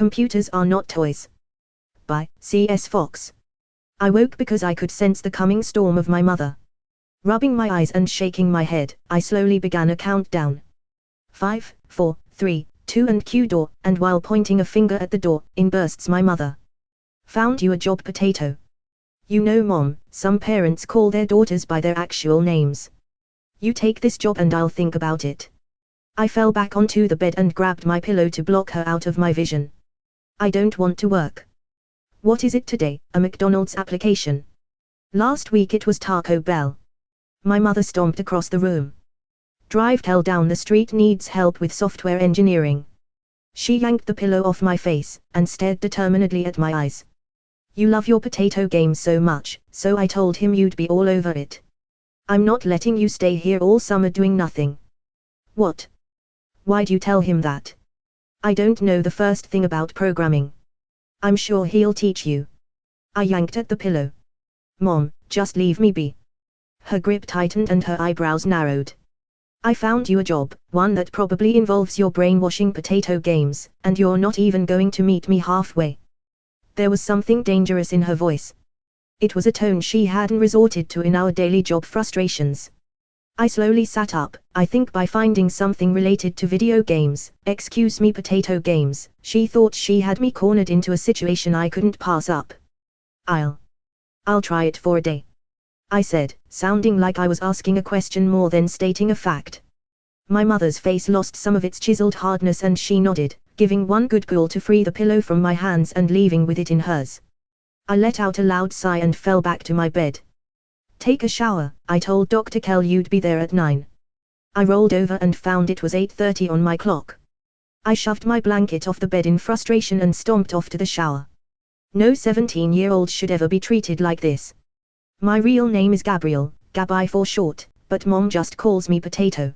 Computers Are Not Toys. By C.S. Fox. I woke because I could sense the coming storm of my mother. Rubbing my eyes and shaking my head, I slowly began a countdown. 5, 4, 3, 2 and Q door, and while pointing a finger at the door, in bursts my mother. Found you a job, potato. You know, Mom, some parents call their daughters by their actual names. You take this job and I'll think about it. I fell back onto the bed and grabbed my pillow to block her out of my vision. I don't want to work. What is it today, a McDonald's application? Last week it was Taco Bell. My mother stomped across the room. Drive Tell down the street needs help with software engineering. She yanked the pillow off my face, and stared determinedly at my eyes. You love your potato game so much, so I told him you'd be all over it. I'm not letting you stay here all summer doing nothing. What? Why'd you tell him that? I don't know the first thing about programming. I'm sure he'll teach you. I yanked at the pillow. Mom, just leave me be. Her grip tightened and her eyebrows narrowed. I found you a job, one that probably involves your brainwashing potato games, and you're not even going to meet me halfway. There was something dangerous in her voice. It was a tone she hadn't resorted to in our daily job frustrations. I slowly sat up, I think by finding something related to video games. Excuse me, potato games. She thought she had me cornered into a situation I couldn't pass up. I'll try it for a day, I said, sounding like I was asking a question more than stating a fact. My mother's face lost some of its chiseled hardness and she nodded, giving one good pull to free the pillow from my hands and leaving with it in hers. I let out a loud sigh and fell back to my bed. Take a shower, I told Dr. Kell you'd be there at 9. I rolled over and found it was 8:30 on my clock. I shoved my blanket off the bed in frustration and stomped off to the shower. No 17-year-old should ever be treated like this. My real name is Gabrielle, Gabby for short, but Mom just calls me Potato.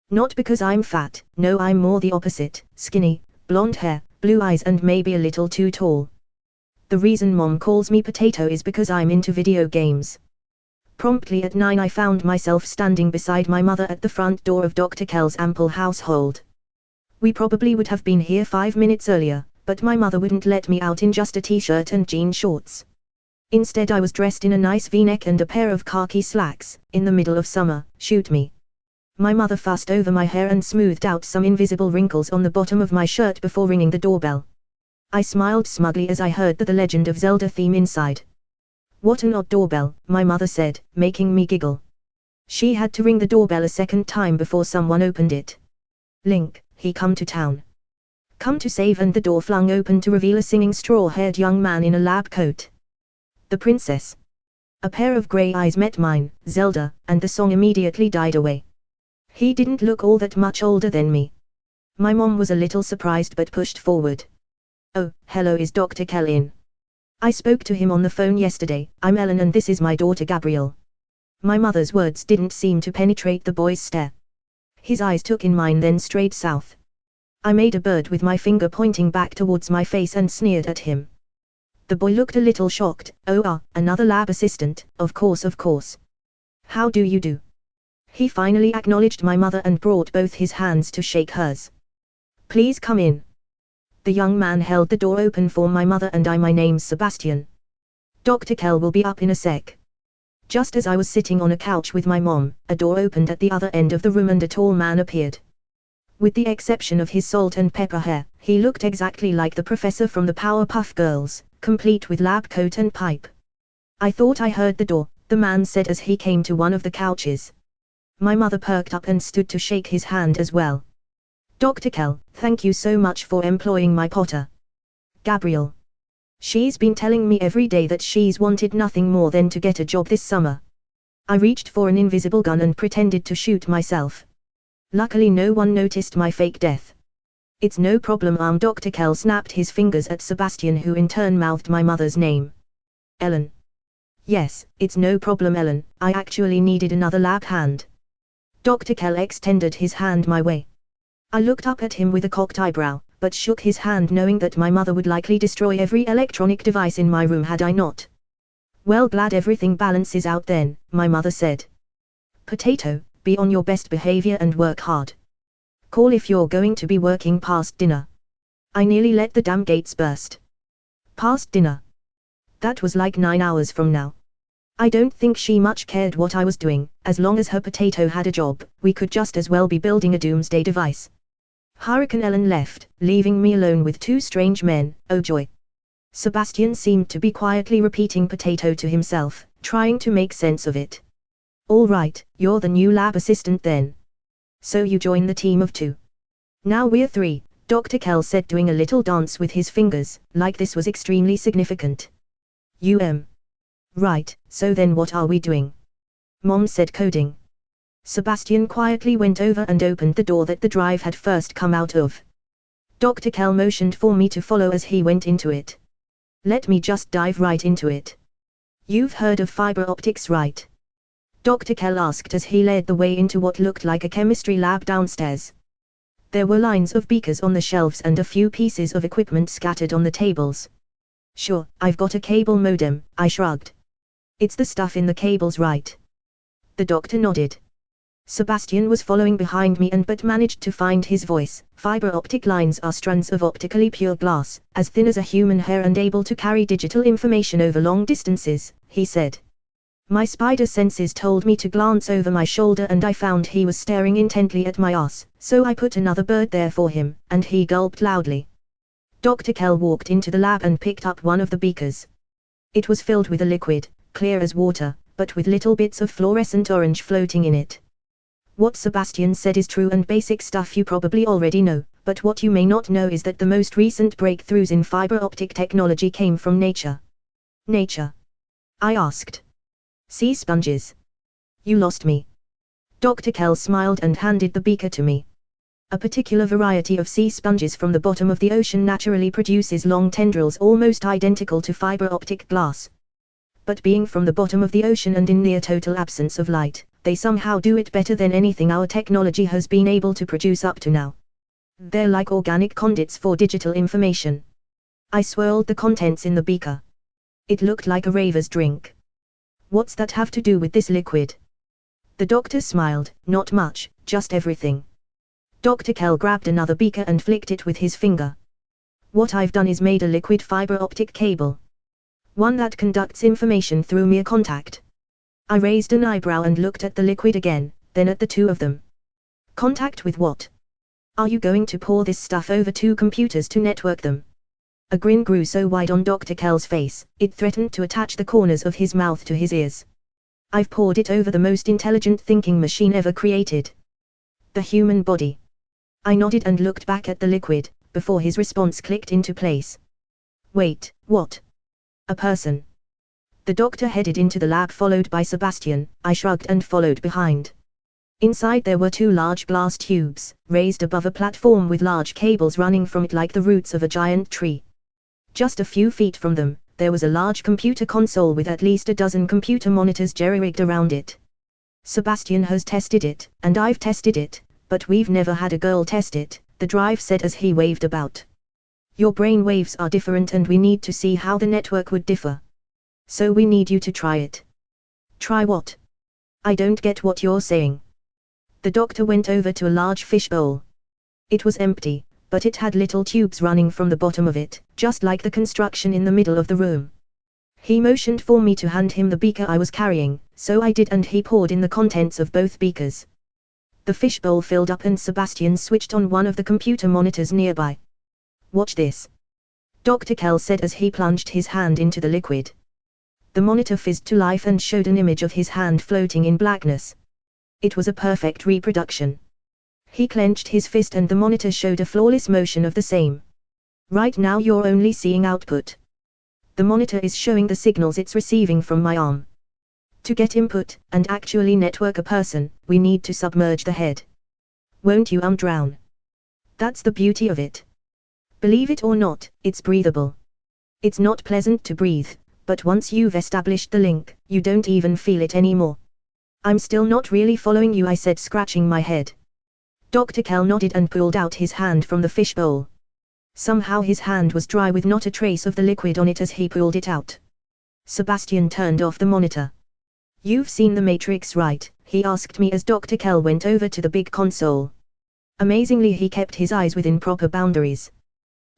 Not because I'm fat, no, I'm more the opposite, skinny, blonde hair, blue eyes and maybe a little too tall. The reason Mom calls me Potato is because I'm into video games. Promptly at 9 I found myself standing beside my mother at the front door of Dr. Kell's ample household. We probably would have been here 5 minutes earlier, but my mother wouldn't let me out in just a t-shirt and jean shorts. Instead I was dressed in a nice v-neck and a pair of khaki slacks. In the middle of summer, shoot me. My mother fussed over my hair and smoothed out some invisible wrinkles on the bottom of my shirt before ringing the doorbell. I smiled smugly as I heard the Legend of Zelda theme inside. What an odd doorbell, my mother said, making me giggle. She had to ring the doorbell a second time before someone opened it. Link, he come to town. Come to save, and the door flung open to reveal a singing straw-haired young man in a lab coat. The princess. A pair of grey eyes met mine, Zelda, and the song immediately died away. He didn't look all that much older than me. My mom was a little surprised but pushed forward. Oh, hello, is Dr. Kell in? I spoke to him on the phone yesterday. I'm Ellen and this is my daughter Gabrielle. My mother's words didn't seem to penetrate the boy's stare. His eyes took in mine then straight south. I made a bird with my finger pointing back towards my face and sneered at him. The boy looked a little shocked. Oh, another lab assistant, of course. How do you do? He finally acknowledged my mother and brought both his hands to shake hers. Please come in. The young man held the door open for my mother and I. My name's Sebastian. Dr. Kell will be up in a sec. Just as I was sitting on a couch with my mom, a door opened at the other end of the room and a tall man appeared. With the exception of his salt and pepper hair, he looked exactly like the professor from the Powerpuff Girls, complete with lab coat and pipe. I thought I heard the door, the man said as he came to one of the couches. My mother perked up and stood to shake his hand as well. Dr. Kell, thank you so much for employing my Potter. Gabrielle. She's been telling me every day that she's wanted nothing more than to get a job this summer. I reached for an invisible gun and pretended to shoot myself. Luckily no one noticed my fake death. It's no problem, Dr. Kell snapped his fingers at Sebastian, who in turn mouthed my mother's name. Ellen. Yes, it's no problem, Ellen, I actually needed another lab hand. Dr. Kell extended his hand my way. I looked up at him with a cocked eyebrow, but shook his hand knowing that my mother would likely destroy every electronic device in my room had I not. Well, glad everything balances out then, my mother said. Potato, be on your best behavior and work hard. Call if you're going to be working past dinner. I nearly let the damn gates burst. Past dinner. That was like 9 hours from now. I don't think she much cared what I was doing. As long as her potato had a job, we could just as well be building a doomsday device. Hurricane Ellen left, leaving me alone with two strange men. Oh joy. Sebastian seemed to be quietly repeating potato to himself, trying to make sense of it. All right, you're the new lab assistant then. So you join the team of 2. Now we're 3, Dr. Kell said, doing a little dance with his fingers, like this was extremely significant. Right, so then what are we doing? Mom said, coding. Sebastian quietly went over and opened the door that the drive had first come out of. Dr. Kell motioned for me to follow as he went into it. Let me just dive right into it. You've heard of fiber optics, right? Dr. Kell asked as he led the way into what looked like a chemistry lab downstairs. There were lines of beakers on the shelves and a few pieces of equipment scattered on the tables. Sure, I've got a cable modem, I shrugged. It's the stuff in the cables, right? The doctor nodded. Sebastian was following behind me but managed to find his voice. Fiber optic lines are strands of optically pure glass, as thin as a human hair and able to carry digital information over long distances, he said. My spider senses told me to glance over my shoulder and I found he was staring intently at my ass, so I put another bird there for him, and he gulped loudly. Dr. Kell walked into the lab and picked up one of the beakers. It was filled with a liquid, clear as water, but with little bits of fluorescent orange floating in it. What Sebastian said is true and basic stuff you probably already know, but what you may not know is that the most recent breakthroughs in fiber optic technology came from nature. Nature? I asked. Sea sponges. You lost me. Dr. Kell smiled and handed the beaker to me. A particular variety of sea sponges from the bottom of the ocean naturally produces long tendrils almost identical to fiber optic glass. But being from the bottom of the ocean and in near total absence of light, they somehow do it better than anything our technology has been able to produce up to now. They're like organic conduits for digital information. I swirled the contents in the beaker. It looked like a raver's drink. What's that have to do with this liquid? The doctor smiled. Not much, just everything. Dr. Kell grabbed another beaker and flicked it with his finger. What I've done is made a liquid fiber optic cable. One that conducts information through mere contact. I raised an eyebrow and looked at the liquid again, then at the two of them. Contact with what? Are you going to pour this stuff over 2 computers to network them? A grin grew so wide on Dr. Kell's face, it threatened to attach the corners of his mouth to his ears. I've poured it over the most intelligent thinking machine ever created. The human body. I nodded and looked back at the liquid, before his response clicked into place. Wait, what? A person. The doctor headed into the lab followed by Sebastian. I shrugged and followed behind. Inside there were 2 large glass tubes, raised above a platform with large cables running from it like the roots of a giant tree. Just a few feet from them, there was a large computer console with at least a dozen computer monitors jerry-rigged around it. Sebastian has tested it, and I've tested it, but we've never had a girl test it, the drive said as he waved about. Your brain waves are different and we need to see how the network would differ. So we need you to try it. Try what? I don't get what you're saying. The doctor went over to a large fish bowl. It was empty, but it had little tubes running from the bottom of it, just like the construction in the middle of the room. He motioned for me to hand him the beaker I was carrying, so I did and he poured in the contents of both beakers. The fish bowl filled up and Sebastian switched on one of the computer monitors nearby. Watch this. Dr. Kell said as he plunged his hand into the liquid. The monitor fizzed to life and showed an image of his hand floating in blackness. It was a perfect reproduction. He clenched his fist and the monitor showed a flawless motion of the same. Right now you're only seeing output. The monitor is showing the signals it's receiving from my arm. To get input, and actually network a person, we need to submerge the head. Won't you drown? That's the beauty of it. Believe it or not, it's breathable. It's not pleasant to breathe, but once you've established the link, you don't even feel it anymore. I'm still not really following you, I said, scratching my head. Dr. Kell nodded and pulled out his hand from the fish bowl. Somehow his hand was dry with not a trace of the liquid on it as he pulled it out. Sebastian turned off the monitor. You've seen the Matrix, right? He asked me as Dr. Kell went over to the big console. Amazingly he kept his eyes within proper boundaries.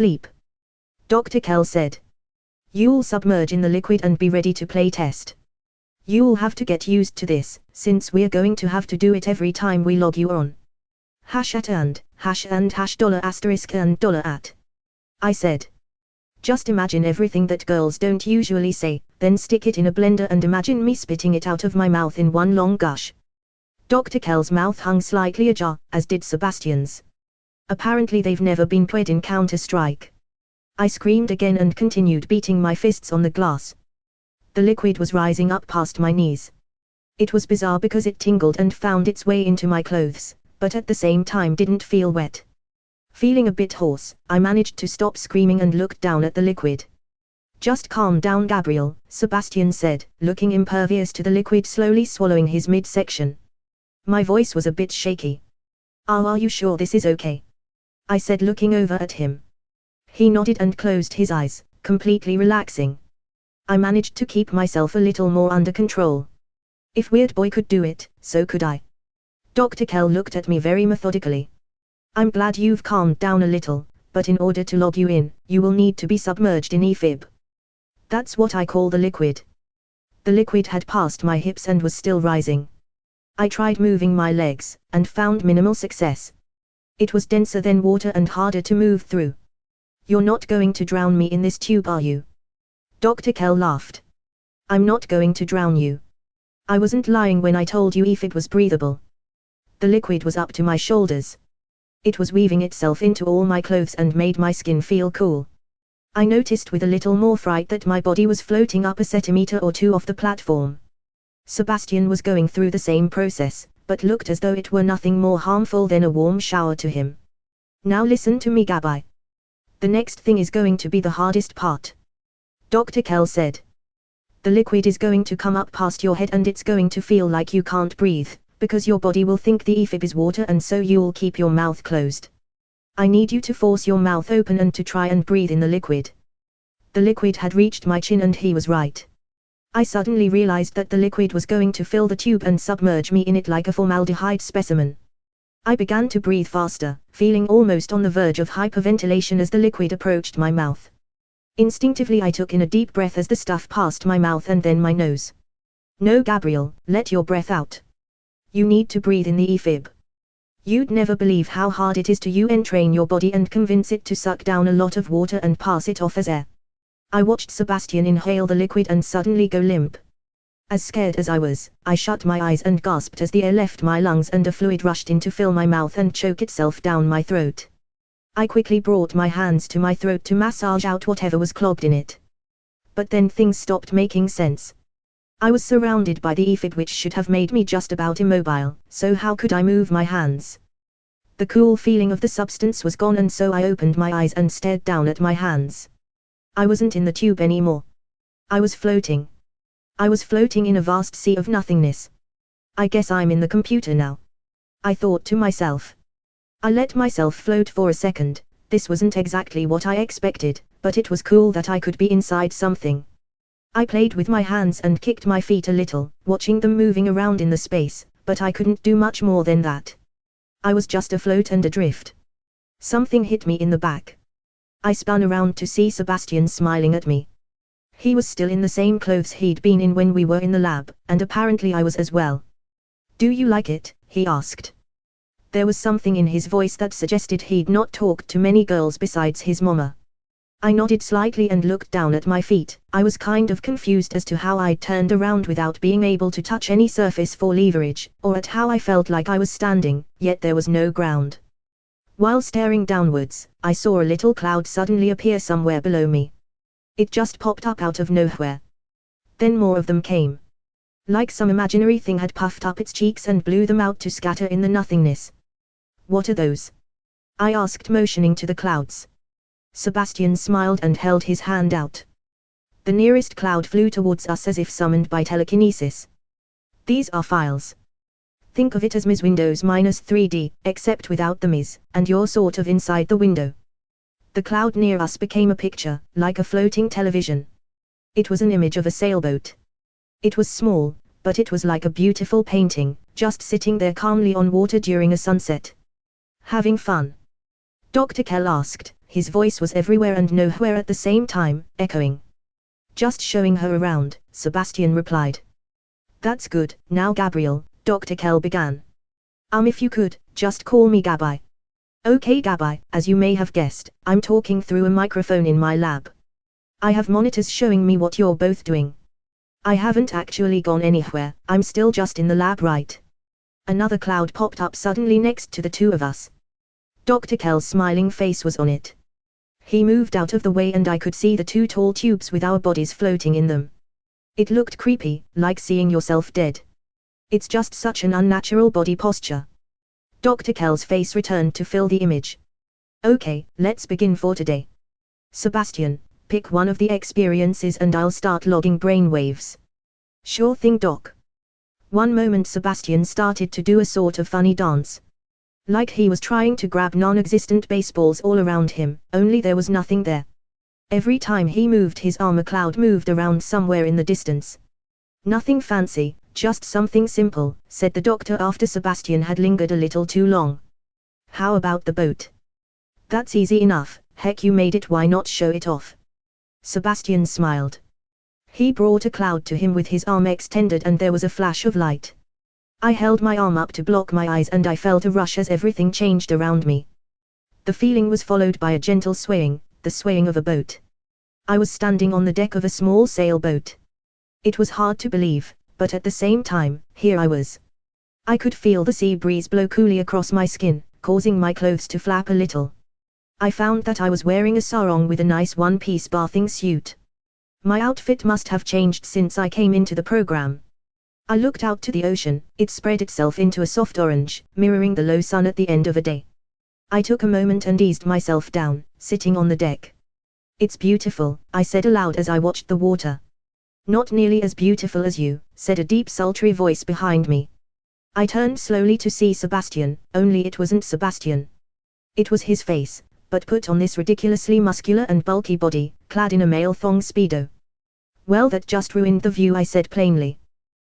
sleep. Dr. Kell said. You'll submerge in the liquid and be ready to play test. You'll have to get used to this, since we're going to have to do it every time we log you on. @ and $* and $. I said. Just imagine everything that girls don't usually say, then stick it in a blender and imagine me spitting it out of my mouth in one long gush. Dr. Kell's mouth hung slightly ajar, as did Sebastian's. Apparently they've never been played in Counter-Strike. I screamed again and continued beating my fists on the glass. The liquid was rising up past my knees. It was bizarre because it tingled and found its way into my clothes, but at the same time didn't feel wet. Feeling a bit hoarse, I managed to stop screaming and looked down at the liquid. Just calm down, Gabriel, Sebastian said, looking impervious to the liquid slowly swallowing his midsection. My voice was a bit shaky. Oh, are you sure this is okay? I said, looking over at him. He nodded and closed his eyes, completely relaxing. I managed to keep myself a little more under control. If Weird Boy could do it, so could I. Dr. Kell looked at me very methodically. I'm glad you've calmed down a little, but in order to log you in, you will need to be submerged in EFIB. That's what I call the liquid. The liquid had passed my hips and was still rising. I tried moving my legs, and found minimal success. It was denser than water and harder to move through. You're not going to drown me in this tube, are you? Dr. Kell laughed. I'm not going to drown you. I wasn't lying when I told you EFIB was breathable. The liquid was up to my shoulders. It was weaving itself into all my clothes and made my skin feel cool. I noticed with a little more fright that my body was floating up a centimeter or two off the platform. Sebastian was going through the same process, but looked as though it were nothing more harmful than a warm shower to him. Now listen to me, Gabi. The next thing is going to be the hardest part. Dr. Kell said. The liquid is going to come up past your head and it's going to feel like you can't breathe, because your body will think the EFIB is water and so you'll keep your mouth closed. I need you to force your mouth open and to try and breathe in the liquid. The liquid had reached my chin and he was right. I suddenly realized that the liquid was going to fill the tube and submerge me in it like a formaldehyde specimen. I began to breathe faster, feeling almost on the verge of hyperventilation as the liquid approached my mouth. Instinctively I took in a deep breath as the stuff passed my mouth and then my nose. No, Gabriel, let your breath out. You need to breathe in the ephib. You'd never believe how hard it is to entrain your body and convince it to suck down a lot of water and pass it off as air. I watched Sebastian inhale the liquid and suddenly go limp. As scared as I was, I shut my eyes and gasped as the air left my lungs and a fluid rushed in to fill my mouth and choke itself down my throat. I quickly brought my hands to my throat to massage out whatever was clogged in it. But then things stopped making sense. I was surrounded by the ephib, which should have made me just about immobile, so how could I move my hands? The cool feeling of the substance was gone, and so I opened my eyes and stared down at my hands. I wasn't in the tube anymore. I was floating. I was floating in a vast sea of nothingness. I guess I'm in the computer now, I thought to myself. I let myself float for a second. This wasn't exactly what I expected, but it was cool that I could be inside something. I played with my hands and kicked my feet a little, watching them moving around in the space, but I couldn't do much more than that. I was just afloat and adrift. Something hit me in the back. I spun around to see Sebastian smiling at me. He was still in the same clothes he'd been in when we were in the lab, and apparently I was as well. "Do you like it?" he asked. There was something in his voice that suggested he'd not talked to many girls besides his mama. I nodded slightly and looked down at my feet. I was kind of confused as to how I'd turned around without being able to touch any surface for leverage, or at how I felt like I was standing, yet there was no ground. While staring downwards, I saw a little cloud suddenly appear somewhere below me. It just popped up out of nowhere. Then more of them came. Like some imaginary thing had puffed up its cheeks and blew them out to scatter in the nothingness. "What are those?" I asked, motioning to the clouds. Sebastian smiled and held his hand out. The nearest cloud flew towards us as if summoned by telekinesis. "These are files. Think of it as Ms. Windows minus 3D, except without the Ms, and you're sort of inside the window." The cloud near us became a picture, like a floating television. It was an image of a sailboat. It was small, but it was like a beautiful painting, just sitting there calmly on water during a sunset. "Having fun?" Dr. Kell asked. His voice was everywhere and nowhere at the same time, echoing. "Just showing her around," Sebastian replied. "That's good. Now Gabriel," Dr. Kell began. If you could, just call me Gabi." "Okay Gabi, as you may have guessed, I'm talking through a microphone in my lab. I have monitors showing me what you're both doing. I haven't actually gone anywhere, I'm still just in the lab, right?" Another cloud popped up suddenly next to the two of us. Dr. Kell's smiling face was on it. He moved out of the way and I could see the two tall tubes with our bodies floating in them. It looked creepy, like seeing yourself dead. It's just such an unnatural body posture. Dr. Kell's face returned to fill the image. "Okay, let's begin for today. Sebastian, pick one of the experiences and I'll start logging brainwaves." "Sure thing, Doc." One moment Sebastian started to do a sort of funny dance. Like he was trying to grab non-existent baseballs all around him, only there was nothing there. Every time he moved his arm a cloud moved around somewhere in the distance. "Nothing fancy, just something simple," said the doctor after Sebastian had lingered a little too long. "How about the boat?" "That's easy enough, heck you made it, why not show it off?" Sebastian smiled. He brought a cloud to him with his arm extended and there was a flash of light. I held my arm up to block my eyes and I felt a rush as everything changed around me. The feeling was followed by a gentle swaying, the swaying of a boat. I was standing on the deck of a small sailboat. It was hard to believe, but at the same time, here I was. I could feel the sea breeze blow coolly across my skin, causing my clothes to flap a little. I found that I was wearing a sarong with a nice one-piece bathing suit. My outfit must have changed since I came into the program. I looked out to the ocean. It spread itself into a soft orange, mirroring the low sun at the end of a day. I took a moment and eased myself down, sitting on the deck. "It's beautiful," I said aloud as I watched the water. "Not nearly as beautiful as you," said a deep sultry voice behind me. I turned slowly to see Sebastian, only it wasn't Sebastian. It was his face, but put on this ridiculously muscular and bulky body, clad in a male thong speedo. "Well, that just ruined the view," I said plainly.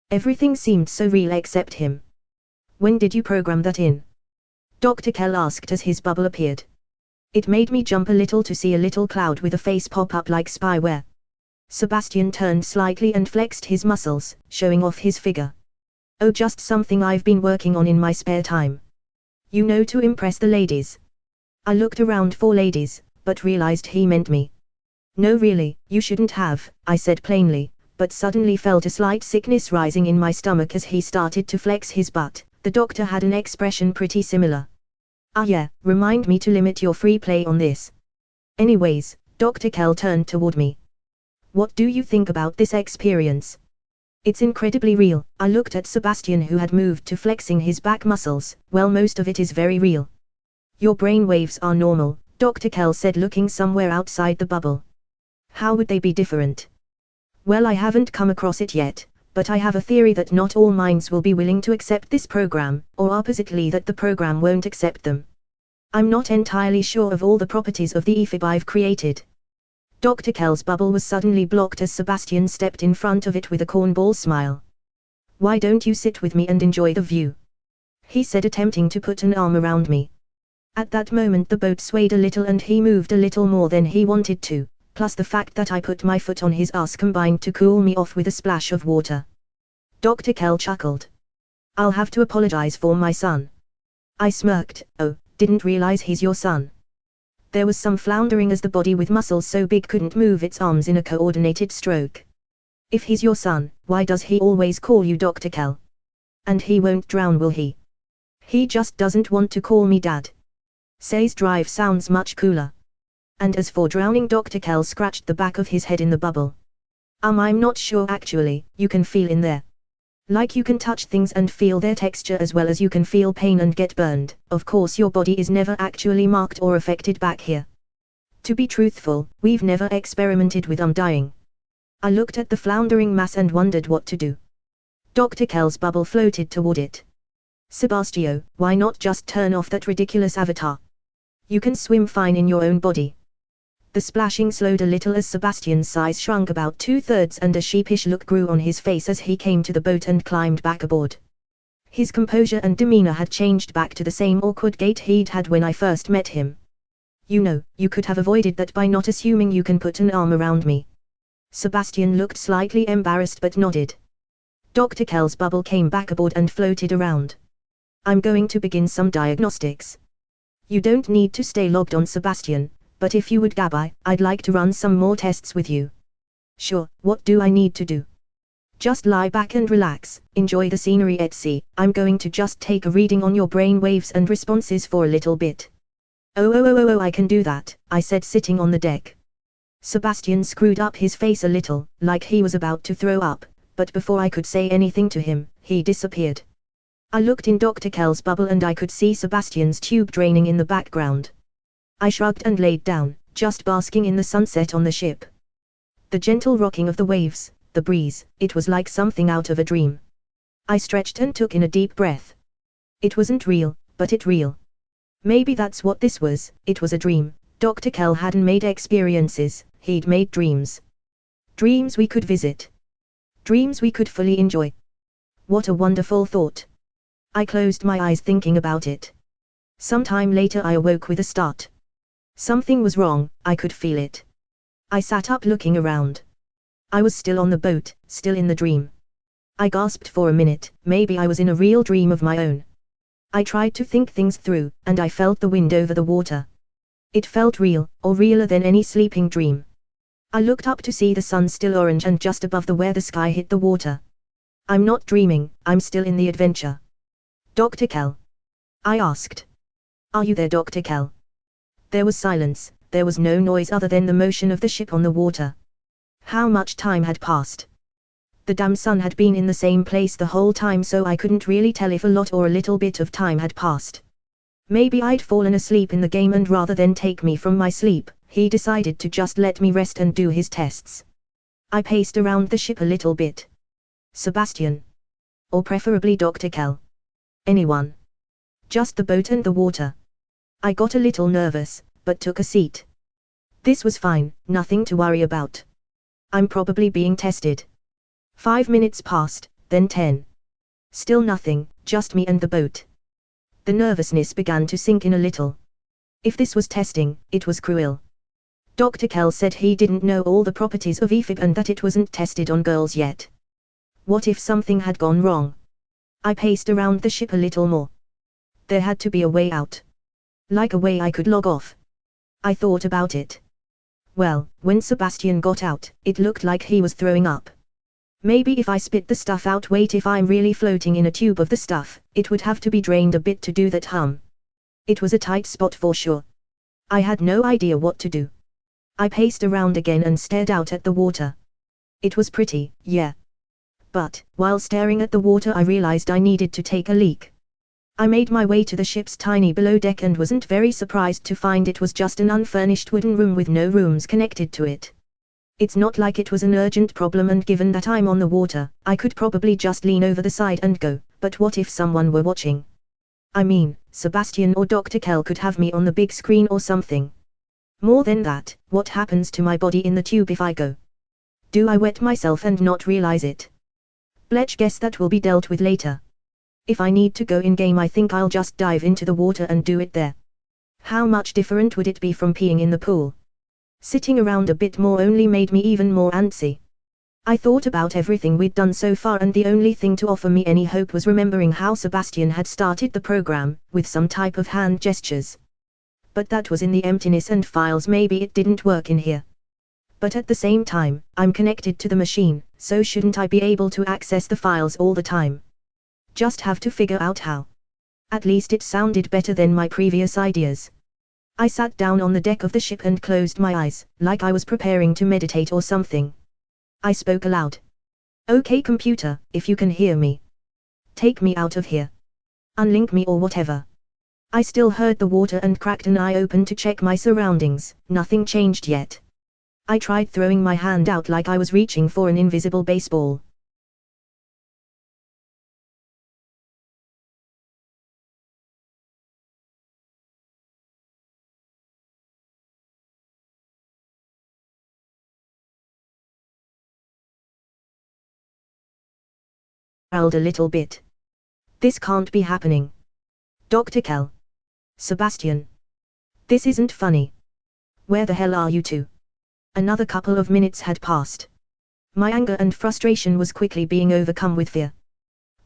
Everything seemed so real except him. "When did you program that in?" Dr. Kell asked as his bubble appeared. It made me jump a little to see a little cloud with a face pop up like spyware. Sebastian turned slightly and flexed his muscles, showing off his figure. Oh, just something I've been working on in my spare time. You know, to impress the ladies. I looked around for ladies, but realized he meant me. No, really, you shouldn't have, I said plainly, but suddenly felt a slight sickness rising in my stomach as he started to flex his butt. The doctor had an expression pretty similar. Ah yeah, remind me to limit your free play on this. Anyways, Dr. Kell turned toward me. What do you think about this experience? It's incredibly real. I looked at Sebastian, who had moved to flexing his back muscles. Well, most of it is very real. Your brain waves are normal, Dr. Kell said, looking somewhere outside the bubble. How would they be different? Well, I haven't come across it yet, but I have a theory that not all minds will be willing to accept this program, or oppositely that the program won't accept them. I'm not entirely sure of all the properties of the ephib I've created. Dr. Kell's bubble was suddenly blocked as Sebastian stepped in front of it with a cornball smile. Why don't you sit with me and enjoy the view? He said, attempting to put an arm around me. At that moment the boat swayed a little and he moved a little more than he wanted to, plus the fact that I put my foot on his ass combined to cool me off with a splash of water. Dr. Kell chuckled. I'll have to apologize for my son. I smirked. Oh, didn't realize he's your son. There was some floundering as the body with muscles so big couldn't move its arms in a coordinated stroke. If he's your son, why does he always call you Dr. Kell? And he won't drown, will he? He just doesn't want to call me Dad. Say's drive sounds much cooler. And as for drowning, Dr. Kell scratched the back of his head in the bubble. I'm not sure actually. You can feel in there. Like you can touch things and feel their texture as well as you can feel pain and get burned. Of course your body is never actually marked or affected back here. To be truthful, we've never experimented with dying. I looked at the floundering mass and wondered what to do. Dr. Kell's bubble floated toward it. Sebastio, why not just turn off that ridiculous avatar? You can swim fine in your own body. The splashing slowed a little as Sebastian's size shrunk about 2/3 and a sheepish look grew on his face as he came to the boat and climbed back aboard. His composure and demeanor had changed back to the same awkward gait he'd had when I first met him. You know, you could have avoided that by not assuming you can put an arm around me. Sebastian looked slightly embarrassed but nodded. Dr. Kell's bubble came back aboard and floated around. I'm going to begin some diagnostics. You don't need to stay logged on, Sebastian, but if you would, Gabby, I'd like to run some more tests with you. Sure, what do I need to do? Just lie back and relax, enjoy the scenery at sea. I'm going to just take a reading on your brain waves and responses for a little bit. Oh, I can do that, I said, sitting on the deck. Sebastian screwed up his face a little, like he was about to throw up, but before I could say anything to him, he disappeared. I looked in Dr. Kell's bubble and I could see Sebastian's tube draining in the background. I shrugged and laid down, just basking in the sunset on the ship. The gentle rocking of the waves, the breeze, it was like something out of a dream. I stretched and took in a deep breath. It wasn't real, but it real. Maybe that's what this was, it was a dream. Dr. Kell hadn't made experiences, he'd made dreams. Dreams we could visit. Dreams we could fully enjoy. What a wonderful thought. I closed my eyes thinking about it. Sometime later I awoke with a start. Something was wrong, I could feel it. I sat up looking around. I was still on the boat, still in the dream. I gasped for a minute, maybe I was in a real dream of my own. I tried to think things through, and I felt the wind over the water. It felt real, or realer than any sleeping dream. I looked up to see the sun still orange and just above the where the sky hit the water. I'm not dreaming, I'm still in the adventure. Dr. Kell? I asked. Are you there, Dr. Kell? There was silence, there was no noise other than the motion of the ship on the water. How much time had passed? The damn sun had been in the same place the whole time, so I couldn't really tell if a lot or a little bit of time had passed. Maybe I'd fallen asleep in the game, and rather than take me from my sleep, he decided to just let me rest and do his tests. I paced around the ship a little bit. Sebastian. Or preferably Dr. Kell. Anyone. Just the boat and the water. I got a little nervous, but took a seat. This was fine, nothing to worry about. I'm probably being tested. 5 minutes passed, then 10. Still nothing, just me and the boat. The nervousness began to sink in a little. If this was testing, it was cruel. Dr. Kell said he didn't know all the properties of EFIB and that it wasn't tested on girls yet. What if something had gone wrong? I paced around the ship a little more. There had to be a way out. Like a way I could log off. I thought about it. Well, when Sebastian got out, it looked like he was throwing up. Maybe if I spit the stuff out, wait, if I'm really floating in a tube of the stuff, it would have to be drained a bit to do that. It was a tight spot for sure. I had no idea what to do. I paced around again and stared out at the water. It was pretty, yeah. But, while staring at the water, I realized I needed to take a leak. I made my way to the ship's tiny below deck and wasn't very surprised to find it was just an unfurnished wooden room with no rooms connected to it. It's not like it was an urgent problem, and given that I'm on the water, I could probably just lean over the side and go, but what if someone were watching? I mean, Sebastian or Dr. Kell could have me on the big screen or something. More than that, what happens to my body in the tube if I go? Do I wet myself and not realize it? Bletch, guess that will be dealt with later. If I need to go in-game, I think I'll just dive into the water and do it there. How much different would it be from peeing in the pool? Sitting around a bit more only made me even more antsy. I thought about everything we'd done so far, and the only thing to offer me any hope was remembering how Sebastian had started the program, with some type of hand gestures. But that was in the emptiness and files. Maybe it didn't work in here. But at the same time, I'm connected to the machine, so shouldn't I be able to access the files all the time? Just have to figure out how. At least it sounded better than my previous ideas. I sat down on the deck of the ship and closed my eyes, like I was preparing to meditate or something. I spoke aloud. Okay computer, if you can hear me, take me out of here. Unlink me or whatever. I still heard the water and cracked an eye open to check my surroundings. Nothing changed yet. I tried throwing my hand out like I was reaching for an invisible baseball. A little bit. This can't be happening. Dr. Kell. Sebastian. This isn't funny. Where the hell are you two? Another couple of minutes had passed. My anger and frustration was quickly being overcome with fear.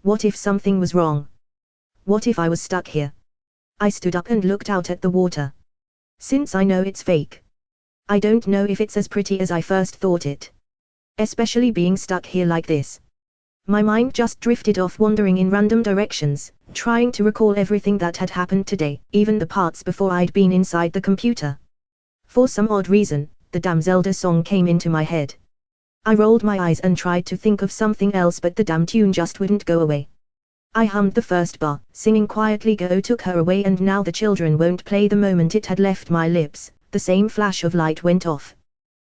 What if something was wrong? What if I was stuck here? I stood up and looked out at the water. Since I know it's fake, I don't know if it's as pretty as I first thought it. Especially being stuck here like this. My mind just drifted off, wandering in random directions, trying to recall everything that had happened today, even the parts before I'd been inside the computer. For some odd reason, the damn Zelda song came into my head. I rolled my eyes and tried to think of something else, but the damn tune just wouldn't go away. I hummed the first bar, singing quietly "Go Took Her Away and Now the Children Won't Play." The moment it had left my lips, the same flash of light went off.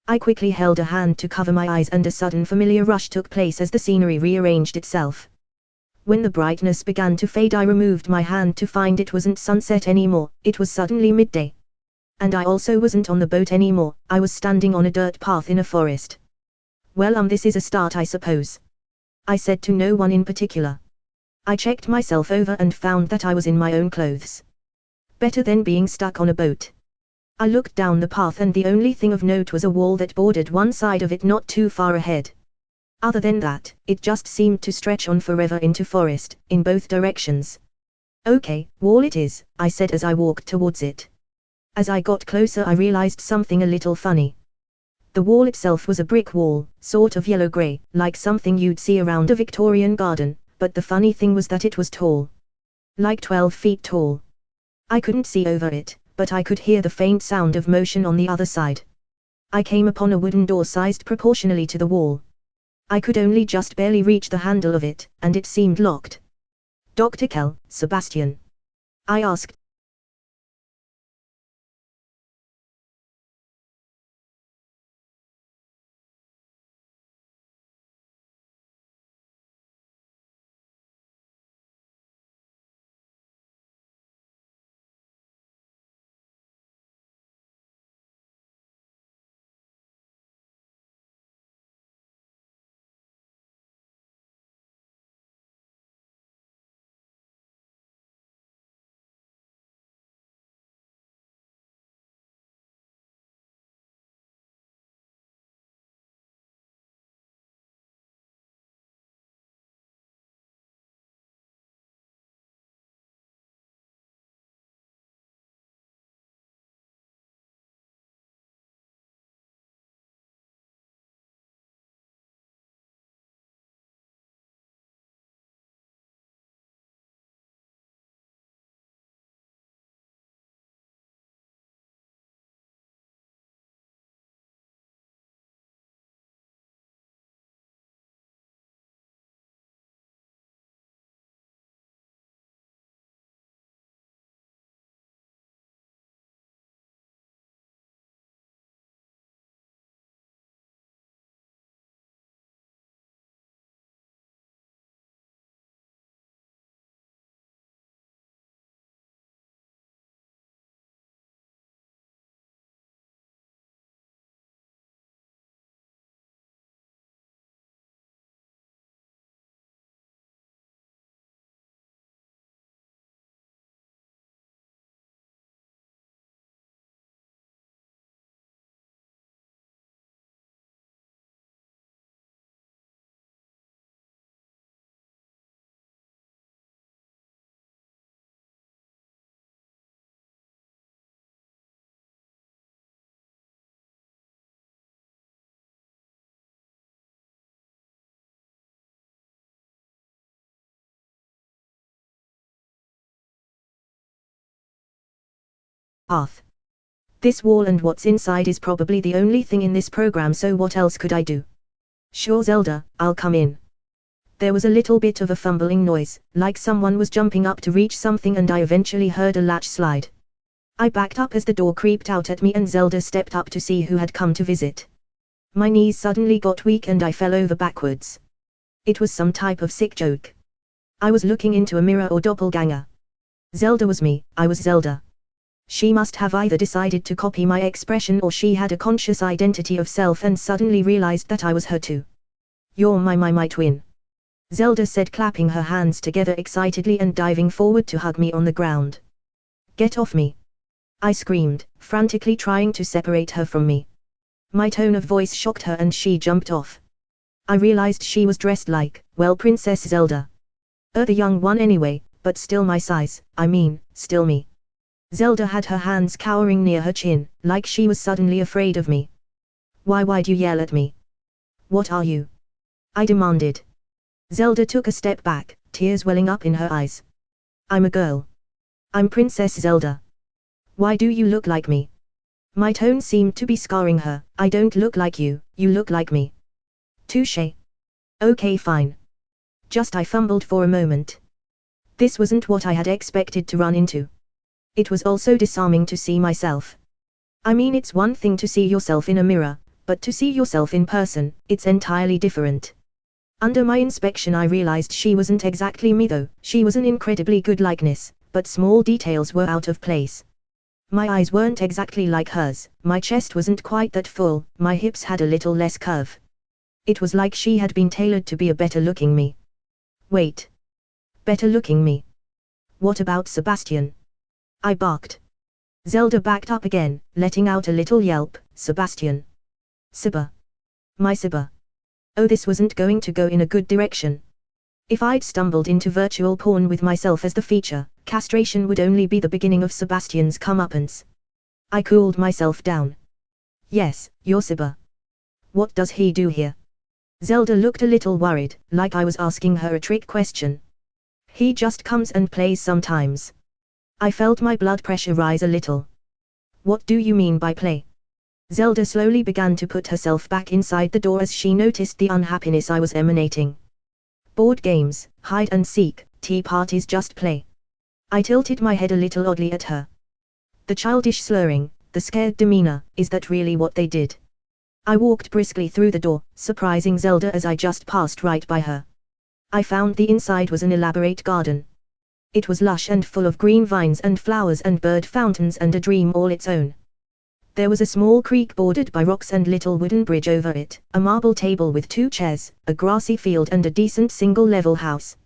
I quickly held a hand to cover my eyes, and a sudden familiar rush took place as the scenery rearranged itself. When the brightness began to fade, I removed my hand to find it wasn't sunset anymore, it was suddenly midday. And I also wasn't on the boat anymore, I was standing on a dirt path in a forest. Well, this is a start, I suppose. I said to no one in particular. I checked myself over and found that I was in my own clothes. Better than being stuck on a boat. I looked down the path, and the only thing of note was a wall that bordered one side of it not too far ahead. Other than that, it just seemed to stretch on forever into forest, in both directions. Okay, wall it is, I said as I walked towards it. As I got closer, I realized something a little funny. The wall itself was a brick wall, sort of yellow-grey, like something you'd see around a Victorian garden, but the funny thing was that it was tall. Like 12 feet tall. I couldn't see over it, but I could hear the faint sound of motion on the other side. I came upon a wooden door sized proportionally to the wall. I could only just barely reach the handle of it, and it seemed locked. Dr. Kell, Sebastian? I asked. Arth. This wall and what's inside is probably the only thing in this program, so what else could I do? Sure Zelda, I'll come in. There was a little bit of a fumbling noise, like someone was jumping up to reach something, and I eventually heard a latch slide. I backed up as the door creaked out at me and Zelda stepped up to see who had come to visit. My knees suddenly got weak and I fell over backwards. It was some type of sick joke. I was looking into a mirror or doppelganger. Zelda was me, I was Zelda. She must have either decided to copy my expression or she had a conscious identity of self and suddenly realized that I was her too. You're my twin. Zelda said, clapping her hands together excitedly and diving forward to hug me on the ground. Get off me! I screamed, frantically trying to separate her from me. My tone of voice shocked her and she jumped off. I realized she was dressed like, well, Princess Zelda. The young one anyway, but still my size, still me. Zelda had her hands cowering near her chin, like she was suddenly afraid of me. Why'd you yell at me? What are you? I demanded. Zelda took a step back, tears welling up in her eyes. I'm a girl. I'm Princess Zelda. Why do you look like me? My tone seemed to be scarring her. I don't look like you, you look like me. Touché. Okay, fine. I fumbled for a moment. This wasn't what I had expected to run into. It was also disarming to see myself. It's one thing to see yourself in a mirror, but to see yourself in person, it's entirely different. Under my inspection I realized she wasn't exactly me though. She was an incredibly good likeness, but small details were out of place. My eyes weren't exactly like hers, my chest wasn't quite that full, my hips had a little less curve. It was like she had been tailored to be a better-looking me. Wait. Better-looking me? What about Sebastian? I barked. Zelda backed up again, letting out a little yelp. Sebastian. Sibba. My Sibba. Oh, this wasn't going to go in a good direction. If I'd stumbled into virtual porn with myself as the feature, castration would only be the beginning of Sebastian's comeuppance. I cooled myself down. Yes, you're Sibba. What does he do here? Zelda looked a little worried, like I was asking her a trick question. He just comes and plays sometimes. I felt my blood pressure rise a little. What do you mean by play? Zelda slowly began to put herself back inside the door as she noticed the unhappiness I was emanating. Board games, hide and seek, tea parties, just play. I tilted my head a little oddly at her. The childish slurring, the scared demeanor, is that really what they did? I walked briskly through the door, surprising Zelda as I just passed right by her. I found the inside was an elaborate garden. It was lush and full of green vines and flowers and bird fountains and a dream all its own. There was a small creek bordered by rocks and little wooden bridge over it, a marble table with 2 chairs, a grassy field and a decent single-level house.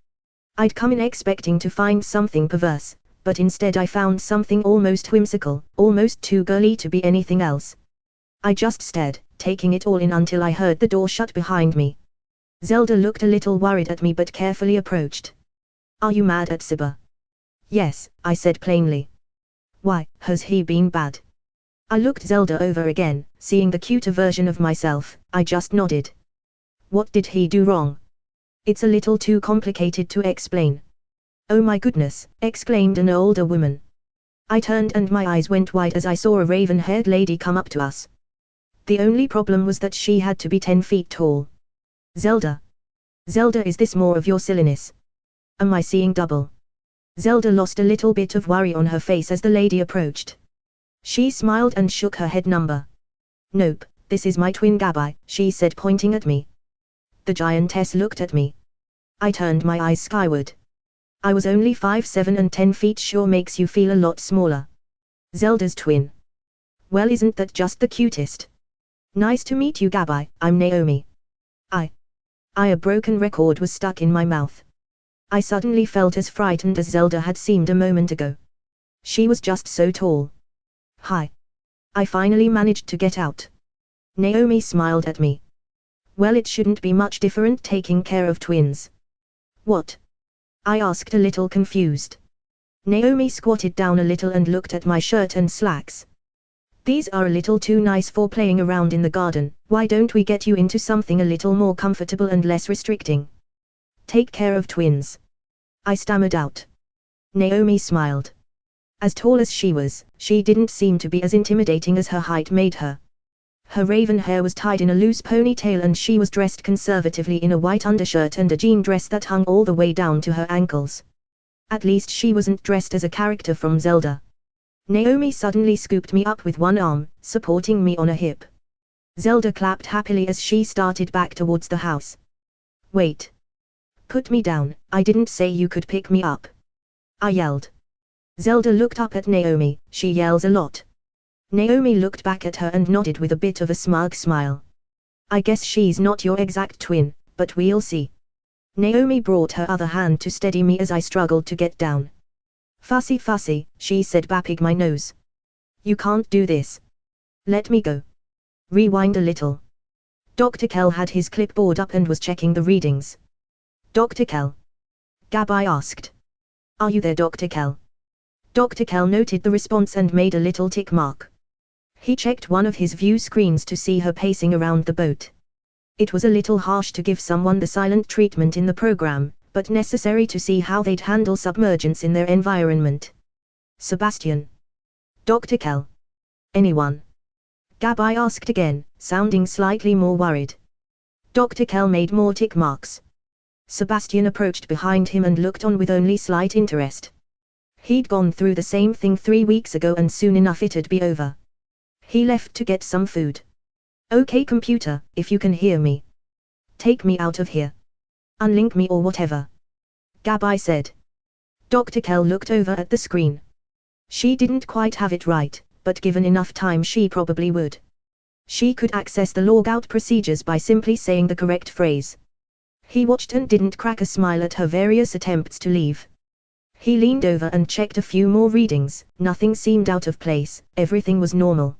I'd come in expecting to find something perverse, but instead I found something almost whimsical, almost too girly to be anything else. I just stared, taking it all in until I heard the door shut behind me. Zelda looked a little worried at me but carefully approached. Are you mad at Sibba? Yes, I said plainly. Why, has he been bad? I looked Zelda over again, seeing the cuter version of myself. I just nodded. What did he do wrong? It's a little too complicated to explain. Oh my goodness, exclaimed an older woman. I turned and my eyes went wide as I saw a raven-haired lady come up to us. The only problem was that she had to be 10 feet tall. Zelda. Zelda, is this more of your silliness? Am I seeing double? Zelda lost a little bit of worry on her face as the lady approached. She smiled and shook her head. Nope, this is my twin Gabi, she said, pointing at me. The giantess looked at me. I turned my eyes skyward. I was only 5'7" and 10 feet sure makes you feel a lot smaller. Zelda's twin. Well, isn't that just the cutest? Nice to meet you Gabi, I'm Naomi. A broken record was stuck in my mouth. I suddenly felt as frightened as Zelda had seemed a moment ago. She was just so tall. Hi. I finally managed to get out. Naomi smiled at me. Well, it shouldn't be much different taking care of twins. What? I asked, a little confused. Naomi squatted down a little and looked at my shirt and slacks. These are a little too nice for playing around in the garden. Why don't we get you into something a little more comfortable and less restricting? Take care of twins. I stammered out. Naomi smiled. As tall as she was, she didn't seem to be as intimidating as her height made her. Her raven hair was tied in a loose ponytail and she was dressed conservatively in a white undershirt and a jean dress that hung all the way down to her ankles. At least she wasn't dressed as a character from Zelda. Naomi suddenly scooped me up with one arm, supporting me on a hip. Zelda clapped happily as she started back towards the house. Wait. Put me down, I didn't say you could pick me up. I yelled. Zelda looked up at Naomi, she yells a lot. Naomi looked back at her and nodded with a bit of a smug smile. I guess she's not your exact twin, but we'll see. Naomi brought her other hand to steady me as I struggled to get down. Fussy fussy, she said, bapping my nose. You can't do this. Let me go. Rewind a little. Dr. Kell had his clipboard up and was checking the readings. Dr. Kell? Gabby asked. Are you there, Dr. Kell? Dr. Kell noted the response and made a little tick mark. He checked one of his view screens to see her pacing around the boat. It was a little harsh to give someone the silent treatment in the program, but necessary to see how they'd handle submergence in their environment. Sebastian? Dr. Kell? Anyone? Gabby asked again, sounding slightly more worried. Dr. Kell made more tick marks. Sebastian approached behind him and looked on with only slight interest. He'd gone through the same thing 3 weeks ago and soon enough it'd be over. He left to get some food. Okay computer, if you can hear me. Take me out of here. Unlink me or whatever. Gabby said. Dr. Kell looked over at the screen. She didn't quite have it right, but given enough time she probably would. She could access the logout procedures by simply saying the correct phrase. He watched and didn't crack a smile at her various attempts to leave. He leaned over and checked a few more readings, nothing seemed out of place, everything was normal.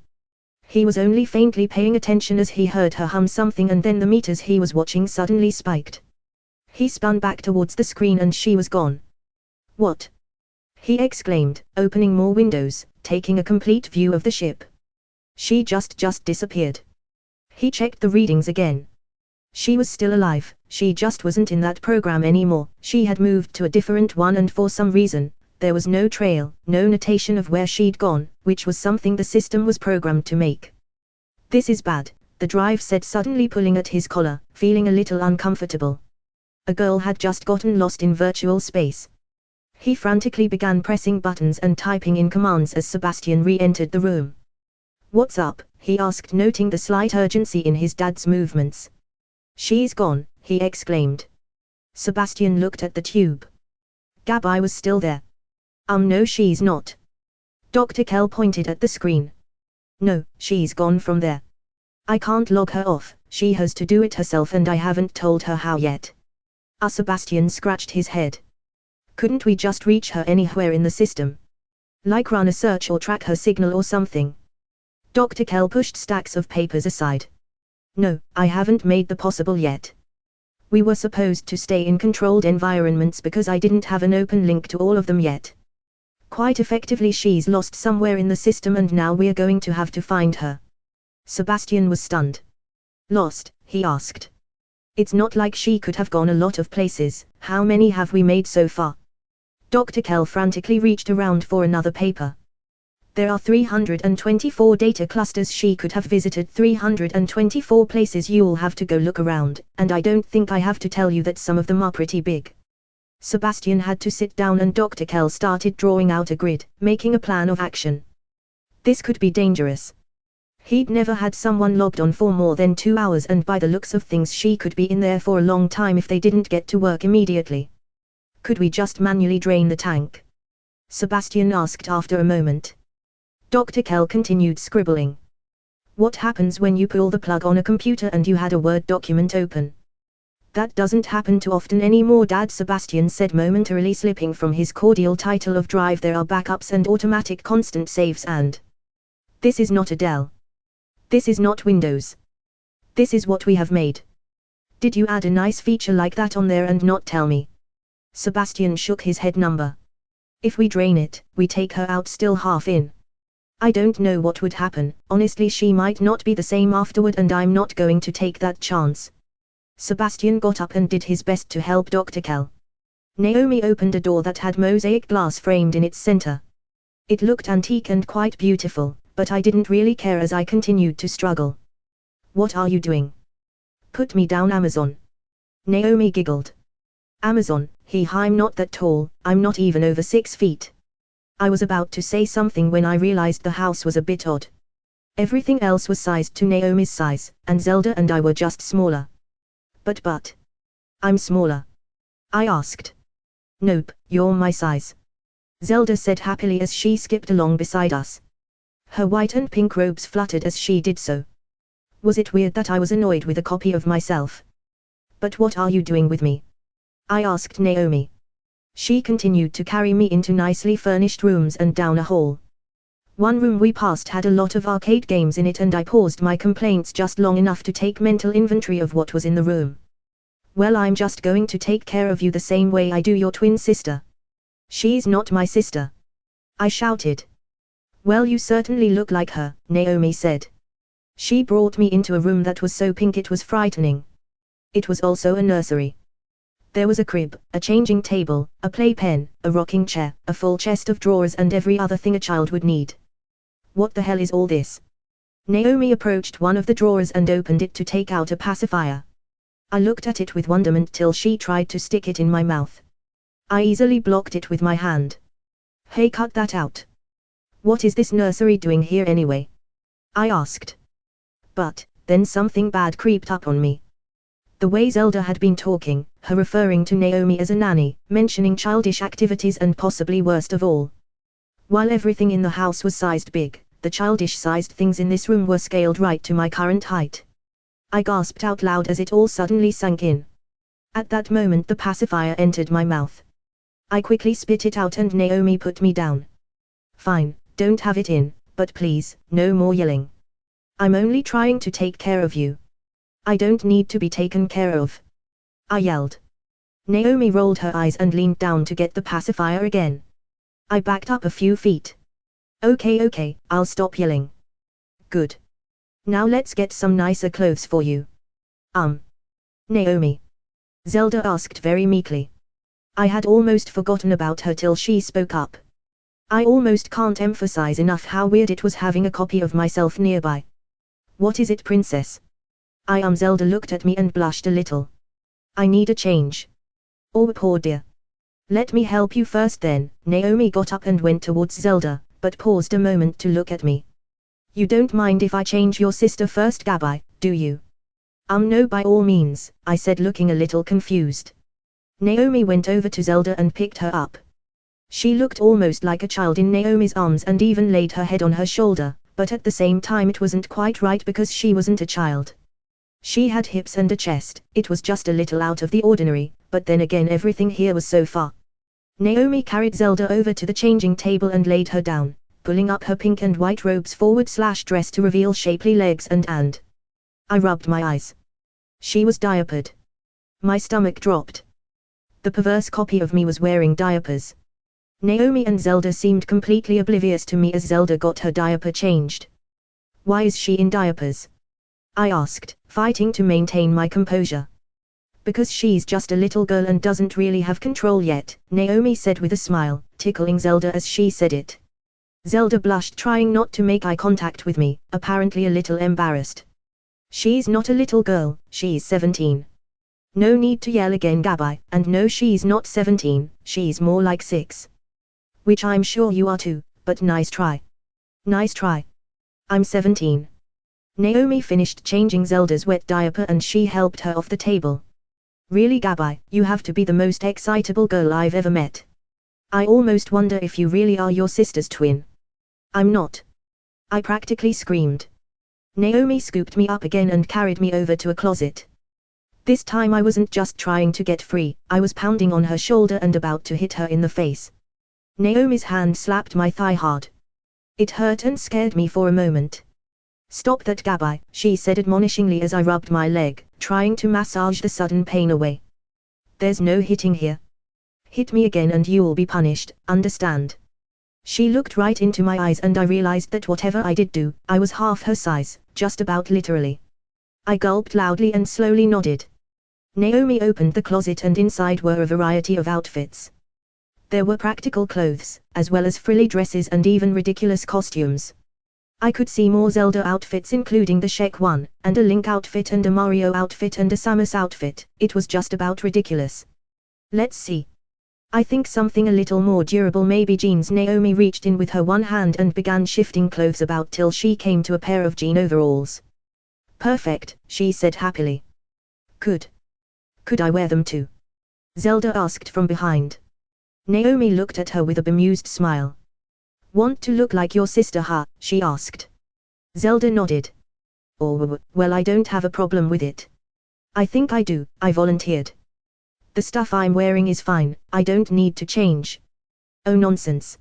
He was only faintly paying attention as he heard her hum something and then the meters he was watching suddenly spiked. He spun back towards the screen and she was gone. What? He exclaimed, opening more windows, taking a complete view of the ship. She just disappeared. He checked the readings again. She was still alive, she just wasn't in that program anymore, she had moved to a different one and for some reason, there was no trail, no notation of where she'd gone, which was something the system was programmed to make. This is bad, the drive said, suddenly pulling at his collar, feeling a little uncomfortable. A girl had just gotten lost in virtual space. He frantically began pressing buttons and typing in commands as Sebastian re-entered the room. What's up? He asked, noting the slight urgency in his dad's movements. She's gone, he exclaimed. Sebastian looked at the tube. Gabby was still there. No she's not. Dr. Kell pointed at the screen. No, she's gone from there. I can't log her off, she has to do it herself and I haven't told her how yet. Sebastian scratched his head. Couldn't we just reach her anywhere in the system? Like run a search or track her signal or something? Dr. Kell pushed stacks of papers aside. No, I haven't made the possible yet. We were supposed to stay in controlled environments because I didn't have an open link to all of them yet. Quite effectively she's lost somewhere in the system and now we're going to have to find her. Sebastian was stunned. Lost? He asked. It's not like she could have gone a lot of places, how many have we made so far? Dr. Kell frantically reached around for another paper. There are 324 data clusters she could have visited, 324 places you'll have to go look around, and I don't think I have to tell you that some of them are pretty big. Sebastian had to sit down and Dr. Kell started drawing out a grid, making a plan of action. This could be dangerous. He'd never had someone logged on for more than 2 hours and by the looks of things she could be in there for a long time if they didn't get to work immediately. Could we just manually drain the tank? Sebastian asked after a moment. Dr. Kell continued scribbling. What happens when you pull the plug on a computer and you had a Word document open? That doesn't happen too often anymore, Dad, Sebastian said, momentarily slipping from his cordial title of drive. There are backups and automatic constant saves and... This is not a Dell. This is not Windows. This is what we have made. Did you add a nice feature like that on there and not tell me? Sebastian shook his head. Number. If we drain it, we take her out still half in. I don't know what would happen, honestly she might not be the same afterward and I'm not going to take that chance. Sebastian got up and did his best to help Dr. Kell. Naomi opened a door that had mosaic glass framed in its center. It looked antique and quite beautiful, but I didn't really care as I continued to struggle. What are you doing? Put me down, Amazon. Naomi giggled. Amazon, I'm not that tall, I'm not even over 6 feet. I was about to say something when I realized the house was a bit odd. Everything else was sized to Naomi's size, and Zelda and I were just smaller. But, I'm smaller. I asked. Nope, you're my size. Zelda said happily as she skipped along beside us. Her white and pink robes fluttered as she did so. Was it weird that I was annoyed with a copy of myself? But what are you doing with me? I asked Naomi. She continued to carry me into nicely furnished rooms and down a hall. One room we passed had a lot of arcade games in it, and I paused my complaints just long enough to take mental inventory of what was in the room. Well, I'm just going to take care of you the same way I do your twin sister. She's not my sister. I shouted. Well, you certainly look like her, Naomi said. She brought me into a room that was so pink it was frightening. It was also a nursery. There was a crib, a changing table, a playpen, a rocking chair, a full chest of drawers, and every other thing a child would need. What the hell is all this? Naomi approached one of the drawers and opened it to take out a pacifier. I looked at it with wonderment till she tried to stick it in my mouth. I easily blocked it with my hand. Hey, cut that out. What is this nursery doing here anyway? I asked. But then something bad creeped up on me. The way Zelda had been talking, her referring to Naomi as a nanny, mentioning childish activities, and possibly worst of all, while everything in the house was sized big, the childish-sized things in this room were scaled right to my current height. I gasped out loud as it all suddenly sank in. At that moment the pacifier entered my mouth. I quickly spit it out and Naomi put me down. Fine, don't have it in, but please, no more yelling. I'm only trying to take care of you. I don't need to be taken care of. I yelled. Naomi rolled her eyes and leaned down to get the pacifier again. I backed up a few feet. Okay, I'll stop yelling. Good. Now let's get some nicer clothes for you. Naomi. Zelda asked very meekly. I had almost forgotten about her till she spoke up. I almost can't emphasize enough how weird it was having a copy of myself nearby. What is it, princess? Zelda looked at me and blushed a little. I need a change. Oh, poor dear. Let me help you first then. Naomi got up and went towards Zelda, but paused a moment to look at me. You don't mind if I change your sister first, Gabi, do you? No, by all means, I said, looking a little confused. Naomi went over to Zelda and picked her up. She looked almost like a child in Naomi's arms and even laid her head on her shoulder, but at the same time it wasn't quite right because she wasn't a child. She had hips and a chest. It was just a little out of the ordinary, but then again everything here was so far. Naomi carried Zelda over to the changing table and laid her down, pulling up her pink and white robes forward/dress to reveal shapely legs and I rubbed my eyes. She was diapered. My stomach dropped. The perverse copy of me was wearing diapers. Naomi and Zelda seemed completely oblivious to me as Zelda got her diaper changed. Why is she in diapers? I asked, fighting to maintain my composure. Because she's just a little girl and doesn't really have control yet, Naomi said with a smile, tickling Zelda as she said it. Zelda blushed, trying not to make eye contact with me, apparently a little embarrassed. She's not a little girl, she's 17. No need to yell again, Gabi, and no, she's not 17, she's more like 6. Which I'm sure you are too, but nice try. Nice try. I'm 17. Naomi finished changing Zelda's wet diaper and she helped her off the table. Really, Gabi, you have to be the most excitable girl I've ever met. I almost wonder if you really are your sister's twin. I'm not. I practically screamed. Naomi scooped me up again and carried me over to a closet. This time I wasn't just trying to get free, I was pounding on her shoulder and about to hit her in the face. Naomi's hand slapped my thigh hard. It hurt and scared me for a moment. Stop that, Gabi, she said admonishingly as I rubbed my leg, trying to massage the sudden pain away. There's no hitting here. Hit me again and you'll be punished, understand? She looked right into my eyes and I realized that whatever I did do, I was half her size, just about literally. I gulped loudly and slowly nodded. Naomi opened the closet and inside were a variety of outfits. There were practical clothes, as well as frilly dresses and even ridiculous costumes. I could see more Zelda outfits including the Shrek one, and a Link outfit and a Mario outfit and a Samus outfit. It was just about ridiculous. Let's see. I think something a little more durable, maybe jeans. Naomi reached in with her one hand and began shifting clothes about till she came to a pair of jean overalls. Perfect, she said happily. Could I wear them too? Zelda asked from behind. Naomi looked at her with a bemused smile. Want to look like your sister, huh? She asked. Zelda nodded. Oh, well, I don't have a problem with it. I think I do, I volunteered. The stuff I'm wearing is fine, I don't need to change. Oh nonsense.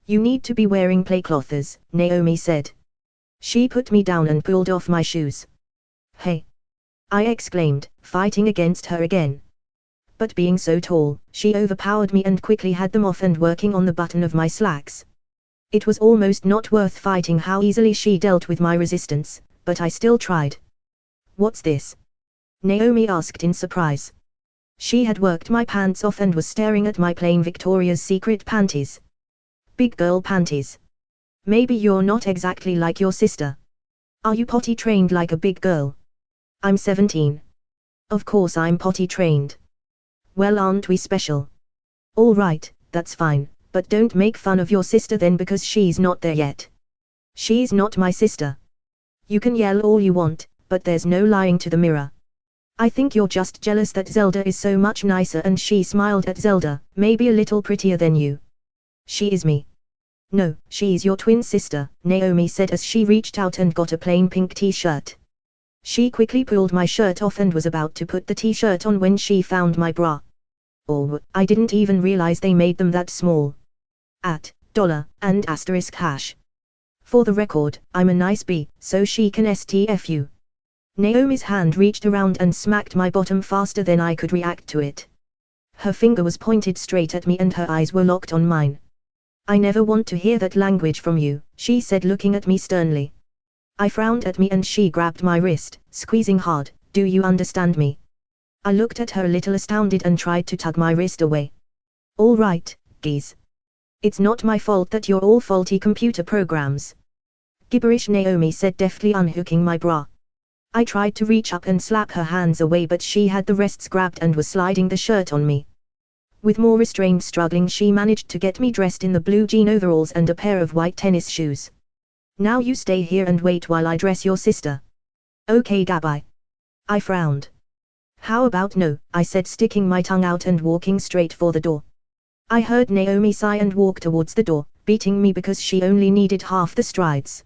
You need to be wearing playcloths, Naomi said. She put me down and pulled off my shoes. Hey! I exclaimed, fighting against her again. But being so tall, she overpowered me and quickly had them off and working on the button of my slacks. It was almost not worth fighting how easily she dealt with my resistance, but I still tried. What's this? Naomi asked in surprise. She had worked my pants off and was staring at my plain Victoria's Secret panties. Big girl panties. Maybe you're not exactly like your sister. Are you potty trained like a big girl? I'm 17. Of course I'm potty trained. Well, aren't we special? All right, that's fine. But don't make fun of your sister then, because she's not there yet. She's not my sister. You can yell all you want, but there's no lying to the mirror. I think you're just jealous that Zelda is so much nicer, and she smiled at Zelda, maybe a little prettier than you. She is me. No, she's your twin sister, Naomi said as she reached out and got a plain pink t-shirt. She quickly pulled my shirt off and was about to put the t-shirt on when she found my bra. Oh, I didn't even realize they made them that small. $and*##. For the record, I'm a nice bee, so she can STFU. Naomi's hand reached around and smacked my bottom faster than I could react to it. Her finger was pointed straight at me and her eyes were locked on mine. I never want to hear that language from you, she said, looking at me sternly. I frowned at me and she grabbed my wrist, squeezing hard. Do you understand me? I looked at her a little astounded and tried to tug my wrist away. All right, geez. It's not my fault that you're all faulty computer programs. Gibberish, Naomi said, deftly unhooking my bra. I tried to reach up and slap her hands away, but she had the wrists grabbed and was sliding the shirt on me. With more restrained struggling, she managed to get me dressed in the blue jean overalls and a pair of white tennis shoes. Now you stay here and wait while I dress your sister. Okay, Gabby. I frowned. How about no, I said, sticking my tongue out and walking straight for the door. I heard Naomi sigh and walk towards the door, beating me because she only needed half the strides.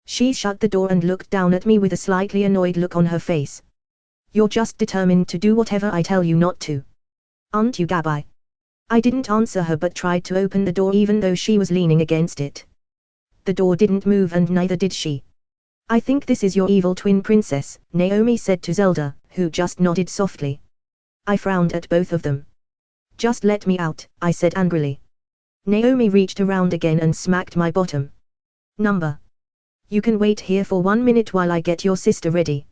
She shut the door and looked down at me with a slightly annoyed look on her face. You're just determined to do whatever I tell you not to. Aren't you, Gabby? I didn't answer her but tried to open the door even though she was leaning against it. The door didn't move and neither did she. I think this is your evil twin princess, Naomi said to Zelda, who just nodded softly. I frowned at both of them. Just let me out, I said angrily. Naomi reached around again and smacked my bottom. Number. You can wait here for 1 minute while I get your sister ready.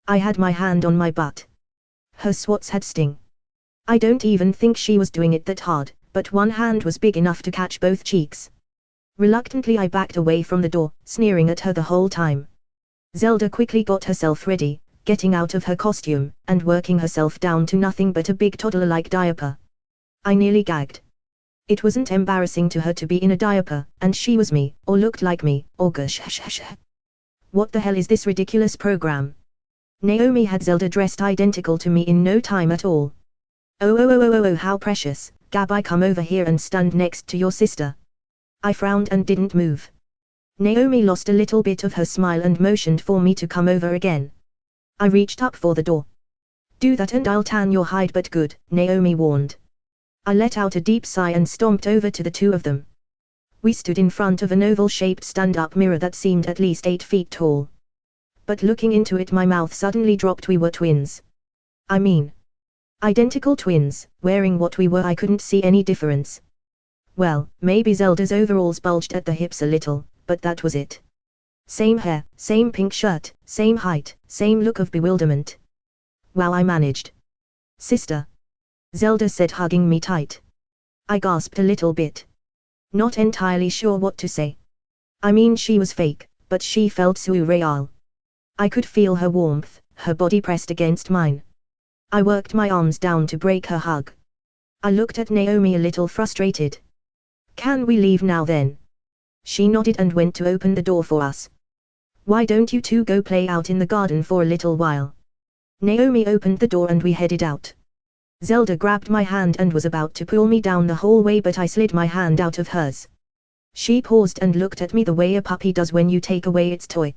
I had my hand on my butt. Her swats had sting. I don't even think she was doing it that hard, but one hand was big enough to catch both cheeks. Reluctantly I backed away from the door, sneering at her the whole time. Zelda quickly got herself ready, getting out of her costume, and working herself down to nothing but a big toddler-like diaper. I nearly gagged. It wasn't embarrassing to her to be in a diaper, and she was me, or looked like me, or gosh. What the hell is this ridiculous program? Naomi had Zelda dressed identical to me in no time at all. Oh, how precious, Gabby, come over here and stand next to your sister. I frowned and didn't move. Naomi lost a little bit of her smile and motioned for me to come over again. I reached up for the door. Do that and I'll tan your hide, but good, Naomi warned. I let out a deep sigh and stomped over to the two of them. We stood in front of an oval-shaped stand-up mirror that seemed at least 8 feet tall. But looking into it, my mouth suddenly dropped. We were twins. I mean, identical twins. Wearing what we were, I couldn't see any difference. Well, maybe Zelda's overalls bulged at the hips a little, but that was it. Same hair, same pink shirt, same height, same look of bewilderment. Wow, I managed. Sister. Zelda said, hugging me tight. I gasped a little bit. Not entirely sure what to say. I mean, she was fake, but she felt so real. I could feel her warmth, her body pressed against mine. I worked my arms down to break her hug. I looked at Naomi a little frustrated. Can we leave now then? She nodded and went to open the door for us. Why don't you two go play out in the garden for a little while? Naomi opened the door and we headed out. Zelda grabbed my hand and was about to pull me down the hallway, but I slid my hand out of hers. She paused and looked at me the way a puppy does when you take away its toy.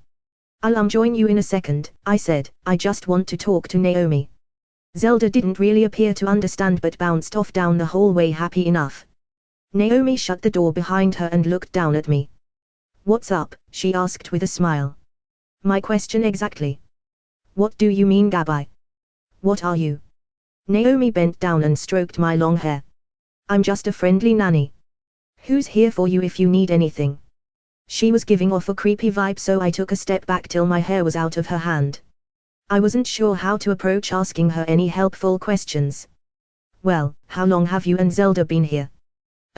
I'll join you in a second, I said. I just want to talk to Naomi. Zelda didn't really appear to understand but bounced off down the hallway happy enough. Naomi shut the door behind her and looked down at me. What's up? She asked with a smile. My question exactly. What do you mean, Gabby? What are you? Naomi bent down and stroked my long hair. I'm just a friendly nanny. Who's here for you if you need anything? She was giving off a creepy vibe, so I took a step back till my hair was out of her hand. I wasn't sure how to approach asking her any helpful questions. Well, how long have you and Zelda been here?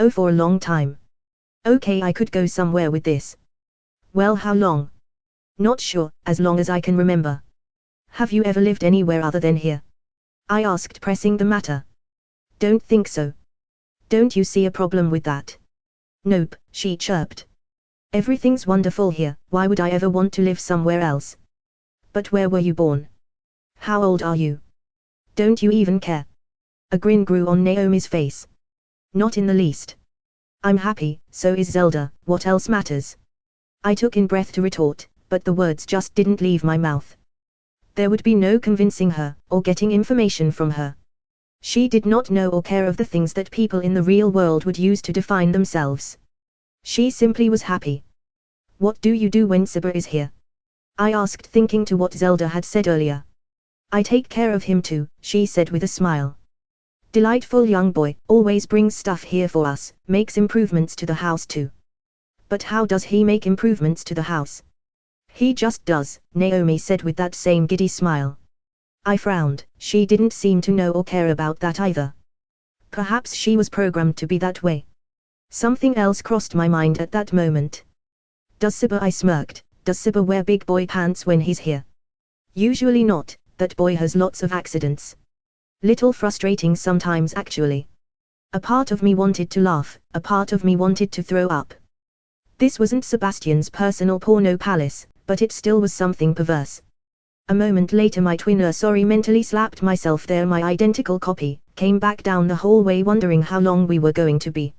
Oh, for a long time. Okay, I could go somewhere with this. Well, how long? Not sure, as long as I can remember. Have you ever lived anywhere other than here? I asked, pressing the matter. Don't think so. Don't you see a problem with that? Nope, she chirped. Everything's wonderful here, why would I ever want to live somewhere else? But where were you born? How old are you? Don't you even care? A grin grew on Naomi's face. Not in the least. I'm happy, so is Zelda, what else matters? I took in breath to retort, but the words just didn't leave my mouth. There would be no convincing her, or getting information from her. She did not know or care of the things that people in the real world would use to define themselves. She simply was happy. What do you do when Siba is here? I asked, thinking to what Zelda had said earlier. I take care of him too, she said with a smile. Delightful young boy, always brings stuff here for us, makes improvements to the house too. But how does he make improvements to the house? He just does, Naomi said with that same giddy smile. I frowned, she didn't seem to know or care about that either. Perhaps she was programmed to be that way. Something else crossed my mind at that moment. Does Siba? I smirked. Does Siba wear big boy pants when he's here? Usually not, that boy has lots of accidents. Little frustrating sometimes actually. A part of me wanted to laugh, a part of me wanted to throw up. This wasn't Sebastian's personal porno palace, but it still was something perverse. A moment later my mentally slapped myself there, my identical copy, came back down the hallway wondering how long we were going to be.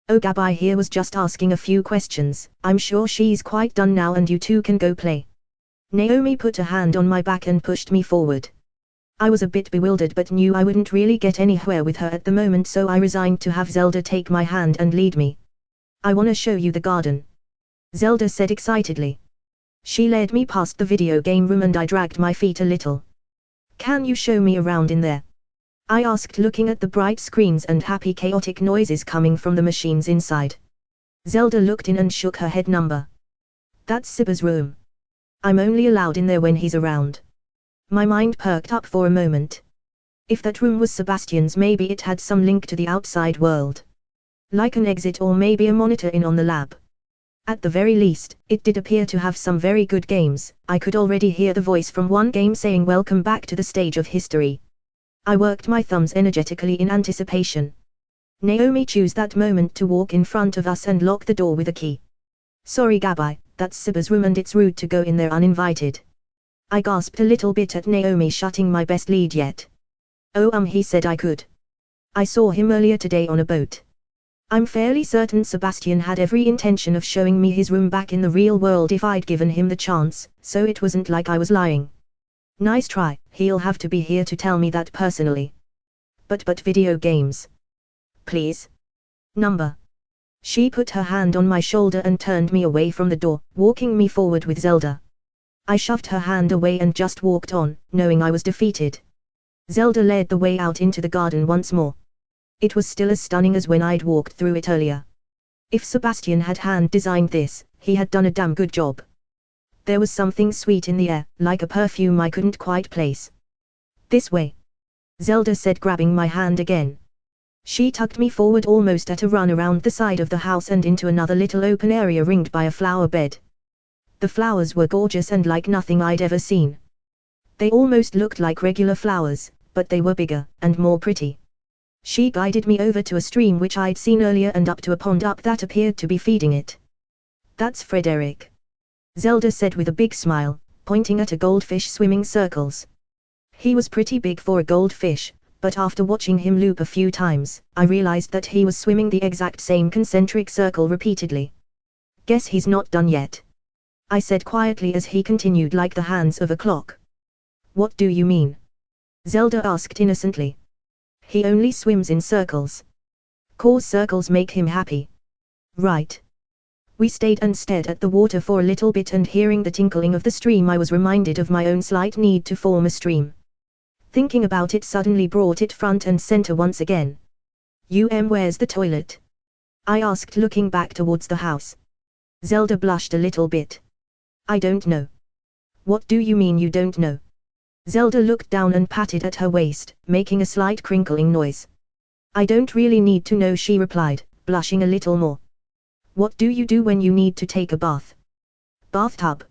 Oh, Gabby here was just asking a few questions, I'm sure she's quite done now and you two can go play. Naomi put a hand on my back and pushed me forward. I was a bit bewildered but knew I wouldn't really get anywhere with her at the moment, so I resigned to have Zelda take my hand and lead me. I wanna show you the garden, Zelda said excitedly. She led me past the video game room and I dragged my feet a little. Can you show me around in there? I asked, looking at the bright screens and happy chaotic noises coming from the machines inside. Zelda looked in and shook her head. That's Siba's room. I'm only allowed in there when he's around. My mind perked up for a moment. If that room was Sebastian's, maybe it had some link to the outside world. Like an exit or maybe a monitor in on the lab. At the very least, it did appear to have some very good games. I could already hear the voice from one game saying welcome back to the stage of history. I worked my thumbs energetically in anticipation. Naomi chose that moment to walk in front of us and lock the door with a key. Sorry Gabby, that's Siba's room and it's rude to go in there uninvited. I gasped a little bit at Naomi shutting my best lead yet. Oh he said I could. I saw him earlier today on a boat. I'm fairly certain Sebastian had every intention of showing me his room back in the real world if I'd given him the chance, so it wasn't like I was lying. Nice try, he'll have to be here to tell me that personally. But video games. Please. She put her hand on my shoulder and turned me away from the door, walking me forward with Zelda. I shoved her hand away and just walked on, knowing I was defeated. Zelda led the way out into the garden once more. It was still as stunning as when I'd walked through it earlier. If Sebastian had hand-designed this, he had done a damn good job. There was something sweet in the air, like a perfume I couldn't quite place. This way, Zelda said, grabbing my hand again. She tugged me forward almost at a run around the side of the house and into another little open area ringed by a flower bed. The flowers were gorgeous and like nothing I'd ever seen. They almost looked like regular flowers, but they were bigger and more pretty. She guided me over to a stream which I'd seen earlier and up to a pond up that appeared to be feeding it. "That's Frederick," Zelda said with a big smile, pointing at a goldfish swimming circles. He was pretty big for a goldfish, but after watching him loop a few times, I realized that he was swimming the exact same concentric circle repeatedly. "Guess he's not done yet," I said quietly as he continued like the hands of a clock. "What do you mean?" Zelda asked innocently. "He only swims in circles. 'Cause circles make him happy." "Right." We stayed and stared at the water for a little bit, and hearing the tinkling of the stream I was reminded of my own slight need to form a stream. Thinking about it suddenly brought it front and center once again. Where's the toilet?" I asked, looking back towards the house. Zelda blushed a little bit. "I don't know." "What do you mean you don't know?" Zelda looked down and patted at her waist, making a slight crinkling noise. "I don't really need to know," she replied, blushing a little more. "What do you do when you need to take a bath?" "Bathtub.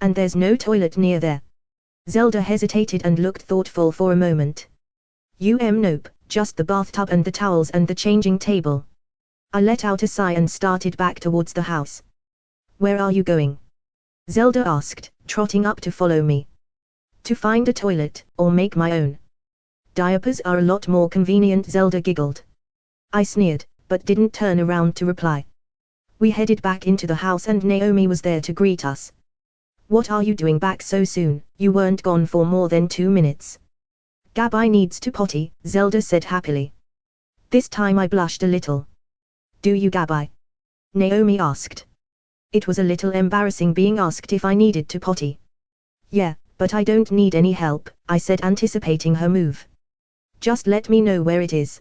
And there's no toilet near there." Zelda hesitated and looked thoughtful for a moment. Nope, just the bathtub and the towels and the changing table." I let out a sigh and started back towards the house. "Where are you going?" Zelda asked, trotting up to follow me. "To find a toilet, or make my own." "Diapers are a lot more convenient," Zelda giggled. I sneered, but didn't turn around to reply. We headed back into the house and Naomi was there to greet us. "What are you doing back so soon? You weren't gone for more than 2 minutes." "Gabby needs to potty," Zelda said happily. This time I blushed a little. "Do you, Gabby?" Naomi asked. It was a little embarrassing being asked if I needed to potty. "Yeah, but I don't need any help," I said, anticipating her move. "Just let me know where it is."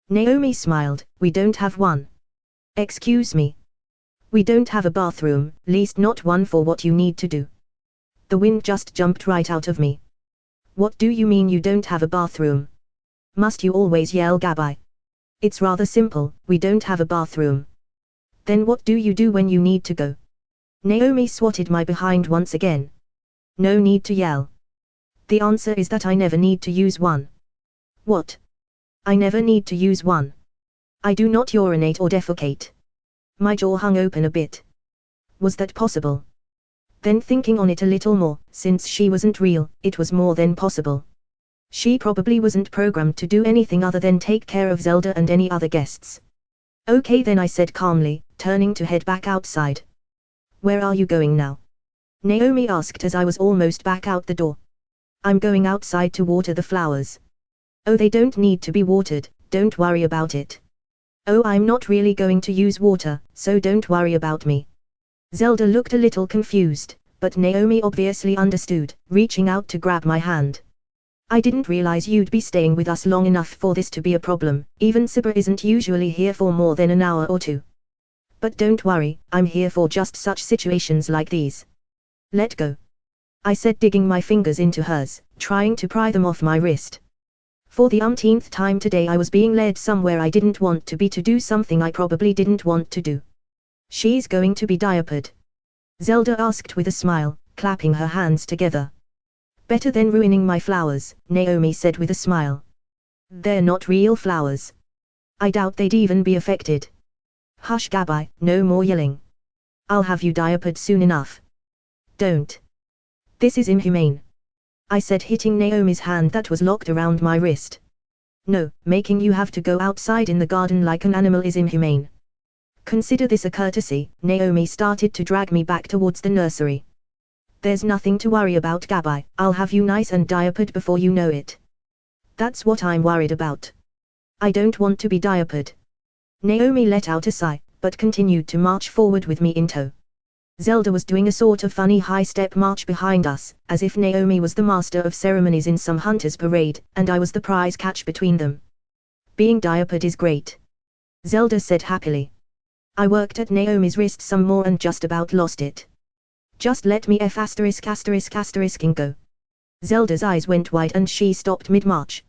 Naomi smiled. "We don't have one." "Excuse me?" "We don't have a bathroom, least not one for what you need to do." The wind just jumped right out of me. "What do you mean you don't have a bathroom? Must you always yell, Gabby?" "It's rather simple, we don't have a bathroom." "Then what do you do when you need to go?" Naomi swatted my behind once again. "No need to yell. The answer is that I never need to use one." "What?" "I never need to use one. I do not urinate or defecate." My jaw hung open a bit. Was that possible? Then thinking on it a little more, since she wasn't real, it was more than possible. She probably wasn't programmed to do anything other than take care of Zelda and any other guests. "Okay then," I said calmly, turning to head back outside. "Where are you going now?" Naomi asked as I was almost back out the door. "I'm going outside to water the flowers." "Oh, they don't need to be watered, don't worry about it." "Oh, I'm not really going to use water, so don't worry about me." Zelda looked a little confused, but Naomi obviously understood, reaching out to grab my hand. "I didn't realize you'd be staying with us long enough for this to be a problem, even Sibber isn't usually here for more than an hour or two. But don't worry, I'm here for just such situations like these." "Let go," I said, digging my fingers into hers, trying to pry them off my wrist. For the umpteenth time today I was being led somewhere I didn't want to be to do something I probably didn't want to do. "She's going to be diapered?" Zelda asked with a smile, clapping her hands together. "Better than ruining my flowers," Naomi said with a smile. "They're not real flowers. I doubt they'd even be affected." "Hush, Gabby, no more yelling. I'll have you diapered soon enough." "Don't. This is inhumane," I said, hitting Naomi's hand that was locked around my wrist. "No, making you have to go outside in the garden like an animal is inhumane. Consider this a courtesy." Naomi started to drag me back towards the nursery. "There's nothing to worry about, Gabby, I'll have you nice and diapered before you know it." "That's what I'm worried about. I don't want to be diapered." Naomi let out a sigh, but continued to march forward with me in tow. Zelda was doing a sort of funny high-step march behind us, as if Naomi was the master of ceremonies in some hunter's parade, and I was the prize catch between them. "Being diapered is great," Zelda said happily. I worked at Naomi's wrist some more and just about lost it. "Just let me ****** go." Zelda's eyes went wide and she stopped mid-march.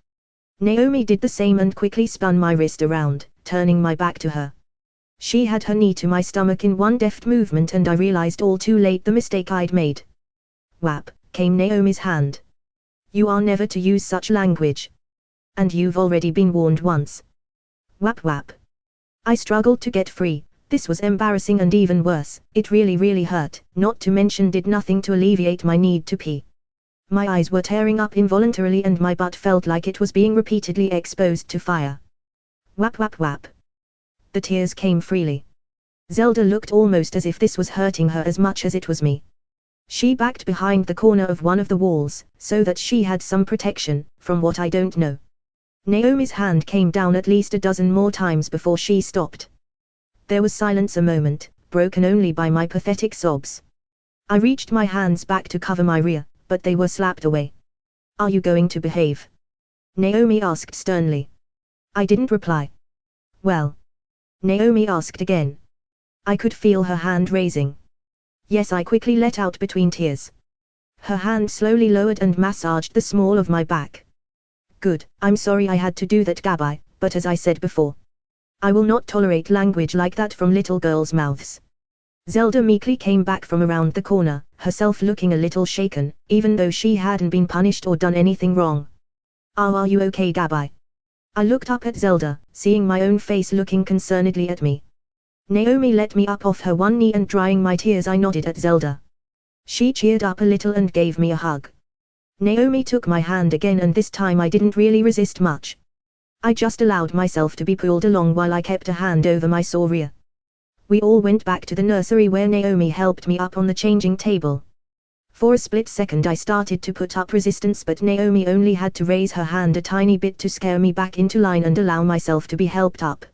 Naomi did the same and quickly spun my wrist around, turning my back to her. She had her knee to my stomach in one deft movement and I realized all too late the mistake I'd made. Whap, came Naomi's hand. You are never to use such language. And you've already been warned once. Whap whap. I struggled to get free. This was embarrassing and even worse, it really hurt, not to mention did nothing to alleviate my need to pee. My eyes were tearing up involuntarily and my butt felt like it was being repeatedly exposed to fire. Whap whap whap. The tears came freely. Zelda looked almost as if this was hurting her as much as it was me. She backed behind the corner of one of the walls, so that she had some protection, from what I don't know. Naomi's hand came down at least a dozen more times before she stopped. There was silence a moment, broken only by my pathetic sobs. I reached my hands back to cover my rear, but they were slapped away. Are you going to behave? Naomi asked sternly. I didn't reply. Well? Naomi asked again. I could feel her hand raising. Yes, I quickly let out between tears. Her hand slowly lowered and massaged the small of my back. Good, I'm sorry I had to do that, Gabi, but as I said before, I will not tolerate language like that from little girls' mouths. Zelda meekly came back from around the corner, herself looking a little shaken, even though she hadn't been punished or done anything wrong. Oh, are you okay, Gabi? I looked up at Zelda, seeing my own face looking concernedly at me. Naomi let me up off her one knee and drying my tears I nodded at Zelda. She cheered up a little and gave me a hug. Naomi took my hand again and this time I didn't really resist much. I just allowed myself to be pulled along while I kept a hand over my sore rear. We all went back to the nursery where Naomi helped me up on the changing table. For a split second I started to put up resistance but Naomi only had to raise her hand a tiny bit to scare me back into line and allow myself to be helped up.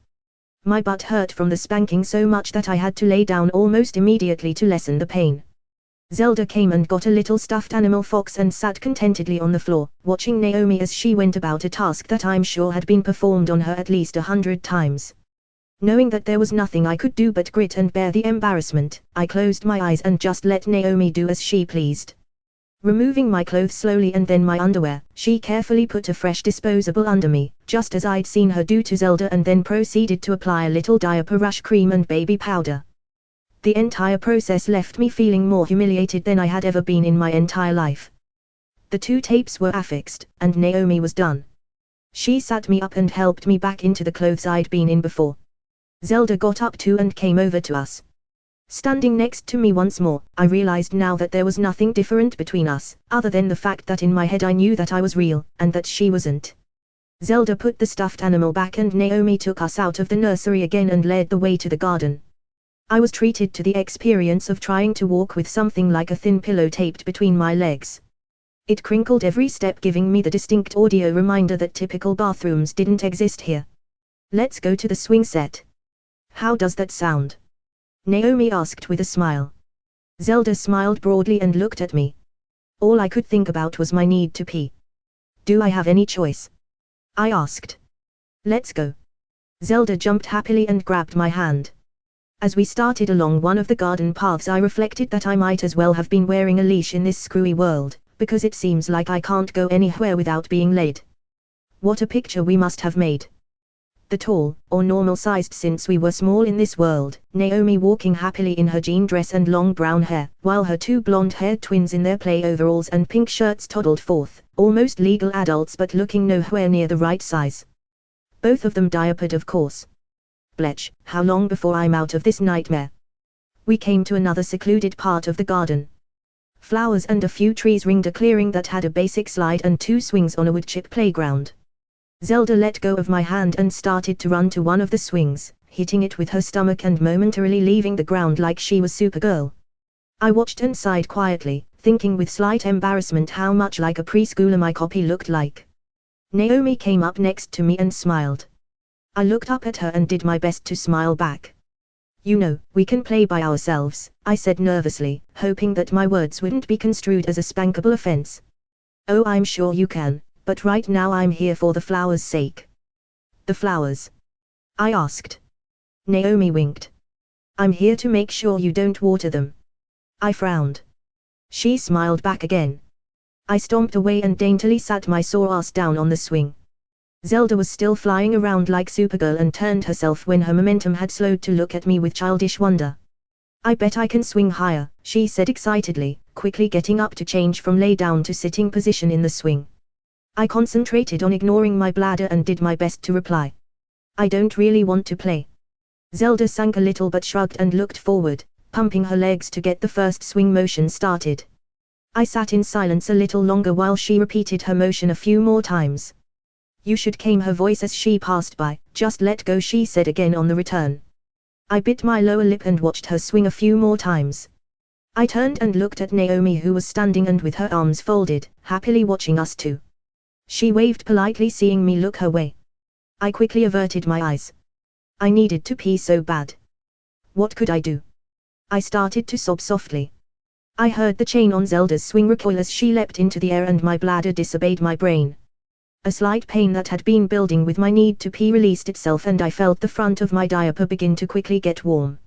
My butt hurt from the spanking so much that I had to lay down almost immediately to lessen the pain. Zelda came and got a little stuffed animal fox and sat contentedly on the floor, watching Naomi as she went about a task that I'm sure had been performed on her at least 100 times. Knowing that there was nothing I could do but grit and bear the embarrassment, I closed my eyes and just let Naomi do as she pleased. Removing my clothes slowly and then my underwear, she carefully put a fresh disposable under me, just as I'd seen her do to Zelda, and then proceeded to apply a little diaper rash cream and baby powder. The entire process left me feeling more humiliated than I had ever been in my entire life. The 2 tapes were affixed, and Naomi was done. She sat me up and helped me back into the clothes I'd been in before. Zelda got up too and came over to us. Standing next to me once more, I realized now that there was nothing different between us, other than the fact that in my head I knew that I was real, and that she wasn't. Zelda put the stuffed animal back and Naomi took us out of the nursery again and led the way to the garden. I was treated to the experience of trying to walk with something like a thin pillow taped between my legs. It crinkled every step, giving me the distinct audio reminder that typical bathrooms didn't exist here. Let's go to the swing set. How does that sound? Naomi asked with a smile. Zelda smiled broadly and looked at me. All I could think about was my need to pee. Do I have any choice? I asked. Let's go. Zelda jumped happily and grabbed my hand. As we started along one of the garden paths I reflected that I might as well have been wearing a leash in this screwy world, because it seems like I can't go anywhere without being led. What a picture we must have made. The tall, or normal-sized since we were small in this world, Naomi walking happily in her jean dress and long brown hair, while her 2 blonde-haired twins in their play overalls and pink shirts toddled forth, almost legal adults but looking nowhere near the right size. Both of them diapered, of course. Bletch, how long before I'm out of this nightmare? We came to another secluded part of the garden. Flowers and a few trees ringed a clearing that had a basic slide and 2 swings on a wood chip playground. Zelda let go of my hand and started to run to one of the swings, hitting it with her stomach and momentarily leaving the ground like she was Supergirl. I watched and sighed quietly, thinking with slight embarrassment how much like a preschooler my copy looked like. Naomi came up next to me and smiled. I looked up at her and did my best to smile back. You know, we can play by ourselves, I said nervously, hoping that my words wouldn't be construed as a spankable offense. Oh, I'm sure you can, but right now I'm here for the flowers' sake. The flowers? I asked. Naomi winked. I'm here to make sure you don't water them. I frowned. She smiled back again. I stomped away and daintily sat my sore ass down on the swing. Zelda was still flying around like Supergirl and turned herself when her momentum had slowed to look at me with childish wonder. I bet I can swing higher, she said excitedly, quickly getting up to change from lay down to sitting position in the swing. I concentrated on ignoring my bladder and did my best to reply. I don't really want to play. Zelda sank a little but shrugged and looked forward, pumping her legs to get the first swing motion started. I sat in silence a little longer while she repeated her motion a few more times. You should came her voice as she passed by, just let go she said again on the return. I bit my lower lip and watched her swing a few more times. I turned and looked at Naomi who was standing and with her arms folded, happily watching us two. She waved politely seeing me look her way. I quickly averted my eyes. I needed to pee so bad. What could I do? I started to sob softly. I heard the chain on Zelda's swing recoil as she leapt into the air and my bladder disobeyed my brain. A slight pain that had been building with my need to pee released itself and I felt the front of my diaper begin to quickly get warm.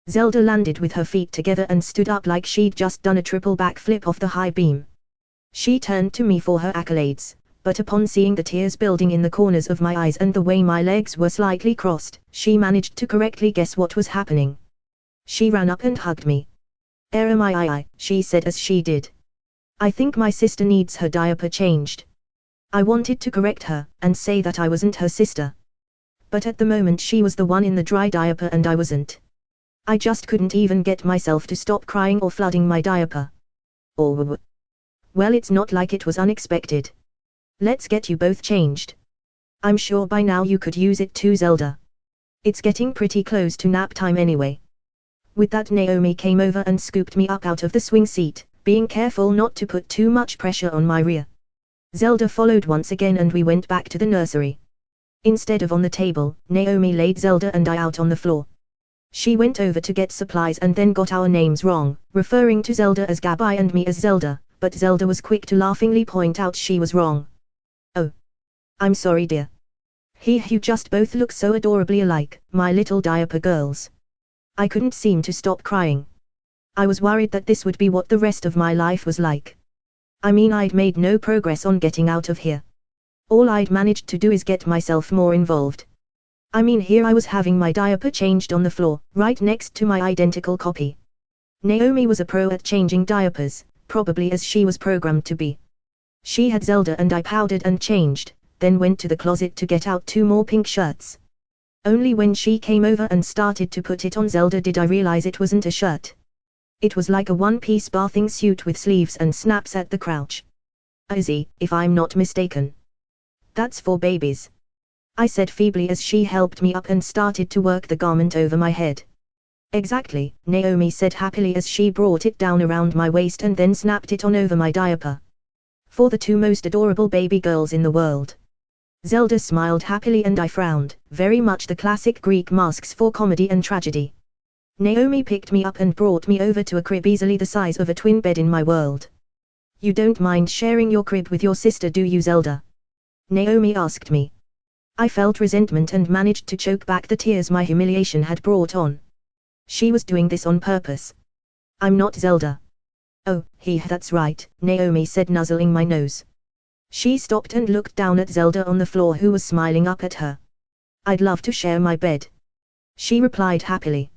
Zelda landed with her feet together and stood up like she'd just done a triple backflip off the high beam. She turned to me for her accolades, but upon seeing the tears building in the corners of my eyes and the way my legs were slightly crossed, she managed to correctly guess what was happening. She ran up and hugged me. My, she said as she did. I think my sister needs her diaper changed. I wanted to correct her, and say that I wasn't her sister. But at the moment she was the one in the dry diaper and I wasn't. I just couldn't even get myself to stop crying or flooding my diaper. Well, it's not like it was unexpected. Let's get you both changed. I'm sure by now you could use it too, Zelda. It's getting pretty close to nap time anyway. With that Naomi came over and scooped me up out of the swing seat, being careful not to put too much pressure on my rear. Zelda followed once again and we went back to the nursery. Instead of on the table, Naomi laid Zelda and I out on the floor. She went over to get supplies and then got our names wrong, referring to Zelda as Gabi and me as Zelda, but Zelda was quick to laughingly point out she was wrong. Oh. I'm sorry dear. You just both look so adorably alike, my little diaper girls. I couldn't seem to stop crying. I was worried that this would be what the rest of my life was like. I mean I'd made no progress on getting out of here. All I'd managed to do is get myself more involved. I mean here I was having my diaper changed on the floor, right next to my identical copy. Naomi was a pro at changing diapers, probably as she was programmed to be. She had Zelda and I powdered and changed, then went to the closet to get out 2 more pink shirts. Only when she came over and started to put it on Zelda did I realize it wasn't a shirt. It was like a one-piece bathing suit with sleeves and snaps at the crotch. Easy, if I'm not mistaken. That's for babies. I said feebly as she helped me up and started to work the garment over my head. Exactly, Naomi said happily as she brought it down around my waist and then snapped it on over my diaper. For the 2 most adorable baby girls in the world. Zelda smiled happily and I frowned, very much the classic Greek masks for comedy and tragedy. Naomi picked me up and brought me over to a crib easily the size of a twin bed in my world. You don't mind sharing your crib with your sister, do you, Zelda? Naomi asked me. I felt resentment and managed to choke back the tears my humiliation had brought on. She was doing this on purpose. I'm not Zelda. Oh, that's right, Naomi said, nuzzling my nose. She stopped and looked down at Zelda on the floor who was smiling up at her. I'd love to share my bed. She replied happily.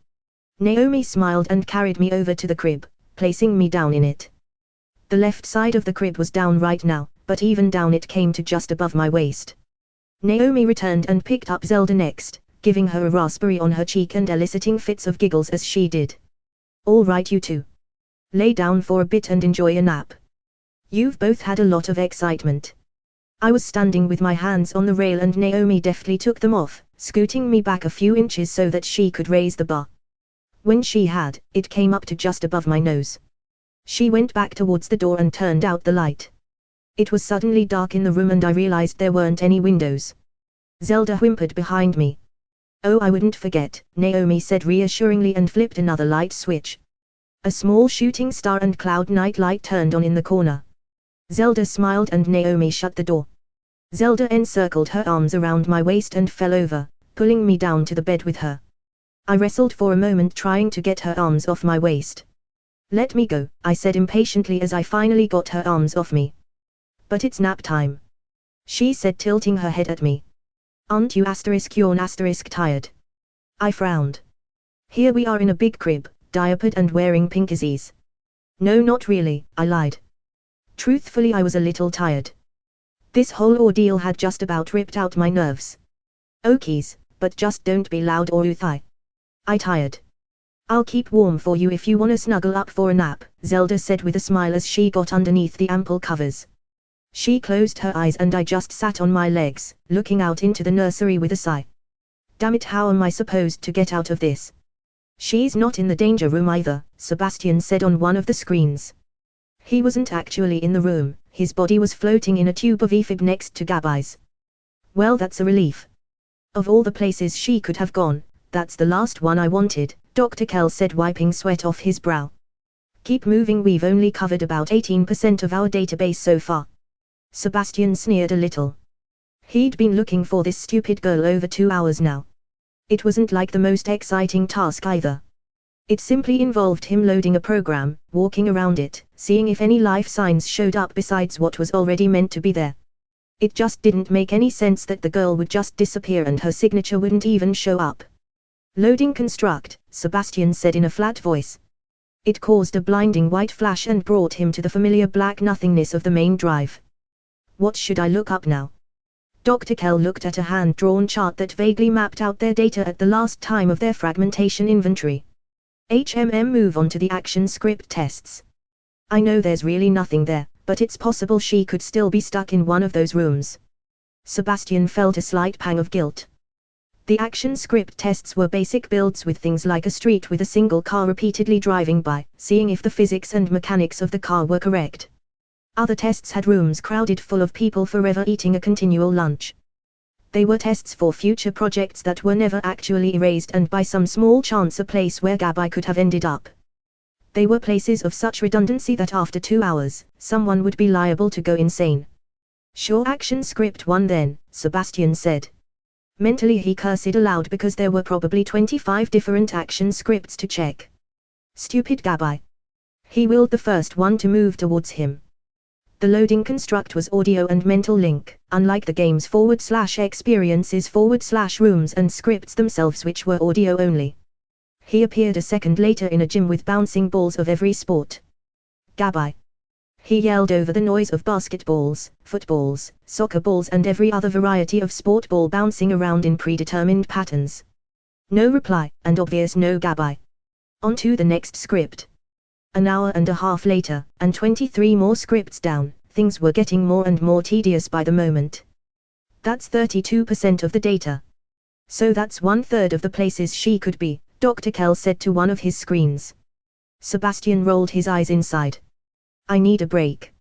Naomi smiled and carried me over to the crib, placing me down in it. The left side of the crib was down right now, but even down it came to just above my waist. Naomi returned and picked up Zelda next, giving her a raspberry on her cheek and eliciting fits of giggles as she did. All right you two. Lay down for a bit and enjoy a nap. You've both had a lot of excitement. I was standing with my hands on the rail and Naomi deftly took them off, scooting me back a few inches so that she could raise the bar. When she had, it came up to just above my nose. She went back towards the door and turned out the light. It was suddenly dark in the room and I realized there weren't any windows. Zelda whimpered behind me. Oh, I wouldn't forget, Naomi said reassuringly and flipped another light switch. A small shooting star and cloud night light turned on in the corner. Zelda smiled and Naomi shut the door. Zelda encircled her arms around my waist and fell over, pulling me down to the bed with her. I wrestled for a moment trying to get her arms off my waist. Let me go, I said impatiently as I finally got her arms off me. But it's nap time. she said, tilting her head at me. Aren't you yawn tired? I frowned. Here we are in a big crib, diapered and wearing pinkies. No, not really, I lied. Truthfully, I was a little tired. This whole ordeal had just about ripped out my nerves. Okies, but just don't be loud or I tired. I'll keep warm for you if you wanna snuggle up for a nap, Zelda said with a smile as she got underneath the ample covers. She closed her eyes and I just sat on my legs, looking out into the nursery with a sigh. Damn it, how am I supposed to get out of this? She's not in the danger room either, Sebastian said on one of the screens. He wasn't actually in the room, his body was floating in a tube of ephib next to Gabby's. Well, that's a relief. Of all the places she could have gone, that's the last one I wanted, Dr. Kell said, wiping sweat off his brow. Keep moving, we've only covered about 18% of our database so far. Sebastian sneered a little. He'd been looking for this stupid girl over 2 hours now. It wasn't like the most exciting task either. It simply involved him loading a program, walking around it, seeing if any life signs showed up besides what was already meant to be there. It just didn't make any sense that the girl would just disappear and her signature wouldn't even show up. Loading construct, Sebastian said in a flat voice. It caused a blinding white flash and brought him to the familiar black nothingness of the main drive. What should I look up now? Dr. Kell looked at a hand-drawn chart that vaguely mapped out their data at the last time of their fragmentation inventory. Move on to the action script tests. I know there's really nothing there, but it's possible she could still be stuck in one of those rooms. Sebastian felt a slight pang of guilt. The action script tests were basic builds with things like a street with a single car repeatedly driving by, seeing if the physics and mechanics of the car were correct. Other tests had rooms crowded full of people forever eating a continual lunch. They were tests for future projects that were never actually erased and by some small chance a place where Gabby could have ended up. They were places of such redundancy that after 2 hours, someone would be liable to go insane. Sure, action script 1 then, Sebastian said. Mentally he cursed aloud because there were probably 25 different action scripts to check. Stupid Gabby. He willed the first one to move towards him. The loading construct was audio and mental link, unlike the game's /experiences/ rooms and scripts themselves, which were audio only. He appeared a second later in a gym with bouncing balls of every sport. Gabby. He yelled over the noise of basketballs, footballs, soccer balls and every other variety of sport ball bouncing around in predetermined patterns. No reply, and obvious no Gabby. On to the next script. An hour and a half later, and 23 more scripts down, things were getting more and more tedious by the moment. That's 32% of the data. So that's 1/3 of the places she could be, Dr. Kell said to one of his screens. Sebastian rolled his eyes inside. I need a break.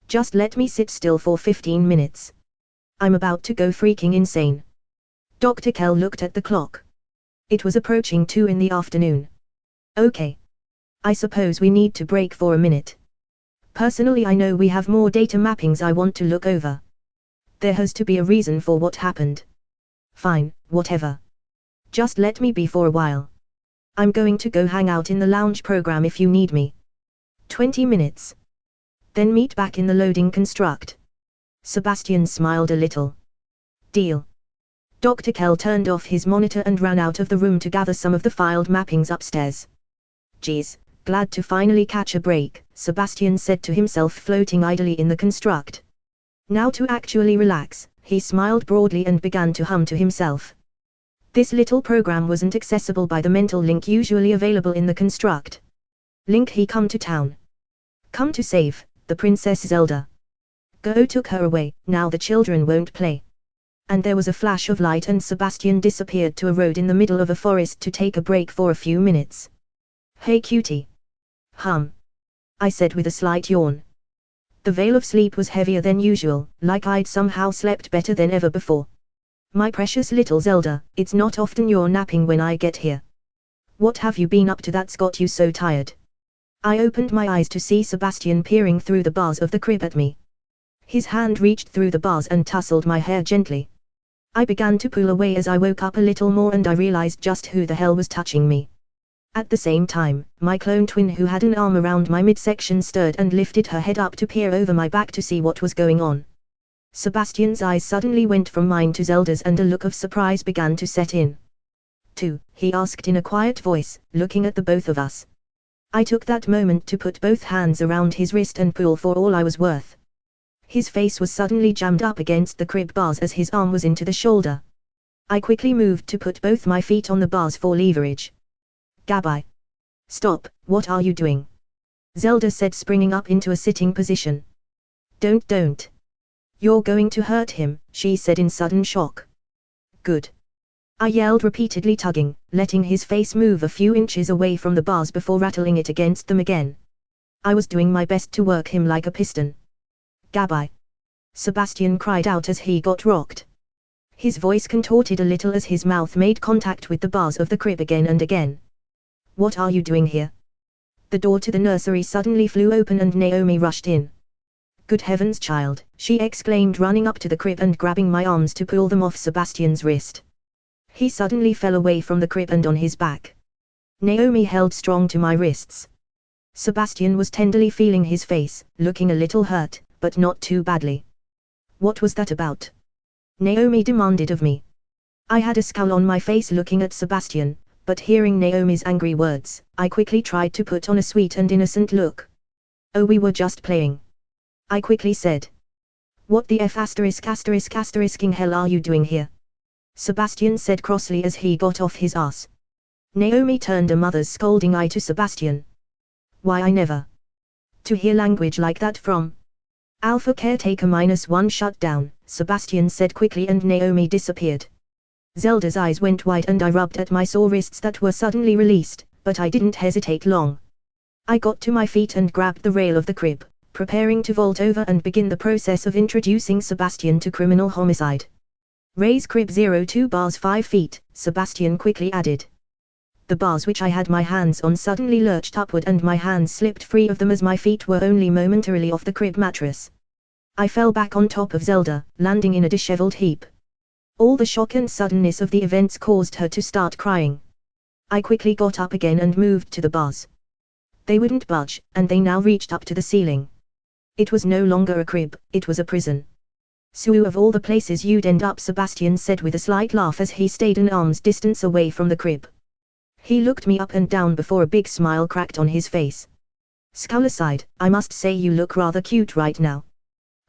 Just let me sit still for 15 minutes. I'm about to go freaking insane. Dr. Kell looked at the clock. It was approaching 2 in the afternoon. Okay. I suppose we need to break for a minute. Personally, I know we have more data mappings I want to look over. There has to be a reason for what happened. Fine, whatever. Just let me be for a while. I'm going to go hang out in the lounge program if you need me. 20 minutes. Then meet back in the loading construct. Sebastian smiled a little. Deal. Dr. Kell turned off his monitor and ran out of the room to gather some of the filed mappings upstairs. Geez, glad to finally catch a break, Sebastian said to himself, floating idly in the construct. Now to actually relax, he smiled broadly and began to hum to himself. This little program wasn't accessible by the mental link usually available in the construct. Link he come to town. Come to save, the Princess Zelda. Go took her away, now the children won't play. And there was a flash of light and Sebastian disappeared to a road in the middle of a forest to take a break for a few minutes. Hey cutie. Hum. I said with a slight yawn. The veil of sleep was heavier than usual, like I'd somehow slept better than ever before. My precious little Zelda, it's not often you're napping when I get here. What have you been up to that's got you so tired? I opened my eyes to see Sebastian peering through the bars of the crib at me. His hand reached through the bars and tousled my hair gently. I began to pull away as I woke up a little more and I realized just who the hell was touching me. At the same time, my clone twin who had an arm around my midsection stirred and lifted her head up to peer over my back to see what was going on. Sebastian's eyes suddenly went from mine to Zelda's and a look of surprise began to set in. "Two?" he asked in a quiet voice, looking at the both of us. I took that moment to put both hands around his wrist and pull for all I was worth. His face was suddenly jammed up against the crib bars as his arm was into the shoulder. I quickly moved to put both my feet on the bars for leverage. "Gabby. Stop, what are you doing?" Zelda said, springing up into a sitting position. Don't. You're going to hurt him," she said in sudden shock. "Good." I yelled repeatedly, tugging, letting his face move a few inches away from the bars before rattling it against them again. I was doing my best to work him like a piston. "Gabby!" Sebastian cried out as he got rocked. His voice contorted a little as his mouth made contact with the bars of the crib again and again. "What are you doing here?" The door to the nursery suddenly flew open and Naomi rushed in. "Good heavens, child," she exclaimed, running up to the crib and grabbing my arms to pull them off Sebastian's wrist. He suddenly fell away from the crib and on his back. Naomi held strong to my wrists. Sebastian was tenderly feeling his face, looking a little hurt, but not too badly. "What was that about?" Naomi demanded of me. I had a scowl on my face looking at Sebastian, but hearing Naomi's angry words, I quickly tried to put on a sweet and innocent look. "Oh, we were just playing," I quickly said. "What the *******ing hell are you doing here?" Sebastian said crossly as he got off his ass. Naomi turned a mother's scolding eye to Sebastian. "Why, I never. To hear language like that from Alpha Caretaker -1 shut down," Sebastian said quickly, and Naomi disappeared. Zelda's eyes went wide and I rubbed at my sore wrists that were suddenly released, but I didn't hesitate long. I got to my feet and grabbed the rail of the crib, preparing to vault over and begin the process of introducing Sebastian to criminal homicide. "Raise crib 02 bars 5 feet, Sebastian quickly added. The bars which I had my hands on suddenly lurched upward and my hands slipped free of them as my feet were only momentarily off the crib mattress. I fell back on top of Zelda, landing in a disheveled heap. All the shock and suddenness of the events caused her to start crying. I quickly got up again and moved to the bars. They wouldn't budge, and they now reached up to the ceiling. It was no longer a crib, it was a prison. "So of all the places you'd end up," Sebastian said with a slight laugh as he stayed an arm's distance away from the crib. He looked me up and down before a big smile cracked on his face. "Scowl aside, I must say you look rather cute right now.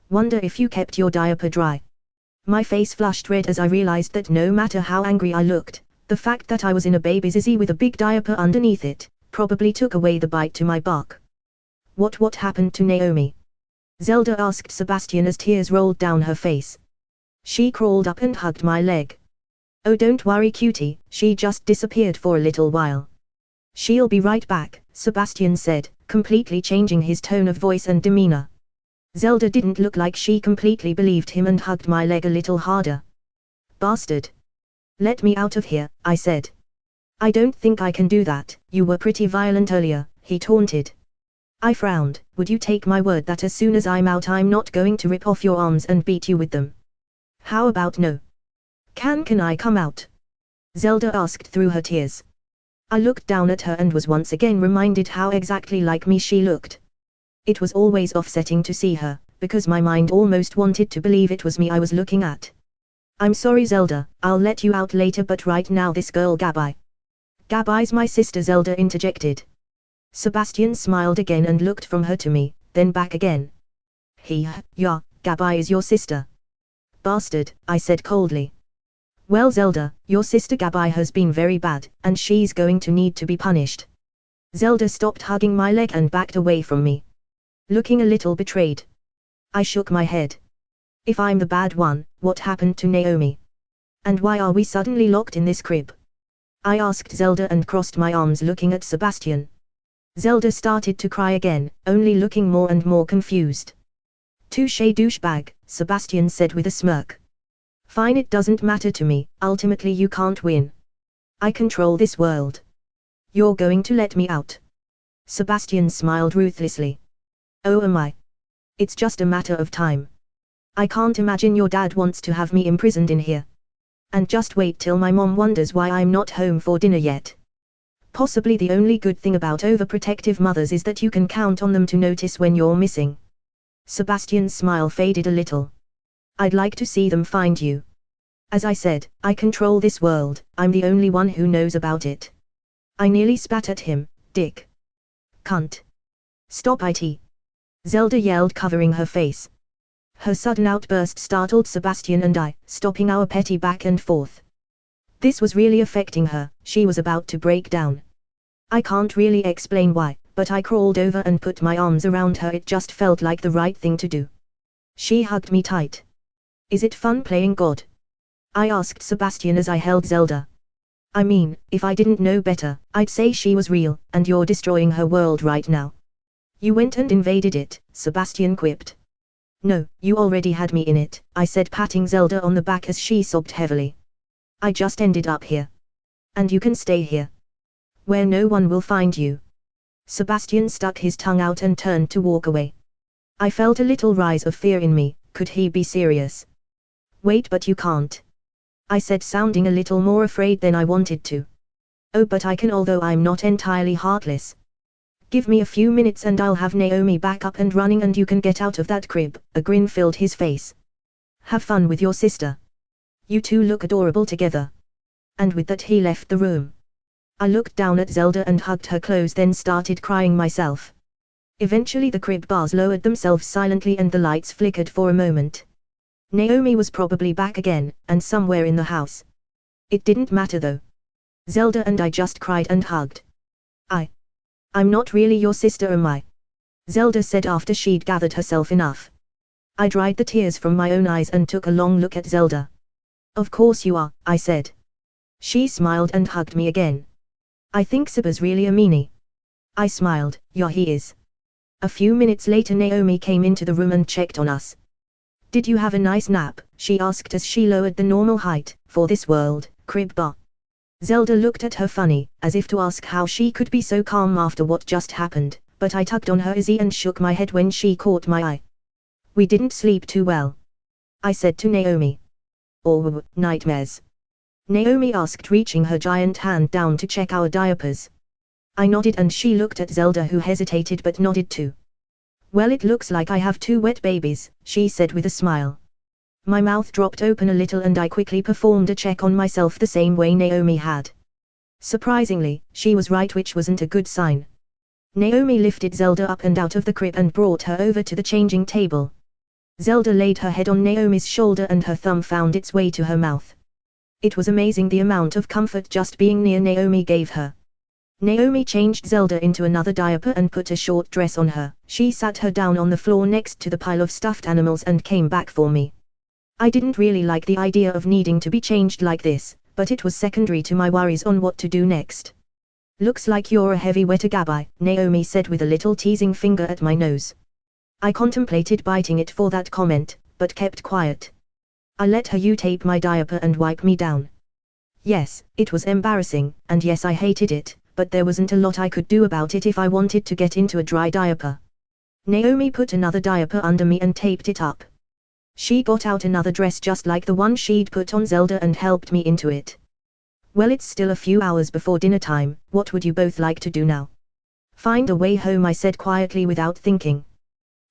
Wonder if you kept your diaper dry." My face flushed red as I realized that no matter how angry I looked, the fact that I was in a baby's zizzy with a big diaper underneath it, probably took away the bite to my bark. What happened to Naomi?" Zelda asked Sebastian as tears rolled down her face. "She crawled up and hugged my leg." "Oh, don't worry cutie, she just disappeared for a little while. She'll be right back," Sebastian said, completely changing his tone of voice and demeanor. Zelda didn't look like she completely believed him and hugged my leg a little harder. "Bastard. Let me out of here," I said. "I don't think I can do that, you were pretty violent earlier," he taunted. I frowned. "Would you take my word that as soon as I'm out I'm not going to rip off your arms and beat you with them? How about no? Can I come out?" Zelda asked through her tears. I looked down at her and was once again reminded how exactly like me she looked. It was always offsetting to see her, because my mind almost wanted to believe it was me I was looking at. "I'm sorry Zelda, I'll let you out later, but right now this girl Gabby." "Gabby's my sister," Zelda interjected. Sebastian smiled again and looked from her to me, then back again. Yeah, Gabby is your sister." "Bastard," I said coldly. "Well Zelda, your sister Gabby has been very bad, and she's going to need to be punished." Zelda stopped hugging my leg and backed away from me, looking a little betrayed. I shook my head. If I'm the bad one, what happened to Naomi? And why are we suddenly locked in this crib? I asked Zelda and crossed my arms looking at Sebastian. Zelda started to cry again, only looking more and more confused. "Touché douchebag," Sebastian said with a smirk. "Fine, it doesn't matter to me, ultimately you can't win. I control this world. You're going to let me out?" Sebastian smiled ruthlessly. "Oh, am I? It's just a matter of time. I can't imagine your dad wants to have me imprisoned in here. And just wait till my mom wonders why I'm not home for dinner yet. Possibly the only good thing about overprotective mothers is that you can count on them to notice when you're missing." Sebastian's smile faded a little. I'd like to see them find you. As I said, I control this world, I'm the only one who knows about it. I nearly spat at him, dick. Cunt. Stop it. Zelda yelled, covering her face. Her sudden outburst startled Sebastian and I, stopping our petty back and forth. This was really affecting her, she was about to break down. I can't really explain why, but I crawled over and put my arms around her, it just felt like the right thing to do. She hugged me tight. Is it fun playing God? I asked Sebastian as I held Zelda. I mean, if I didn't know better, I'd say she was real, and you're destroying her world right now. You went and invaded it, Sebastian quipped. No, you already had me in it, I said, patting Zelda on the back as she sobbed heavily. I just ended up here. And you can stay here. Where no one will find you. Sebastian stuck his tongue out and turned to walk away. I felt a little rise of fear in me, could he be serious? Wait, but you can't. I said, sounding a little more afraid than I wanted to. Oh, but I can, although I'm not entirely heartless. Give me a few minutes and I'll have Naomi back up and running and you can get out of that crib. A grin filled his face. Have fun with your sister. You two look adorable together. And with that he left the room. I looked down at Zelda and hugged her close, then started crying myself. Eventually the crib bars lowered themselves silently and the lights flickered for a moment. Naomi was probably back again, and somewhere in the house. It didn't matter though. Zelda and I just cried and hugged. I'm not really your sister, am I? Zelda said after she'd gathered herself enough. I dried the tears from my own eyes and took a long look at Zelda. Of course you are, I said. She smiled and hugged me again. I think Seba's really a meanie. I smiled. Yeah, he is. A few minutes later Naomi came into the room and checked on us. Did you have a nice nap? She asked as she lowered the normal height, for this world, crib bar. Zelda looked at her funny, as if to ask how she could be so calm after what just happened, but I tugged on her easy and shook my head when she caught my eye. We didn't sleep too well, I said to Naomi. Or nightmares? Naomi asked, reaching her giant hand down to check our diapers. I nodded and she looked at Zelda, who hesitated but nodded too. Well, it looks like I have 2 wet babies, she said with a smile. My mouth dropped open a little and I quickly performed a check on myself the same way Naomi had. Surprisingly, she was right, which wasn't a good sign. Naomi lifted Zelda up and out of the crib and brought her over to the changing table. Zelda laid her head on Naomi's shoulder and her thumb found its way to her mouth. It was amazing the amount of comfort just being near Naomi gave her. Naomi changed Zelda into another diaper and put a short dress on her. She sat her down on the floor next to the pile of stuffed animals and came back for me. I didn't really like the idea of needing to be changed like this, but it was secondary to my worries on what to do next. Looks like you're a heavy wet agabai, Naomi said with a little teasing finger at my nose. I contemplated biting it for that comment, but kept quiet. I let her tape my diaper and wipe me down. Yes, it was embarrassing, and yes, I hated it, but there wasn't a lot I could do about it if I wanted to get into a dry diaper. Naomi put another diaper under me and taped it up. She got out another dress just like the one she'd put on Zelda and helped me into it. Well, it's still a few hours before dinner time, what would you both like to do now? Find a way home, I said quietly without thinking.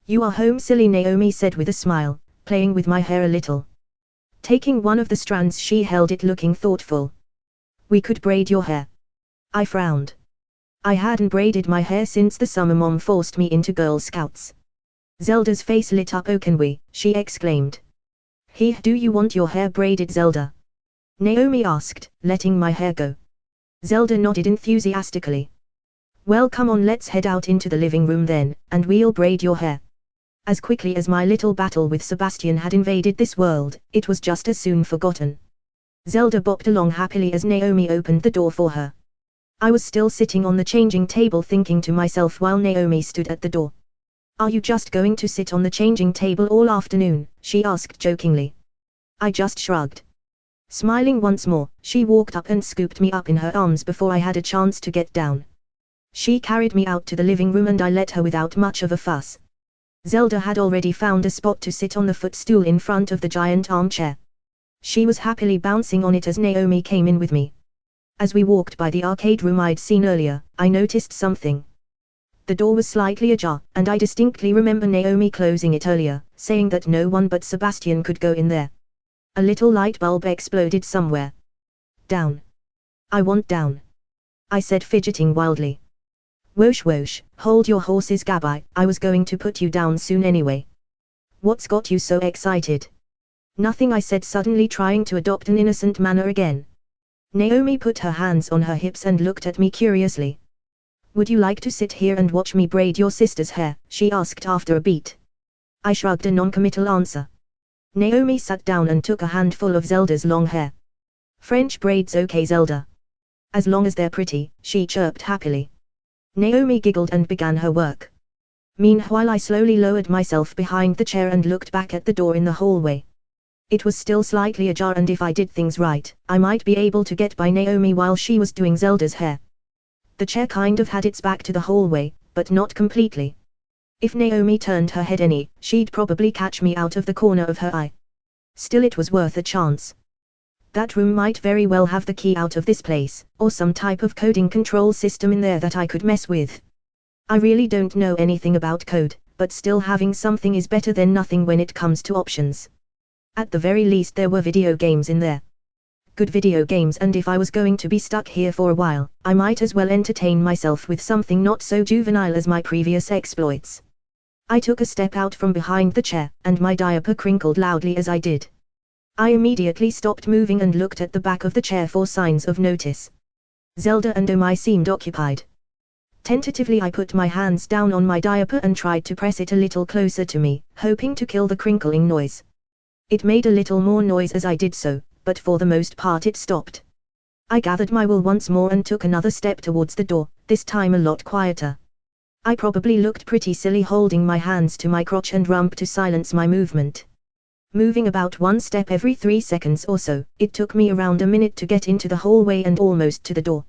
You are home, silly, Naomi said with a smile, playing with my hair a little. Taking one of the strands she held it, looking thoughtful. We could braid your hair. I frowned. I hadn't braided my hair since the summer Mom forced me into Girl Scouts. Zelda's face lit up. Oh, can we? She exclaimed. Do you want your hair braided, Zelda? Naomi asked, letting my hair go. Zelda nodded enthusiastically. Well, come on, let's head out into the living room then, and we'll braid your hair. As quickly as my little battle with Sebastian had invaded this world, it was just as soon forgotten. Zelda bopped along happily as Naomi opened the door for her. I was still sitting on the changing table thinking to myself while Naomi stood at the door. Are you just going to sit on the changing table all afternoon? She asked jokingly. I just shrugged. Smiling once more, she walked up and scooped me up in her arms before I had a chance to get down. She carried me out to the living room and I let her without much of a fuss. Zelda had already found a spot to sit on the footstool in front of the giant armchair. She was happily bouncing on it as Naomi came in with me. As we walked by the arcade room I'd seen earlier, I noticed something. The door was slightly ajar, and I distinctly remember Naomi closing it earlier, saying that no one but Sebastian could go in there. A little light bulb exploded somewhere. Down. I want down. I said, fidgeting wildly. Whoosh whoosh, hold your horses, Gabby, I was going to put you down soon anyway. What's got you so excited? Nothing, I said, suddenly trying to adopt an innocent manner again. Naomi put her hands on her hips and looked at me curiously. Would you like to sit here and watch me braid your sister's hair? She asked after a beat. I shrugged a non-committal answer. Naomi sat down and took a handful of Zelda's long hair. French braids okay, Zelda. As long as they're pretty, she chirped happily. Naomi giggled and began her work. Meanwhile, I slowly lowered myself behind the chair and looked back at the door in the hallway. It was still slightly ajar, and if I did things right, I might be able to get by Naomi while she was doing Zelda's hair. The chair kind of had its back to the hallway, but not completely. If Naomi turned her head any, she'd probably catch me out of the corner of her eye. Still, it was worth a chance. That room might very well have the key out of this place, or some type of coding control system in there that I could mess with. I really don't know anything about code, but still having something is better than nothing when it comes to options. At the very least, there were video games in there. Good video games, and if I was going to be stuck here for a while, I might as well entertain myself with something not so juvenile as my previous exploits. I took a step out from behind the chair, and my diaper crinkled loudly as I did. I immediately stopped moving and looked at the back of the chair for signs of notice. Zelda and Omai seemed occupied. Tentatively, I put my hands down on my diaper and tried to press it a little closer to me, hoping to kill the crinkling noise. It made a little more noise as I did so, but for the most part it stopped. I gathered my will once more and took another step towards the door, this time a lot quieter. I probably looked pretty silly holding my hands to my crotch and rump to silence my movement. Moving about one step every 3 seconds or so, it took me around a minute to get into the hallway and almost to the door.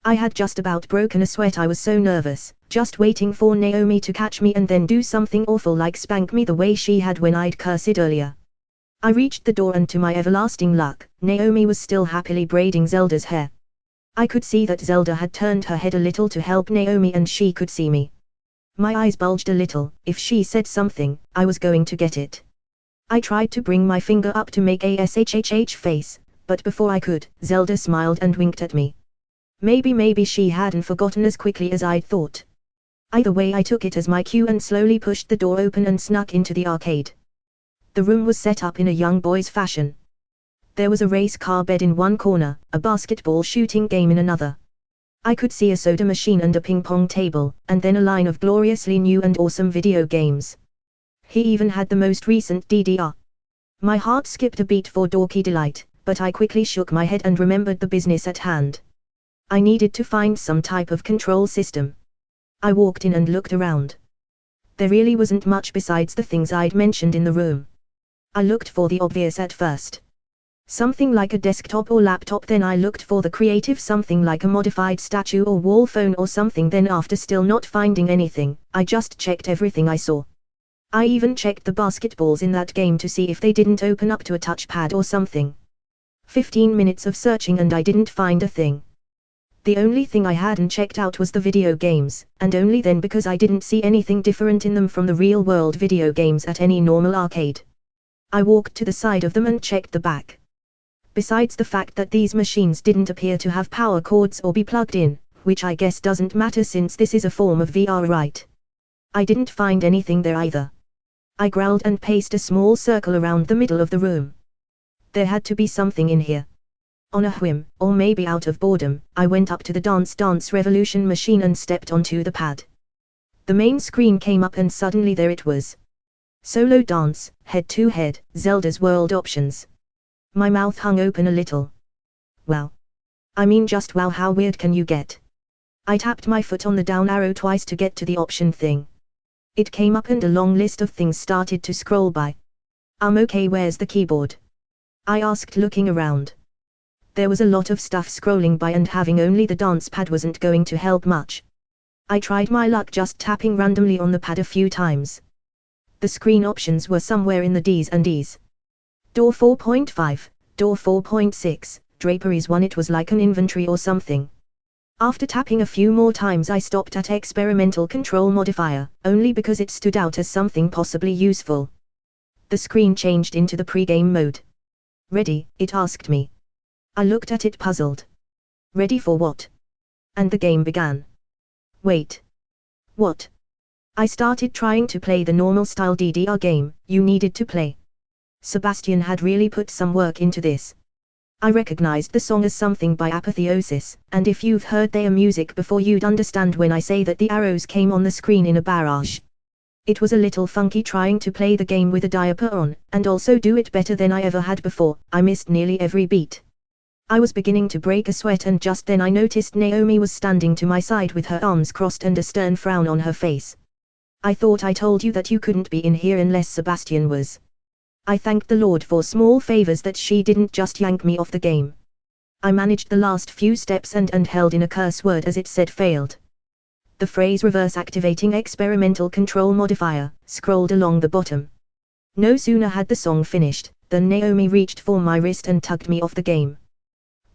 I had just about broken a sweat, I was so nervous, just waiting for Naomi to catch me and then do something awful like spank me the way she had when I'd cursed earlier. I reached the door, and to my everlasting luck, Naomi was still happily braiding Zelda's hair. I could see that Zelda had turned her head a little to help Naomi, and she could see me. My eyes bulged a little. If she said something, I was going to get it. I tried to bring my finger up to make a SHHH face, but before I could, Zelda smiled and winked at me. Maybe she hadn't forgotten as quickly as I'd thought. Either way, I took it as my cue and slowly pushed the door open and snuck into the arcade. The room was set up in a young boy's fashion. There was a race car bed in one corner, a basketball shooting game in another. I could see a soda machine and a ping pong table, and then a line of gloriously new and awesome video games. He even had the most recent DDR. My heart skipped a beat for dorky delight, but I quickly shook my head and remembered the business at hand. I needed to find some type of control system. I walked in and looked around. There really wasn't much besides the things I'd mentioned in the room. I looked for the obvious at first. Something like a desktop or laptop, then I looked for the creative, something like a modified statue or wall phone or something, then after still not finding anything, I just checked everything I saw. I even checked the basketballs in that game to see if they didn't open up to a touchpad or something. 15 minutes of searching and I didn't find a thing. The only thing I hadn't checked out was the video games, and only then because I didn't see anything different in them from the real-world video games at any normal arcade. I walked to the side of them and checked the back. Besides the fact that these machines didn't appear to have power cords or be plugged in, which I guess doesn't matter since this is a form of VR, right? I didn't find anything there either. I growled and paced a small circle around the middle of the room. There had to be something in here. On a whim, or maybe out of boredom, I went up to the Dance Revolution machine and stepped onto the pad. The main screen came up and suddenly there it was. Solo dance, head-to-head, Zelda's World options. My mouth hung open a little. Wow. I mean, just wow, how weird can you get? I tapped my foot on the down arrow twice to get to the option thing. It came up and a long list of things started to scroll by. Okay, where's the keyboard? I asked, looking around. There was a lot of stuff scrolling by and having only the dance pad wasn't going to help much. I tried my luck just tapping randomly on the pad a few times. The screen options were somewhere in the D's and E's. Door 4.5, door 4.6, draperies 1, it was like an inventory or something. After tapping a few more times I stopped at experimental control modifier, only because it stood out as something possibly useful. The screen changed into the pre-game mode. Ready, it asked me. I looked at it puzzled. Ready for what? And the game began. Wait. What? I started trying to play the normal style DDR game you needed to play. Sebastian had really put some work into this. I recognized the song as something by Apotheosis, and if you've heard their music before you'd understand when I say that the arrows came on the screen in a barrage. It was a little funky trying to play the game with a diaper on, and also do it better than I ever had before. I missed nearly every beat. I was beginning to break a sweat, and just then I noticed Naomi was standing to my side with her arms crossed and a stern frown on her face. I thought I told you that you couldn't be in here unless Sebastian was. I thanked the Lord for small favors that she didn't just yank me off the game. I managed the last few steps and held in a curse word as it said failed. The phrase reverse activating experimental control modifier scrolled along the bottom. No sooner had the song finished than Naomi reached for my wrist and tugged me off the game.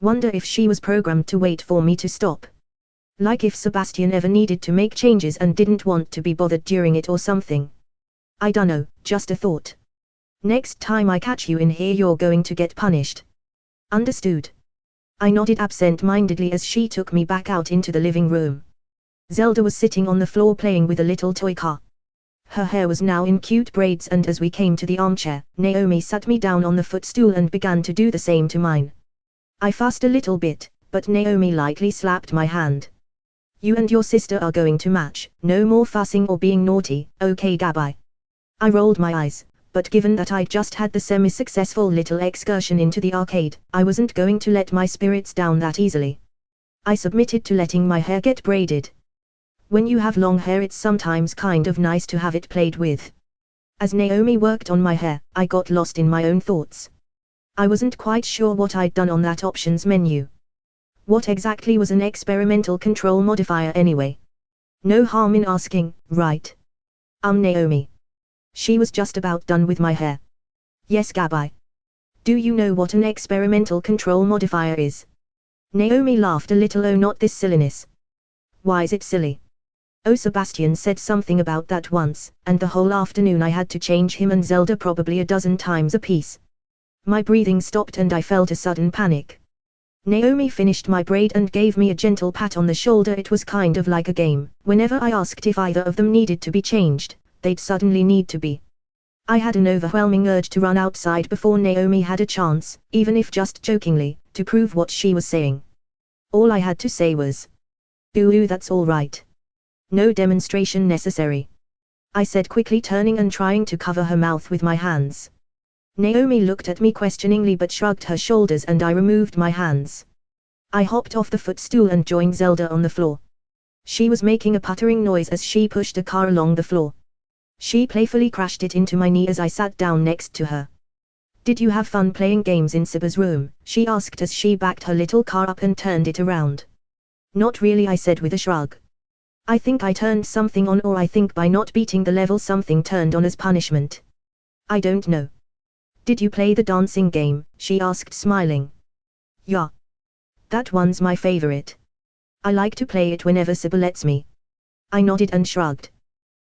Wonder if she was programmed to wait for me to stop. Like if Sebastian ever needed to make changes and didn't want to be bothered during it or something. I dunno, just a thought. Next time I catch you in here you're going to get punished. Understood? I nodded absent-mindedly as she took me back out into the living room. Zelda was sitting on the floor playing with a little toy car. Her hair was now in cute braids, and as we came to the armchair, Naomi sat me down on the footstool and began to do the same to mine. I fussed a little bit, but Naomi lightly slapped my hand. You and your sister are going to match, no more fussing or being naughty, okay Gabi? I rolled my eyes, but given that I'd just had the semi-successful little excursion into the arcade, I wasn't going to let my spirits down that easily. I submitted to letting my hair get braided. When you have long hair it's sometimes kind of nice to have it played with. As Naomi worked on my hair, I got lost in my own thoughts. I wasn't quite sure what I'd done on that options menu. What exactly was an experimental control modifier anyway? No harm in asking, right? Naomi. She was just about done with my hair. Yes Gabi. Do you know what an experimental control modifier is? Naomi laughed a little. Oh, not this silliness. Why is it silly? Oh, Sebastian said something about that once, and the whole afternoon I had to change him and Zelda probably a dozen times apiece. My breathing stopped and I felt a sudden panic. Naomi finished my braid and gave me a gentle pat on the shoulder. It was kind of like a game. Whenever I asked if either of them needed to be changed, they'd suddenly need to be. I had an overwhelming urge to run outside before Naomi had a chance, even if just jokingly, to prove what she was saying. All I had to say was, "Ooh, that's all right. No demonstration necessary," I said quickly, turning and trying to cover her mouth with my hands. Naomi looked at me questioningly but shrugged her shoulders and I removed my hands. I hopped off the footstool and joined Zelda on the floor. She was making a puttering noise as she pushed a car along the floor. She playfully crashed it into my knee as I sat down next to her. "Did you have fun playing games in Siba's room?" she asked as she backed her little car up and turned it around. "Not really," I said with a shrug. "I think I turned something on, or I think by not beating the level something turned on as punishment. I don't know." "Did you play the dancing game?" she asked, smiling. "Yeah. That one's my favorite. I like to play it whenever Siba lets me." I nodded and shrugged.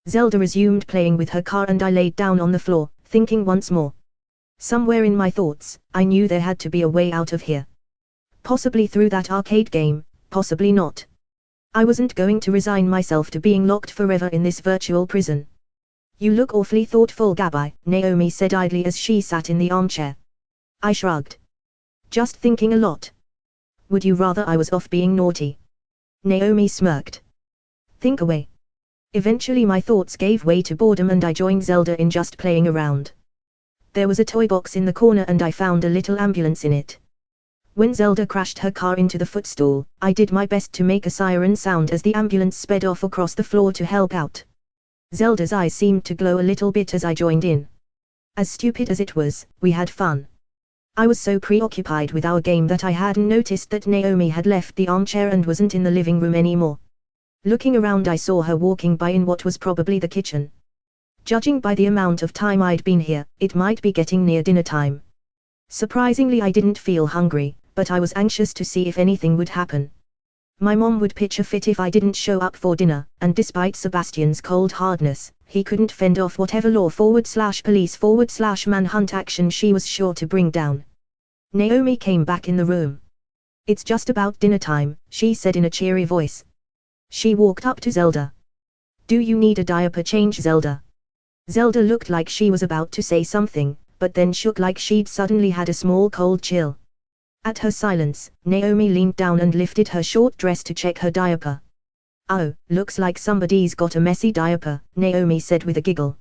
Zelda resumed playing with her car and I laid down on the floor, thinking once more. Somewhere in my thoughts, I knew there had to be a way out of here. Possibly through that arcade game, possibly not. I wasn't going to resign myself to being locked forever in this virtual prison. "You look awfully thoughtful, Gabi," Naomi said idly as she sat in the armchair. I shrugged. "Just thinking a lot." "Would you rather I was off being naughty?" Naomi smirked. "Think away." Eventually my thoughts gave way to boredom and I joined Zelda in just playing around. There was a toy box in the corner and I found a little ambulance in it. When Zelda crashed her car into the footstool, I did my best to make a siren sound as the ambulance sped off across the floor to help out. Zelda's eyes seemed to glow a little bit as I joined in. As stupid as it was, we had fun. I was so preoccupied with our game that I hadn't noticed that Naomi had left the armchair and wasn't in the living room anymore. Looking around I saw her walking by in what was probably the kitchen. Judging by the amount of time I'd been here, it might be getting near dinner time. Surprisingly I didn't feel hungry, but I was anxious to see if anything would happen. My mom would pitch a fit if I didn't show up for dinner, and despite Sebastian's cold hardness, he couldn't fend off whatever law/police/manhunt action she was sure to bring down. Naomi came back in the room. "It's just about dinner time," she said in a cheery voice. She walked up to Zelda. "Do you need a diaper change, Zelda?" Zelda looked like she was about to say something, but then shook like she'd suddenly had a small cold chill. At her silence, Naomi leaned down and lifted her short dress to check her diaper. "Oh, looks like somebody's got a messy diaper," Naomi said with a giggle.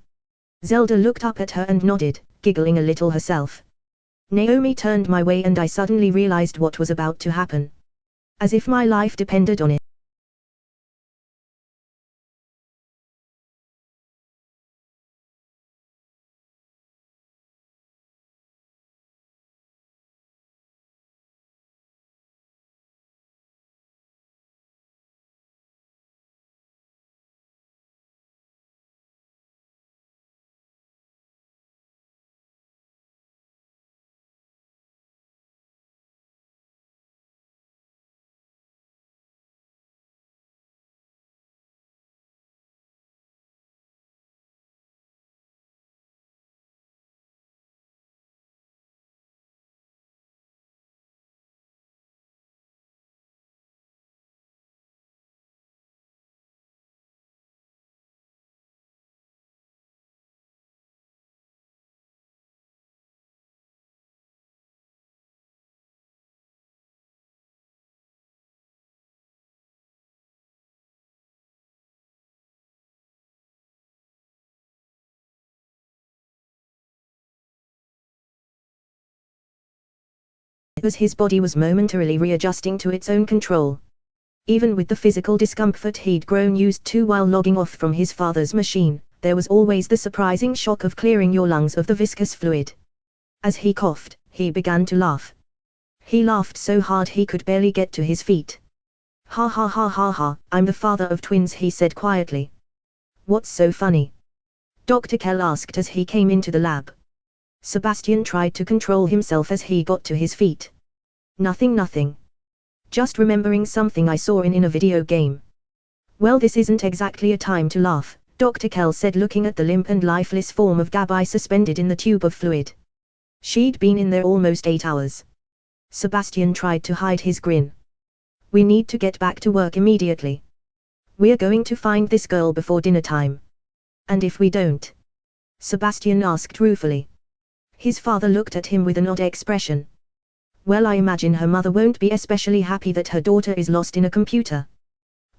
Zelda looked up at her and nodded, giggling a little herself. Naomi turned my way and I suddenly realized what was about to happen. As if my life depended on it. As his body was momentarily readjusting to its own control. Even with the physical discomfort he'd grown used to while logging off from his father's machine, there was always the surprising shock of clearing your lungs of the viscous fluid. As he coughed, he began to laugh. He laughed so hard he could barely get to his feet. "Ha ha ha ha ha, I'm the father of twins," he said quietly. "What's so funny?" Dr. Kell asked as he came into the lab. Sebastian tried to control himself as he got to his feet. Nothing. Just remembering something I saw in a video game." "Well, this isn't exactly a time to laugh," Dr. Kell said, looking at the limp and lifeless form of Gabi suspended in the tube of fluid. She'd been in there almost 8 hours. Sebastian tried to hide his grin. "We need to get back to work immediately. We're going to find this girl before dinner time." "And if we don't?" Sebastian asked ruefully. His father looked at him with an odd expression. "Well, I imagine her mother won't be especially happy that her daughter is lost in a computer."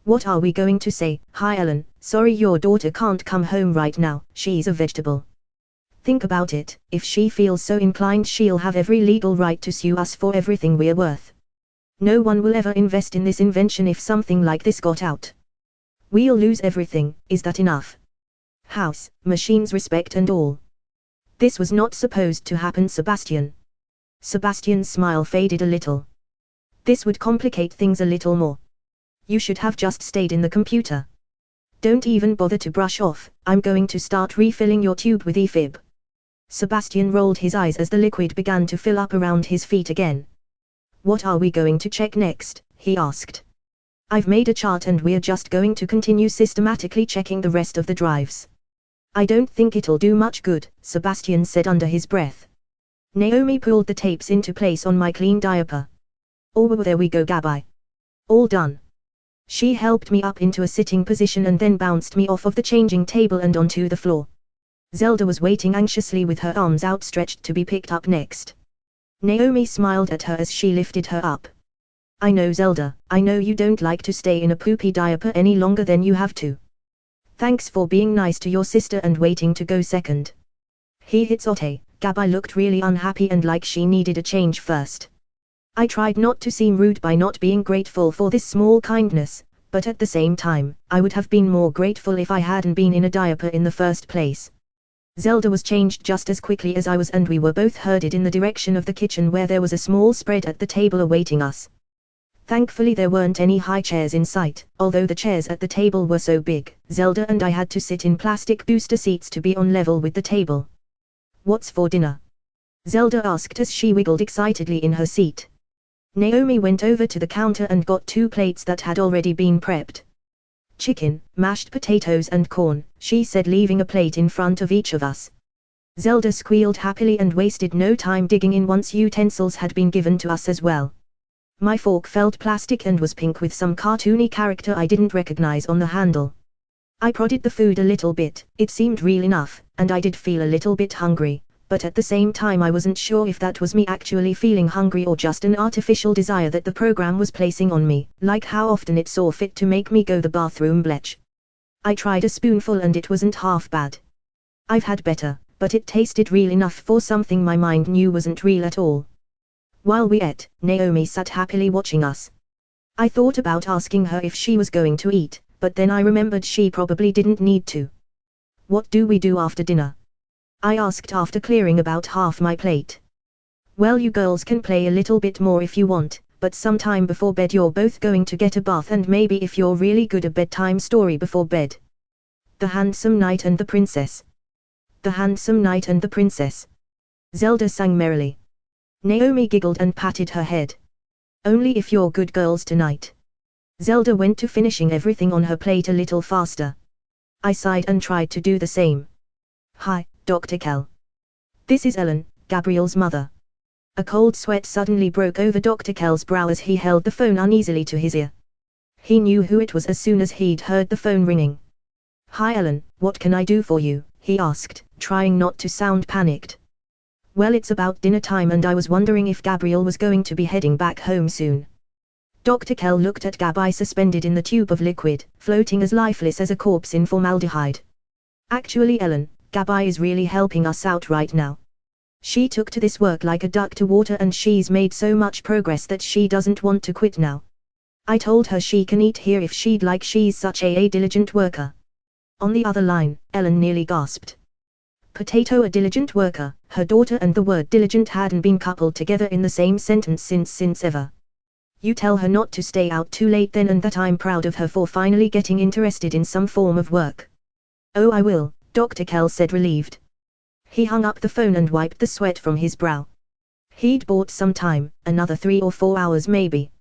"What are we going to say?" "Hi Ellen, sorry your daughter can't come home right now, she's a vegetable." "Think about it, if she feels so inclined she'll have every legal right to sue us for everything we're worth. No one will ever invest in this invention if something like this got out. We'll lose everything. Is that enough? House, machines, respect and all." "This was not supposed to happen, Sebastian." Sebastian's smile faded a little. "This would complicate things a little more. You should have just stayed in the computer. Don't even bother to brush off, I'm going to start refilling your tube with eFib." Sebastian rolled his eyes as the liquid began to fill up around his feet again. "What are we going to check next?" he asked. "I've made a chart and we're just going to continue systematically checking the rest of the drives." "I don't think it'll do much good," Sebastian said under his breath. Naomi pulled the tapes into place on my clean diaper. "Oh, there we go, Gabi. All done." She helped me up into a sitting position and then bounced me off of the changing table and onto the floor. Zelda was waiting anxiously with her arms outstretched to be picked up next. Naomi smiled at her as she lifted her up. "I know, Zelda, I know you don't like to stay in a poopy diaper any longer than you have to. Thanks for being nice to your sister and waiting to go second." He hit Ote. Gabi looked really unhappy and like she needed a change first. I tried not to seem rude by not being grateful for this small kindness, but at the same time, I would have been more grateful if I hadn't been in a diaper in the first place. Zelda was changed just as quickly as I was and we were both herded in the direction of the kitchen where there was a small spread at the table awaiting us. Thankfully there weren't any high chairs in sight, although the chairs at the table were so big, Zelda and I had to sit in plastic booster seats to be on level with the table. "What's for dinner?" Zelda asked as she wiggled excitedly in her seat. Naomi went over to the counter and got 2 plates that had already been prepped. Chicken, mashed potatoes and corn, she said, leaving a plate in front of each of us. Zelda squealed happily and wasted no time digging in once utensils had been given to us as well. My fork felt plastic and was pink with some cartoony character I didn't recognize on the handle. I prodded the food a little bit, it seemed real enough, and I did feel a little bit hungry, but at the same time I wasn't sure if that was me actually feeling hungry or just an artificial desire that the program was placing on me, like how often it saw fit to make me go the bathroom bletch. I tried a spoonful and it wasn't half bad. I've had better, but it tasted real enough for something my mind knew wasn't real at all. While we ate, Naomi sat happily watching us. I thought about asking her if she was going to eat, but then I remembered she probably didn't need to. What do we do after dinner? I asked after clearing about half my plate. Well, you girls can play a little bit more if you want, but sometime before bed you're both going to get a bath and maybe if you're really good, a bedtime story before bed. The Handsome Knight and the Princess. The Handsome Knight and the Princess. Zelda sang merrily. Naomi giggled and patted her head. Only if you're good girls tonight. Zelda went to finishing everything on her plate a little faster. I sighed and tried to do the same. Hi, Dr. Kell. This is Ellen, Gabriel's mother. A cold sweat suddenly broke over Dr. Kell's brow as he held the phone uneasily to his ear. He knew who it was as soon as he'd heard the phone ringing. Hi Ellen, what can I do for you? He asked, trying not to sound panicked. Well, it's about dinner time and I was wondering if Gabriel was going to be heading back home soon. Dr. Kell looked at Gabby suspended in the tube of liquid, floating as lifeless as a corpse in formaldehyde. Actually Ellen, Gabby is really helping us out right now. She took to this work like a duck to water and she's made so much progress that she doesn't want to quit now. I told her she can eat here if she'd like, she's such a diligent worker. On the other line, Ellen nearly gasped. Potato, a diligent worker, her daughter and the word diligent hadn't been coupled together in the same sentence since ever. You tell her not to stay out too late then and that I'm proud of her for finally getting interested in some form of work. Oh, I will, Dr. Kell said, relieved. He hung up the phone and wiped the sweat from his brow. He'd bought some time, another 3 or 4 hours maybe.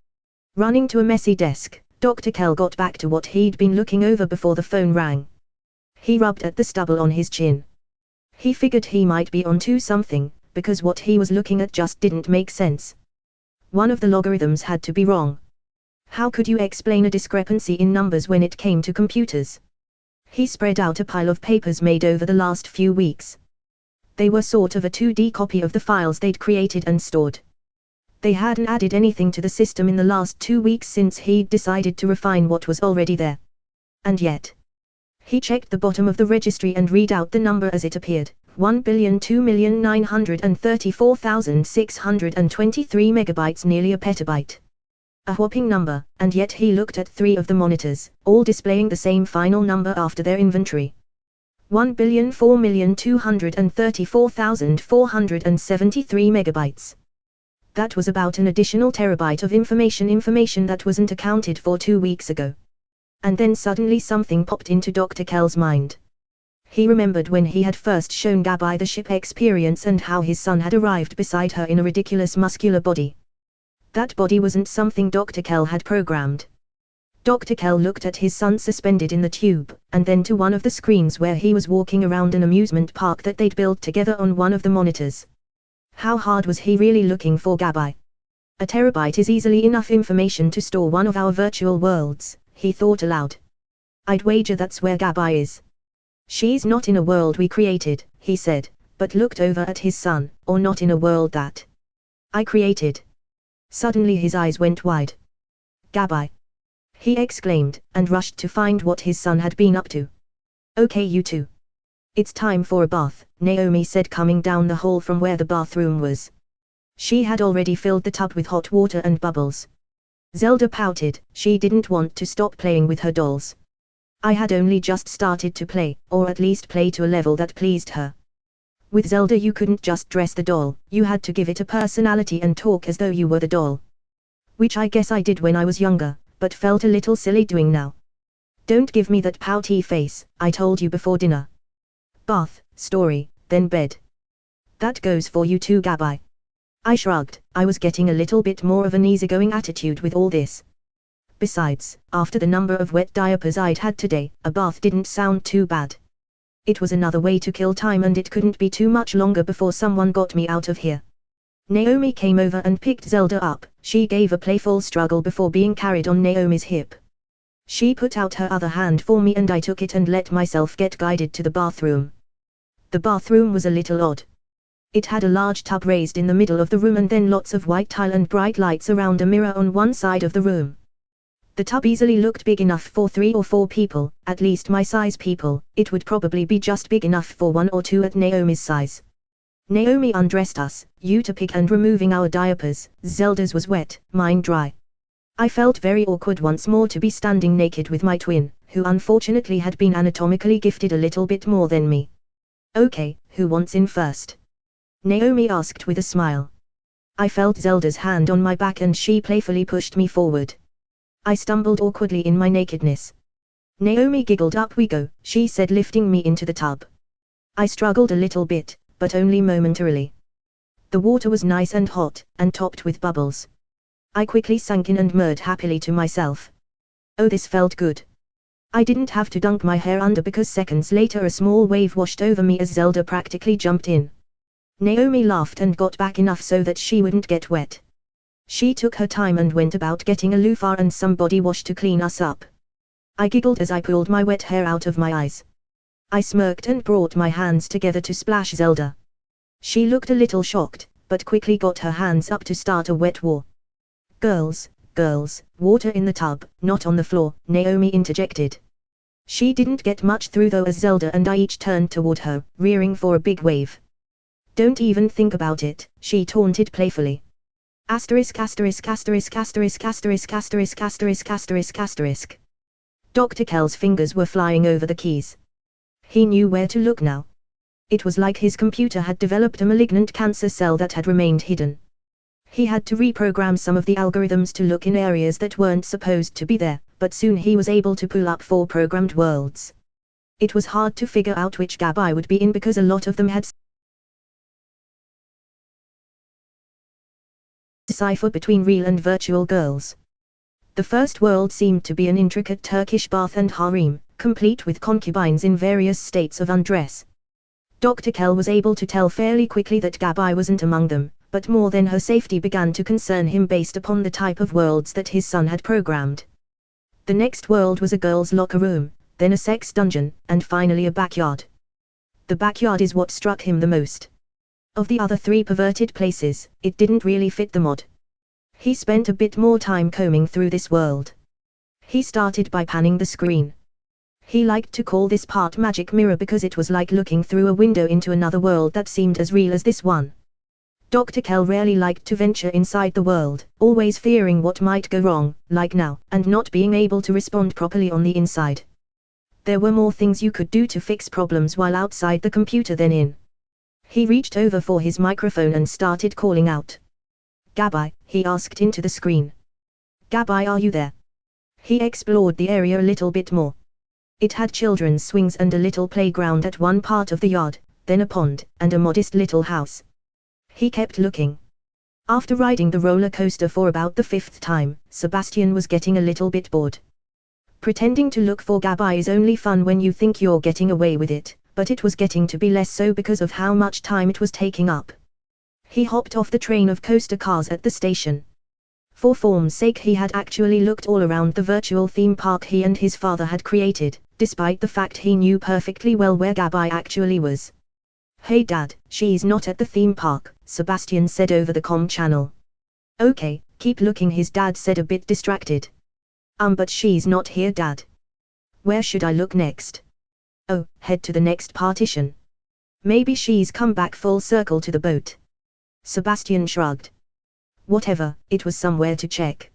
Running to a messy desk, Dr. Kell got back to what he'd been looking over before the phone rang. He rubbed at the stubble on his chin. He figured he might be onto something, because what he was looking at just didn't make sense. One of the logarithms had to be wrong. How could you explain a discrepancy in numbers when it came to computers? He spread out a pile of papers made over the last few weeks. They were sort of a 2D copy of the files they'd created and stored. They hadn't added anything to the system in the last 2 weeks since he'd decided to refine what was already there. And yet, he checked the bottom of the registry and read out the number as it appeared, 1,02,934,623 megabytes, nearly a petabyte. A whopping number, and yet he looked at 3 of the monitors, all displaying the same final number after their inventory. 1,004,234,473 megabytes. That was about an additional terabyte of information that wasn't accounted for 2 weeks ago. And then suddenly something popped into Dr. Kell's mind. He remembered when he had first shown Gabby the ship experience and how his son had arrived beside her in a ridiculous muscular body. That body wasn't something Dr. Kell had programmed. Dr. Kell looked at his son suspended in the tube, and then to one of the screens where he was walking around an amusement park that they'd built together on one of the monitors. How hard was he really looking for Gabby? A terabyte is easily enough information to store one of our virtual worlds, he thought aloud. I'd wager that's where Gabby is. She's not in a world we created, he said, but looked over at his son, or not in a world that I created. Suddenly his eyes went wide. Gabby! He exclaimed, and rushed to find what his son had been up to. Okay, you two. It's time for a bath, Naomi said, coming down the hall from where the bathroom was. She had already filled the tub with hot water and bubbles. Zelda pouted, she didn't want to stop playing with her dolls. I had only just started to play, or at least play to a level that pleased her. With Zelda you couldn't just dress the doll, you had to give it a personality and talk as though you were the doll. Which I guess I did when I was younger, but felt a little silly doing now. Don't give me that pouty face, I told you before dinner. Bath, story, then bed. That goes for you too, Gabby. I shrugged. I was getting a little bit more of an easygoing attitude with all this. Besides, after the number of wet diapers I'd had today, a bath didn't sound too bad. It was another way to kill time, and it couldn't be too much longer before someone got me out of here. Naomi came over and picked Zelda up. She gave a playful struggle before being carried on Naomi's hip. She put out her other hand for me and I took it and let myself get guided to the bathroom. The bathroom was a little odd. It had a large tub raised in the middle of the room and then lots of white tile and bright lights around a mirror on one side of the room. The tub easily looked big enough for 3 or 4 people, at least my size people. It would probably be just big enough for 1 or 2 at Naomi's size. Naomi undressed us, you to pick and removing our diapers. Zelda's was wet, mine dry. I felt very awkward once more to be standing naked with my twin, who unfortunately had been anatomically gifted a little bit more than me. Okay, who wants in first? Naomi asked with a smile. I felt Zelda's hand on my back and she playfully pushed me forward. I stumbled awkwardly in my nakedness. Naomi giggled. Up we go, she said, lifting me into the tub. I struggled a little bit, but only momentarily. The water was nice and hot, and topped with bubbles. I quickly sank in and murmured happily to myself. Oh, this felt good. I didn't have to dunk my hair under because seconds later a small wave washed over me as Zelda practically jumped in. Naomi laughed and got back enough so that she wouldn't get wet. She took her time and went about getting a loofah and some body wash to clean us up. I giggled as I pulled my wet hair out of my eyes. I smirked and brought my hands together to splash Zelda. She looked a little shocked, but quickly got her hands up to start a wet war. Girls, water in the tub, not on the floor, Naomi interjected. She didn't get much through though as Zelda and I each turned toward her, rearing for a big wave. Don't even think about it, she taunted playfully. Asterisk asterisk asterisk asterisk asterisk asterisk asterisk asterisk asterisk. Dr. Kell's fingers were flying over the keys. He knew where to look now. It was like his computer had developed a malignant cancer cell that had remained hidden. He had to reprogram some of the algorithms to look in areas that weren't supposed to be there, but soon he was able to pull up 4 programmed worlds. It was hard to figure out which gab I would be in because a lot of them had decipher between real and virtual girls. The first world seemed to be an intricate Turkish bath and harem, complete with concubines in various states of undress. Dr. Kell was able to tell fairly quickly that Gabai wasn't among them, but more than her safety began to concern him based upon the type of worlds that his son had programmed. The next world was a girl's locker room, then a sex dungeon, and finally a backyard. The backyard is what struck him the most. Of the other 3 perverted places, it didn't really fit the mod. He spent a bit more time combing through this world. He started by panning the screen. He liked to call this part magic mirror because it was like looking through a window into another world that seemed as real as this one. Dr. Kell rarely liked to venture inside the world, always fearing what might go wrong, like now, and not being able to respond properly on the inside. There were more things you could do to fix problems while outside the computer than in. He reached over for his microphone and started calling out. Gabai, he asked into the screen. Gabai, are you there? He explored the area a little bit more. It had children's swings and a little playground at one part of the yard, then a pond, and a modest little house. He kept looking. After riding the roller coaster for about the 5th time, Sebastian was getting a little bit bored. Pretending to look for Gabai is only fun when you think you're getting away with it, but it was getting to be less so because of how much time it was taking up. He hopped off the train of coaster cars at the station. For form's sake he had actually looked all around the virtual theme park he and his father had created, despite the fact he knew perfectly well where Gabai actually was. Hey Dad, she's not at the theme park, Sebastian said over the comm channel. Okay, keep looking, his dad said, a bit distracted. But she's not here, Dad. Where should I look next? Oh, head to the next partition. Maybe she's come back full circle to the boat. Sebastian shrugged. Whatever, it was somewhere to check.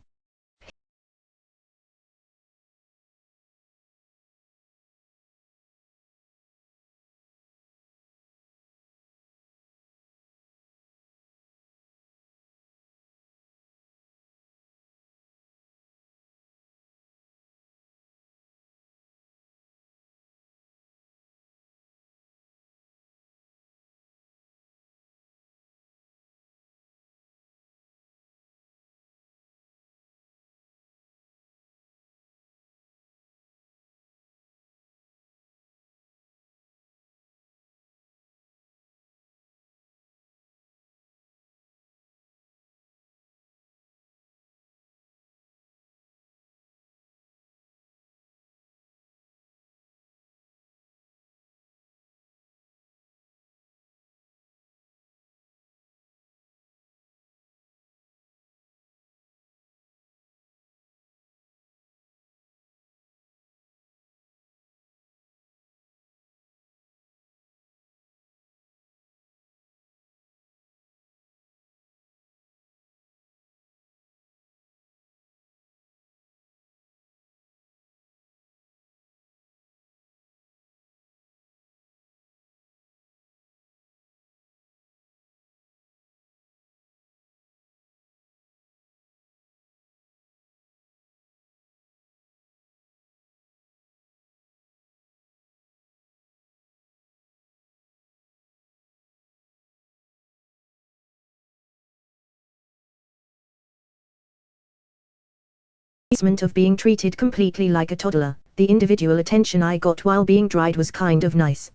amazement of being treated completely like a toddler. The individual attention I got while being dried was kind of nice.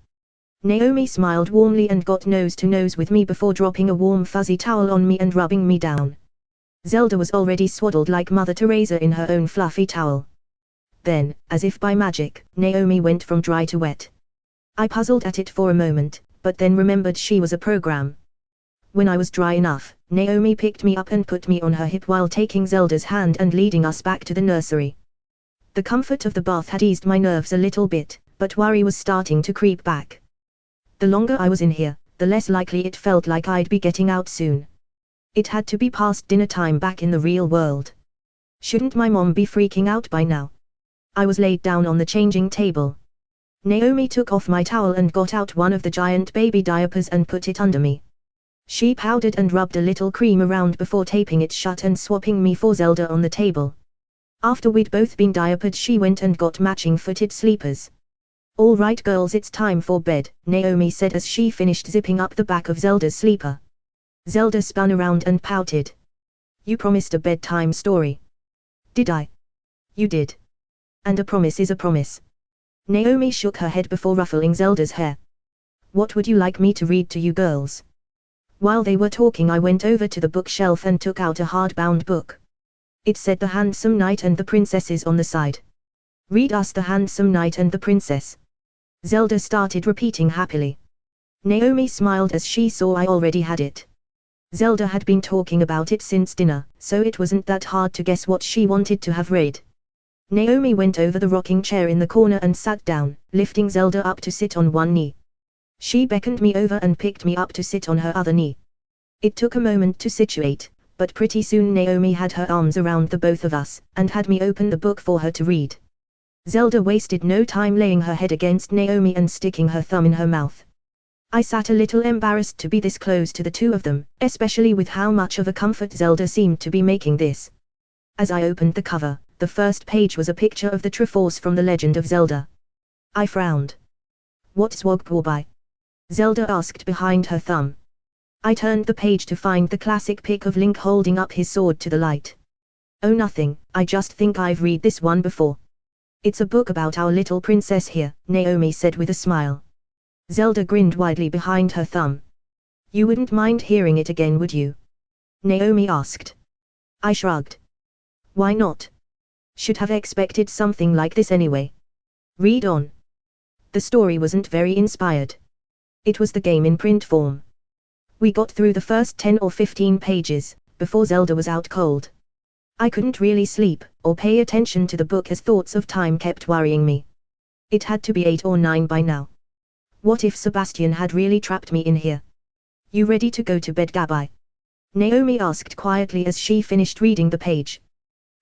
Naomi smiled warmly and got nose to nose with me before dropping a warm fuzzy towel on me and rubbing me down. Zelda was already swaddled like Mother Teresa in her own fluffy towel. Then, as if by magic, Naomi went from dry to wet. I puzzled at it for a moment, but then remembered she was a program. When I was dry enough, Naomi picked me up and put me on her hip while taking Zelda's hand and leading us back to the nursery. The comfort of the bath had eased my nerves a little bit, but worry was starting to creep back. The longer I was in here, the less likely it felt like I'd be getting out soon. It had to be past dinner time back in the real world. Shouldn't my mom be freaking out by now? I was laid down on the changing table. Naomi took off my towel and got out one of the giant baby diapers and put it under me. She powdered and rubbed a little cream around before taping it shut and swapping me for Zelda on the table. After we'd both been diapered, she went and got matching footed sleepers. "All right girls, it's time for bed," Naomi said as she finished zipping up the back of Zelda's sleeper. Zelda spun around and pouted. "You promised a bedtime story." "Did I?" "You did. And a promise is a promise." Naomi shook her head before ruffling Zelda's hair. "What would you like me to read to you girls?" While they were talking, I went over to the bookshelf and took out a hardbound book. It said The Handsome Knight and the Princesses on the side. "Read us The Handsome Knight and the Princess." Zelda started repeating happily. Naomi smiled as she saw I already had it. Zelda had been talking about it since dinner, so it wasn't that hard to guess what she wanted to have read. Naomi went over the rocking chair in the corner and sat down, lifting Zelda up to sit on one knee. She beckoned me over and picked me up to sit on her other knee. It took a moment to situate, but pretty soon Naomi had her arms around the both of us, and had me open the book for her to read. Zelda wasted no time laying her head against Naomi and sticking her thumb in her mouth. I sat a little embarrassed to be this close to the two of them, especially with how much of a comfort Zelda seemed to be making this. As I opened the cover, the first page was a picture of the Triforce from The Legend of Zelda. I frowned. "What's Wogpawby?" Zelda asked behind her thumb. I turned the page to find the classic pic of Link holding up his sword to the light. "Oh nothing, I just think I've read this one before." "It's a book about our little princess here," Naomi said with a smile. Zelda grinned widely behind her thumb. "You wouldn't mind hearing it again, would you?" Naomi asked. I shrugged. "Why not? Should have expected something like this anyway. Read on." The story wasn't very inspired. It was the game in print form. We got through the first 10 or 15 pages, before Zelda was out cold. I couldn't really sleep, or pay attention to the book as thoughts of time kept worrying me. It had to be 8 or 9 by now. What if Sebastian had really trapped me in here? "You ready to go to bed, Gabby?" Naomi asked quietly as she finished reading the page.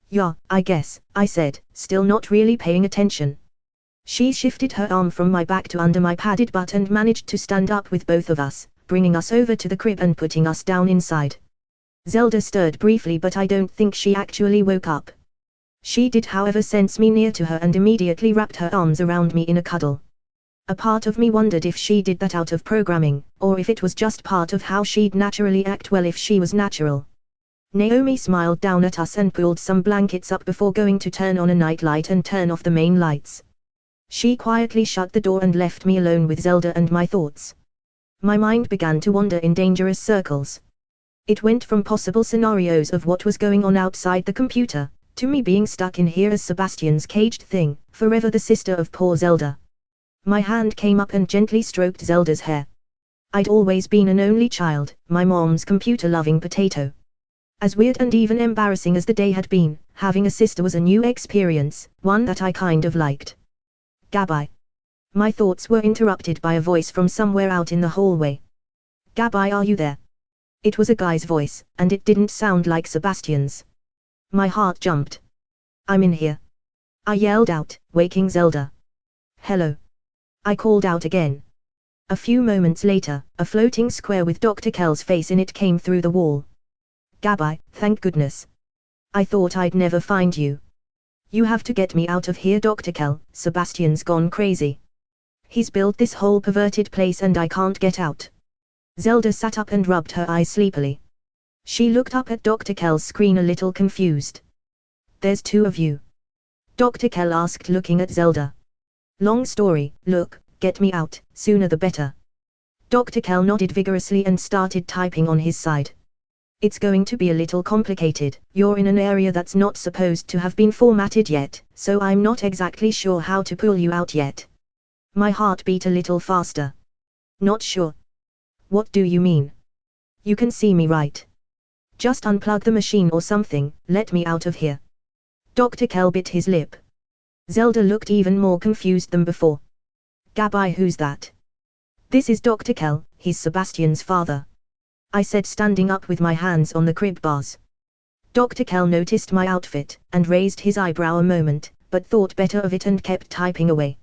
"Yeah, I guess," I said, still not really paying attention. She shifted her arm from my back to under my padded butt and managed to stand up with both of us, bringing us over to the crib and putting us down inside. Zelda stirred briefly, but I don't think she actually woke up. She did however sense me near to her and immediately wrapped her arms around me in a cuddle. A part of me wondered if she did that out of programming, or if it was just part of how she'd naturally act well if she was natural. Naomi smiled down at us and pulled some blankets up before going to turn on a nightlight and turn off the main lights. She quietly shut the door and left me alone with Zelda and my thoughts. My mind began to wander in dangerous circles. It went from possible scenarios of what was going on outside the computer, to me being stuck in here as Sebastian's caged thing, forever the sister of poor Zelda. My hand came up and gently stroked Zelda's hair. I'd always been an only child, my mom's computer-loving potato. As weird and even embarrassing as the day had been, having a sister was a new experience, one that I kind of liked. "Gabby." My thoughts were interrupted by a voice from somewhere out in the hallway. "Gabby, are you there?" It was a guy's voice, and it didn't sound like Sebastian's. My heart jumped. "I'm in here," I yelled out, waking Zelda. "Hello," I called out again. A few moments later, a floating square with Dr. Kell's face in it came through the wall. "Gabby, thank goodness. I thought I'd never find you. You have to get me out of here, Dr. Kell, Sebastian's gone crazy. He's built this whole perverted place and I can't get out." Zelda sat up and rubbed her eyes sleepily. She looked up at Dr. Kell's screen a little confused. There's two of you? Dr. Kell asked, looking at Zelda. Long story, look, get me out, sooner the better. Dr. Kell nodded vigorously and started typing on his side. It's going to be a little complicated. You're in an area that's not supposed to have been formatted yet, so I'm not exactly sure how to pull you out yet. My heart beat a little faster. Not sure. What do you mean? You can see me, right? Just unplug the machine or something, let me out of here. Dr. Kell bit his lip. Zelda looked even more confused than before. Gabai, who's that? This is Dr. Kell, he's Sebastian's father. I said, standing up with my hands on the crib bars. Dr. Kell noticed my outfit, and raised his eyebrow a moment, but thought better of it and kept typing away.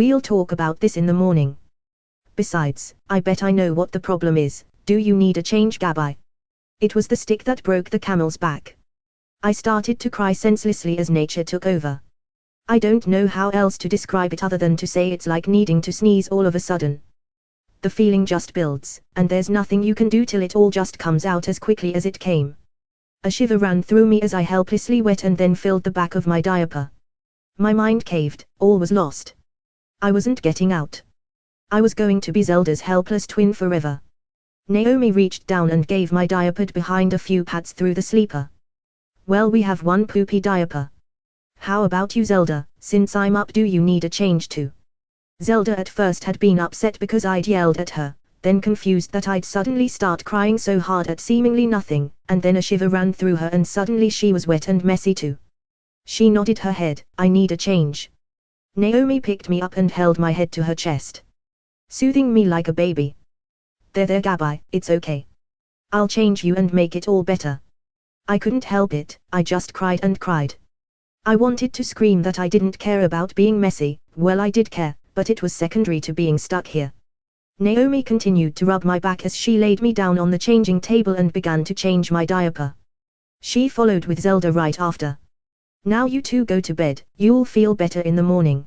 We'll talk about this in the morning. Besides, I bet I know what the problem is. Do you need a change, Gabai? It was the stick that broke the camel's back. I started to cry senselessly as nature took over. I don't know how else to describe it other than to say it's like needing to sneeze all of a sudden. The feeling just builds, and there's nothing you can do till it all just comes out as quickly as it came. A shiver ran through me as I helplessly wet and then filled the back of my diaper. My mind caved, all was lost. I wasn't getting out. I was going to be Zelda's helpless twin forever. Naomi reached down and gave my diaper behind a few pats through the sleeper. Well, we have one poopy diaper. How about you, Zelda? Since I'm up, do you need a change too? Zelda at first had been upset because I'd yelled at her, then confused that I'd suddenly start crying so hard at seemingly nothing, and then a shiver ran through her and suddenly she was wet and messy too. She nodded her head. I need a change. Naomi picked me up and held my head to her chest. soothing me like a baby. There Gabi, it's okay. I'll change you and make it all better. I couldn't help it, I just cried and cried. I wanted to scream that I didn't care about being messy, well I did care, but it was secondary to being stuck here. Naomi continued to rub my back as she laid me down on the changing table and began to change my diaper. She followed with Zelda right after. Now you two go to bed, you'll feel better in the morning.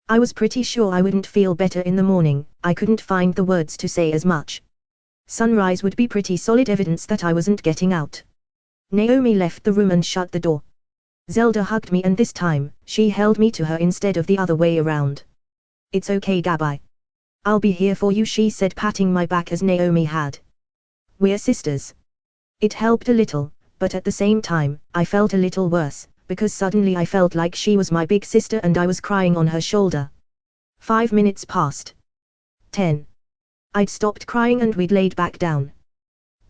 I was pretty sure I wouldn't feel better in the morning, I couldn't find the words to say as much. Sunrise would be pretty solid evidence that I wasn't getting out. Naomi left the room and shut the door. Zelda hugged me and this time, she held me to her instead of the other way around. It's okay Gabi. I'll be here for you she said patting my back as Naomi had. We're sisters. It helped a little, but at the same time, I felt a little worse, because suddenly I felt like she was my big sister and I was crying on her shoulder. 5 minutes passed. 10. I'd stopped crying and we'd laid back down.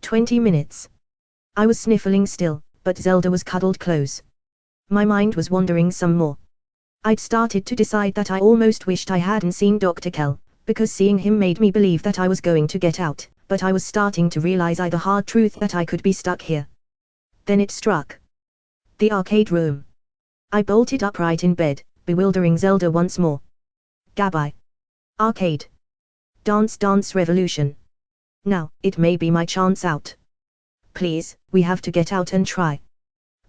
20 minutes. I was sniffling still, but Zelda was cuddled close. My mind was wandering some more. I'd started to decide that I almost wished I hadn't seen Dr. Kell, because seeing him made me believe that I was going to get out, but I was starting to realize the hard truth that I could be stuck here. Then it struck. The arcade room. I bolted upright in bed, bewildering Zelda once more. Gabi. Arcade. Dance revolution. Now, it may be my chance out. Please, we have to get out and try.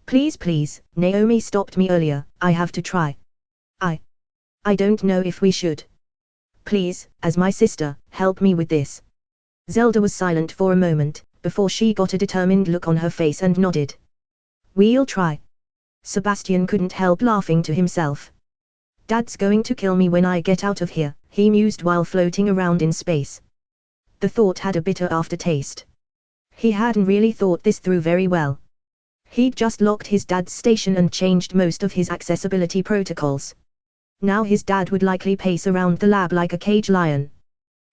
Please, Naomi stopped me earlier, I have to try. I don't know if we should. Please, as my sister, help me with this. Zelda was silent for a moment, before she got a determined look on her face and nodded. We'll try. Sebastian couldn't help laughing to himself. Dad's going to kill me when I get out of here, he mused while floating around in space. The thought had a bitter aftertaste. He hadn't really thought this through very well. He'd just locked his dad's station and changed most of his accessibility protocols. Now his dad would likely pace around the lab like a cage lion.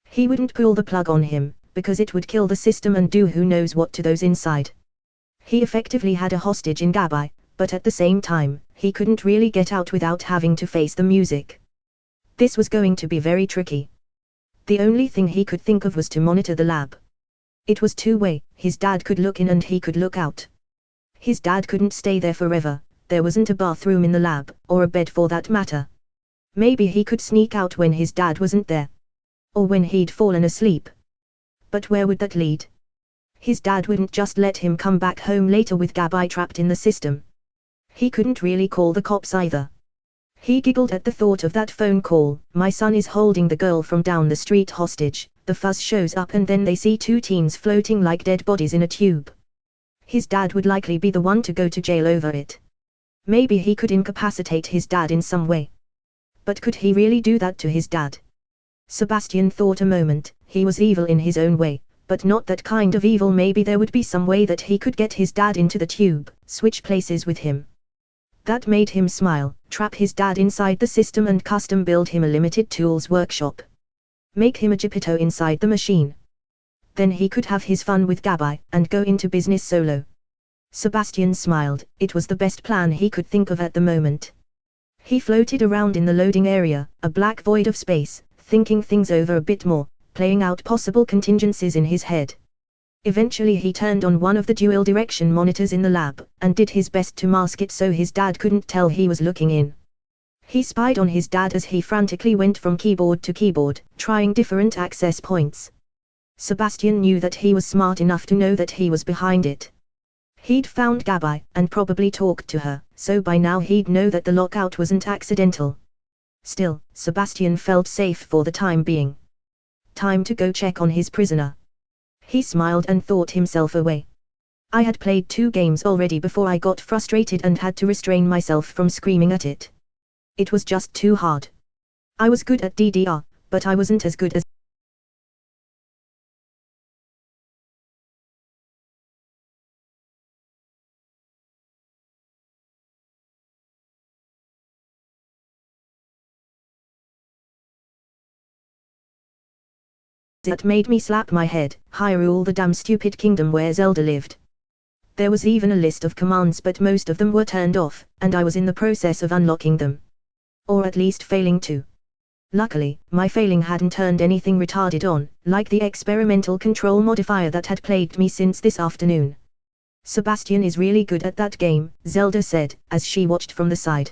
He wouldn't pull the plug on him, because it would kill the system and do who knows what to those inside. He effectively had a hostage in Gabi, but at the same time, he couldn't really get out without having to face the music. This was going to be very tricky. The only thing he could think of was to monitor the lab. It was two-way, his dad could look in and he could look out. His dad couldn't stay there forever, there wasn't a bathroom in the lab, or a bed for that matter. Maybe he could sneak out when his dad wasn't there. Or when he'd fallen asleep. But where would that lead? His dad wouldn't just let him come back home later with Gabi trapped in the system. He couldn't really call the cops either. He giggled at the thought of that phone call. My son is holding the girl from down the street hostage. The fuzz shows up and then they see two teens floating like dead bodies in a tube. His dad would likely be the one to go to jail over it. Maybe he could incapacitate his dad in some way. But could he really do that to his dad? Sebastian thought a moment. He was evil in his own way, but not that kind of evil. Maybe there would be some way that he could get his dad into the tube, switch places with him. That made him smile, trap his dad inside the system and custom build him a limited tools workshop. Make him a Geppetto inside the machine. Then he could have his fun with Gabi, and go into business solo. Sebastian smiled, it was the best plan he could think of at the moment. He floated around in the loading area, a black void of space, thinking things over a bit more, playing out possible contingencies in his head. Eventually he turned on one of the dual direction monitors in the lab, and did his best to mask it so his dad couldn't tell he was looking in. He spied on his dad as he frantically went from keyboard to keyboard, trying different access points. Sebastian knew that he was smart enough to know that he was behind it. He'd found Gabi, and probably talked to her, so by now he'd know that the lockout wasn't accidental. Still, Sebastian felt safe for the time being. Time to go check on his prisoner. He smiled and thought himself away. I had played 2 games already before I got frustrated and had to restrain myself from screaming at it. It was just too hard. I was good at DDR, but I wasn't as good as that made me slap my head. Hyrule, the damn stupid kingdom where Zelda lived. There was even a list of commands, but most of them were turned off, and I was in the process of unlocking them. Or at least failing to. Luckily, my failing hadn't turned anything retarded on, like the experimental control modifier that had plagued me since this afternoon. Sebastian is really good at that game, Zelda said, as she watched from the side.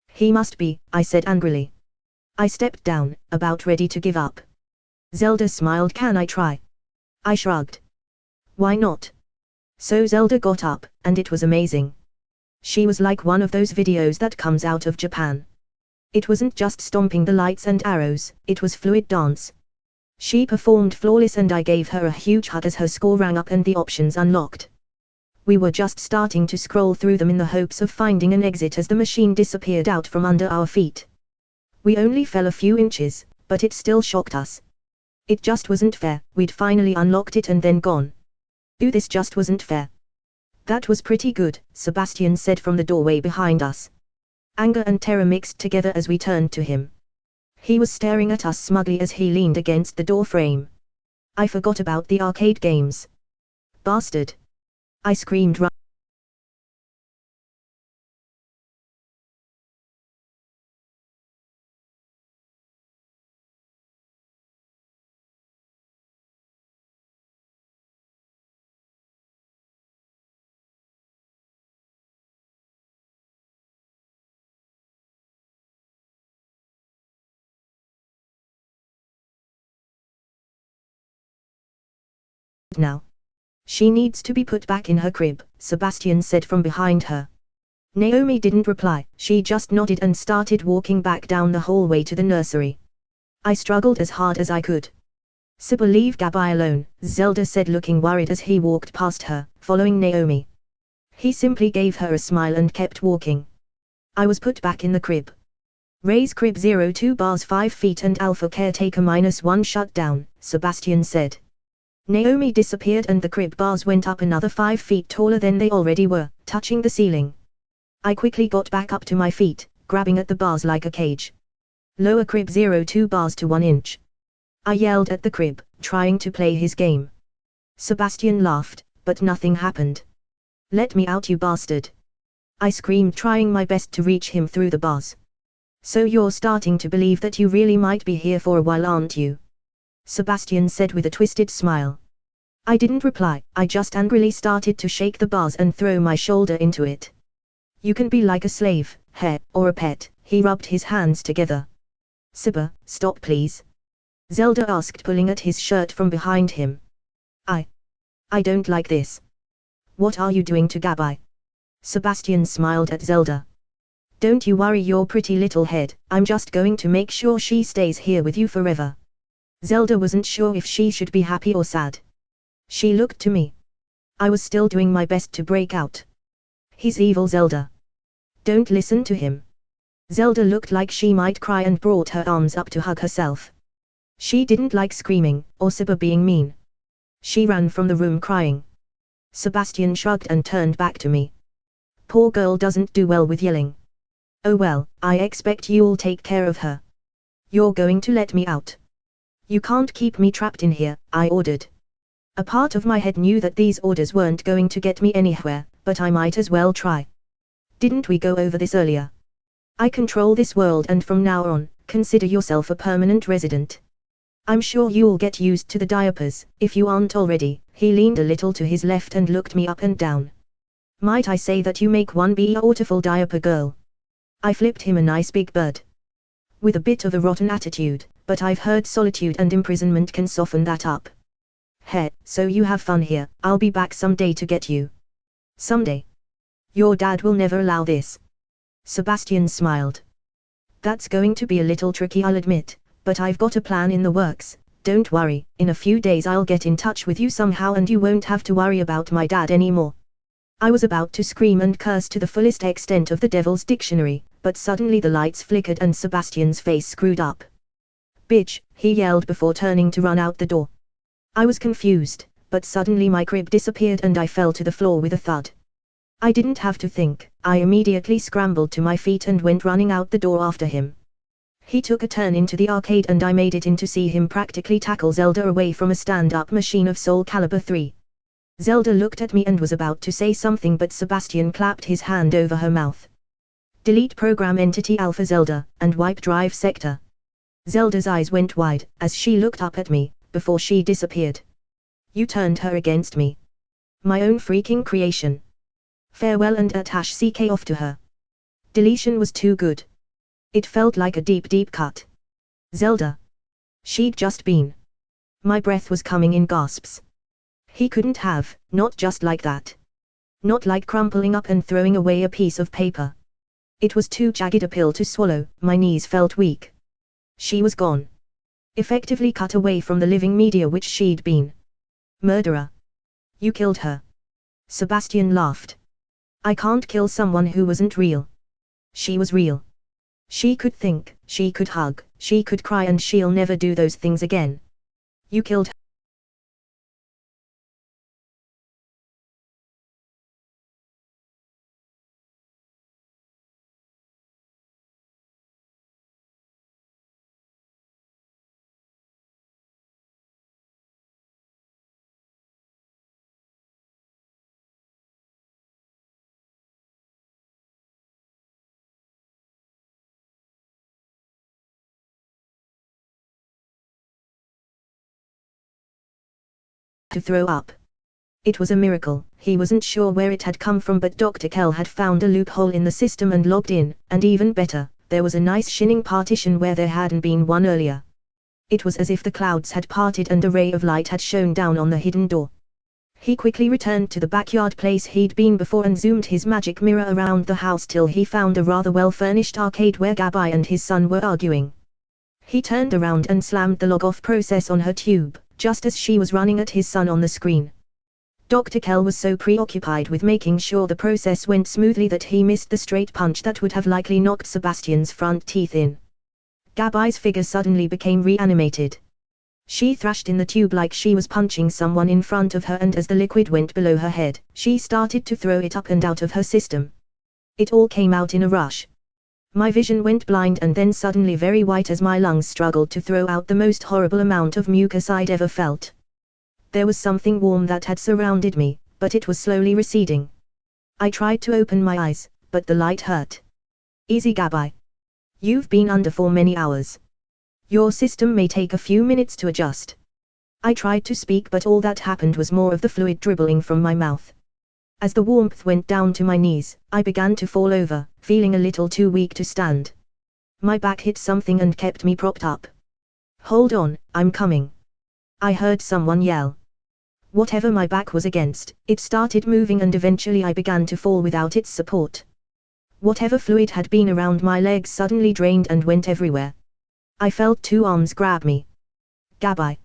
He must be, I said angrily. I stepped down, about ready to give up. Zelda smiled. Can I try? I shrugged. Why not? So Zelda got up, and it was amazing. She was like one of those videos that comes out of Japan. It wasn't just stomping the lights and arrows, it was fluid dance. She performed flawless and I gave her a huge hug as her score rang up and the options unlocked. We were just starting to scroll through them in the hopes of finding an exit as the machine disappeared out from under our feet. We only fell a few inches, but it still shocked us. It just wasn't fair. We'd finally unlocked it and then gone. Ooh, this just wasn't fair. That was pretty good, Sebastian said from the doorway behind us. Anger and terror mixed together as we turned to him. He was staring at us smugly as he leaned against the door frame. I forgot about the arcade games. Bastard! I screamed. Now. She needs to be put back in her crib, Sebastian said from behind her. Naomi didn't reply, she just nodded and started walking back down the hallway to the nursery. I struggled as hard as I could. Sybil, leave Gabby alone, Zelda said looking worried as he walked past her, following Naomi. He simply gave her a smile and kept walking. I was put back in the crib. Raise crib 02 bars 5 feet and alpha caretaker -1 shut down, Sebastian said. Naomi disappeared and the crib bars went up another 5 feet taller than they already were, touching the ceiling. I quickly got back up to my feet, grabbing at the bars like a cage. Lower crib 02 bars to 1 inch. I yelled at the crib, trying to play his game. Sebastian laughed, but nothing happened. Let me out, you bastard! I screamed, trying my best to reach him through the bars. So you're starting to believe that you really might be here for a while, aren't you? Sebastian said with a twisted smile. I didn't reply, I just angrily started to shake the bars and throw my shoulder into it. You can be like a slave, or a pet, he rubbed his hands together. Sibba, stop please. Zelda asked, pulling at his shirt from behind him. I don't like this. What are you doing to Gabby? Sebastian smiled at Zelda. Don't you worry your pretty little head, I'm just going to make sure she stays here with you forever. Zelda wasn't sure if she should be happy or sad. She looked to me. I was still doing my best to break out. He's evil, Zelda. Don't listen to him. Zelda looked like she might cry and brought her arms up to hug herself. She didn't like screaming, or Sibba being mean. She ran from the room crying. Sebastian shrugged and turned back to me. Poor girl doesn't do well with yelling. Oh well, I expect you'll take care of her. You're going to let me out. You can't keep me trapped in here, I ordered. A part of my head knew that these orders weren't going to get me anywhere, but I might as well try. Didn't we go over this earlier? I control this world and from now on, consider yourself a permanent resident. I'm sure you'll get used to the diapers, if you aren't already. He leaned a little to his left and looked me up and down. Might I say that you make one beautiful diaper girl? I flipped him a nice big bird. With a bit of a rotten attitude, but I've heard solitude and imprisonment can soften that up. So you have fun here, I'll be back someday to get you. Someday. Your dad will never allow this. Sebastian smiled. That's going to be a little tricky, I'll admit, but I've got a plan in the works. Don't worry, in a few days I'll get in touch with you somehow and you won't have to worry about my dad anymore. I was about to scream and curse to the fullest extent of the Devil's Dictionary, but suddenly the lights flickered and Sebastian's face screwed up. Bitch, he yelled before turning to run out the door. I was confused, but suddenly my crib disappeared and I fell to the floor with a thud. I didn't have to think, I immediately scrambled to my feet and went running out the door after him. He took a turn into the arcade and I made it in to see him practically tackle Zelda away from a stand-up machine of Soul Calibur 3. Zelda looked at me and was about to say something but Sebastian clapped his hand over her mouth. Delete program entity Alpha Zelda, and wipe drive sector. Zelda's eyes went wide, as she looked up at me, before she disappeared. You turned her against me. My own freaking creation. Farewell and attach CK off to her. Deletion was too good. It felt like a deep cut. Zelda. She'd just been. My breath was coming in gasps. He couldn't have, not just like that. Not like crumpling up and throwing away a piece of paper. It was too jagged a pill to swallow, my knees felt weak. She was gone. Effectively cut away from the living media which she'd been. Murderer. You killed her. Sebastian laughed. I can't kill someone who wasn't real. She was real. She could think, she could hug, she could cry, and she'll never do those things again. You killed her. To throw up. It was a miracle. He wasn't sure where it had come from, but Dr. Kell had found a loophole in the system and logged in, and even better, there was a nice shining partition where there hadn't been one earlier. It was as if the clouds had parted and a ray of light had shone down on the hidden door. He quickly returned to the backyard place he'd been before and zoomed his magic mirror around the house till he found a rather well-furnished arcade where Gabby and his son were arguing. He turned around and slammed the log-off process on her tube, just as she was running at his son on the screen. Dr. Kell was so preoccupied with making sure the process went smoothly that he missed the straight punch that would have likely knocked Sebastian's front teeth in. Gabby's figure suddenly became reanimated. She thrashed in the tube like she was punching someone in front of her, and as the liquid went below her head, she started to throw it up and out of her system. It all came out in a rush. My vision went blind and then suddenly very white as my lungs struggled to throw out the most horrible amount of mucus I'd ever felt. There was something warm that had surrounded me, but it was slowly receding. I tried to open my eyes, but the light hurt. Easy, Gabby. You've been under for many hours. Your system may take a few minutes to adjust. I tried to speak, but all that happened was more of the fluid dribbling from my mouth. As the warmth went down to my knees, I began to fall over, feeling a little too weak to stand. My back hit something and kept me propped up. Hold on, I'm coming. I heard someone yell. Whatever my back was against, it started moving and eventually I began to fall without its support. Whatever fluid had been around my legs suddenly drained and went everywhere. I felt two arms grab me. Gabby.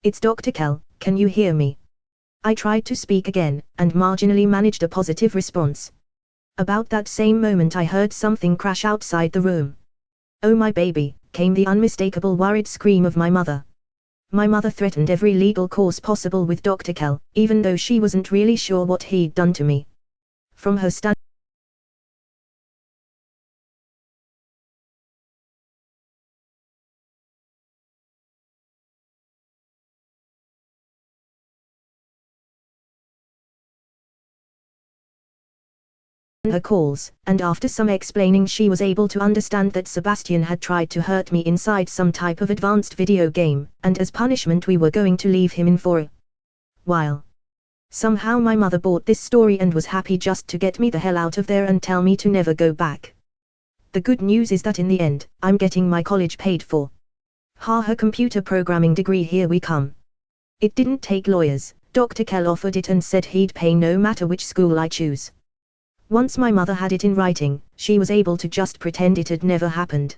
It's Dr. Kell, can you hear me? I tried to speak again, and marginally managed a positive response. About that same moment I heard something crash outside the room. Oh my baby, came the unmistakable worried scream of my mother. My mother threatened every legal course possible with Dr. Kell, even though she wasn't really sure what he'd done to me. From her stand her calls, and after some explaining she was able to understand that Sebastian had tried to hurt me inside some type of advanced video game, and as punishment we were going to leave him in for a while. Somehow my mother bought this story and was happy just to get me the hell out of there and tell me to never go back. The good news is that in the end, I'm getting my college paid for. Her computer programming degree, here we come. It didn't take lawyers. Dr. Kell offered it and said he'd pay no matter which school I choose. Once my mother had it in writing, she was able to just pretend it had never happened.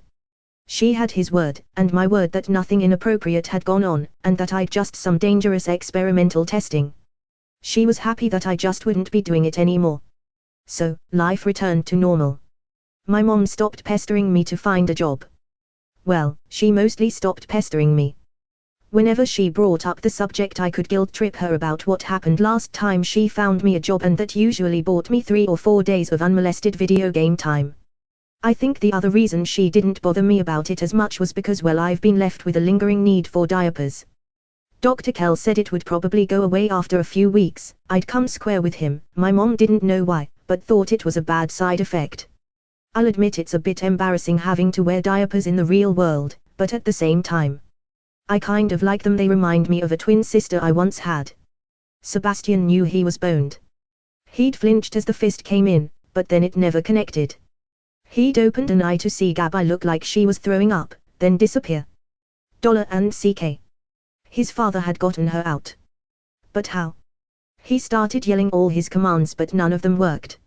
She had his word, and my word that nothing inappropriate had gone on, and that I'd just some dangerous experimental testing. She was happy that I just wouldn't be doing it anymore. So, life returned to normal. My mom stopped pestering me to find a job. Well, she mostly stopped pestering me. Whenever she brought up the subject I could guilt trip her about what happened last time she found me a job, and that usually bought me 3 or 4 days of unmolested video game time. I think the other reason she didn't bother me about it as much was because, well, I've been left with a lingering need for diapers. Dr. Kell said it would probably go away after a few weeks. I'd come square with him. My mom didn't know why, but thought it was a bad side effect. I'll admit it's a bit embarrassing having to wear diapers in the real world, but at the same time, I kind of like them. They remind me of a twin sister I once had. Sebastian knew he was boned. He'd flinched as the fist came in, but then it never connected. He'd opened an eye to see Gabby look like she was throwing up, then disappear. $and his father had gotten her out. But how? He started yelling all his commands, but none of them worked.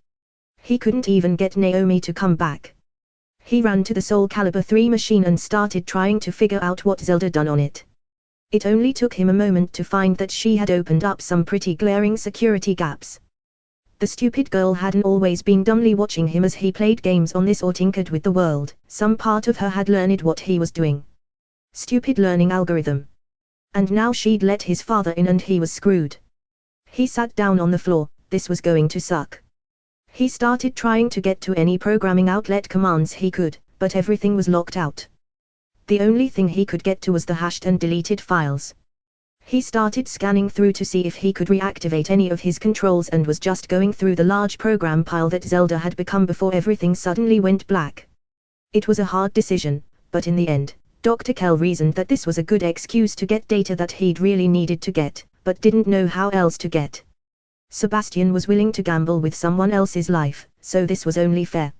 He couldn't even get Naomi to come back. He ran to the Soul Calibur 3 machine and started trying to figure out what Zelda done on it. It only took him a moment to find that she had opened up some pretty glaring security gaps. The stupid girl hadn't always been dumbly watching him as he played games on this or tinkered with the world. Some part of her had learned what he was doing. Stupid learning algorithm. And now she'd let his father in and he was screwed. He sat down on the floor. This was going to suck. He started trying to get to any programming outlet commands he could, but everything was locked out. The only thing he could get to was the hashed and deleted files. He started scanning through to see if he could reactivate any of his controls and was just going through the large program pile that Zelda had become before everything suddenly went black. It was a hard decision, but in the end, Dr. Kell reasoned that this was a good excuse to get data that he'd really needed to get, but didn't know how else to get. Sebastian was willing to gamble with someone else's life, so this was only fair.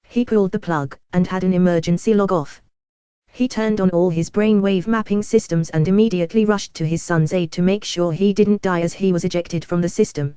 He pulled the plug, and had an emergency log off. He turned on all his brainwave mapping systems and immediately rushed to his son's aid to make sure he didn't die as he was ejected from the system.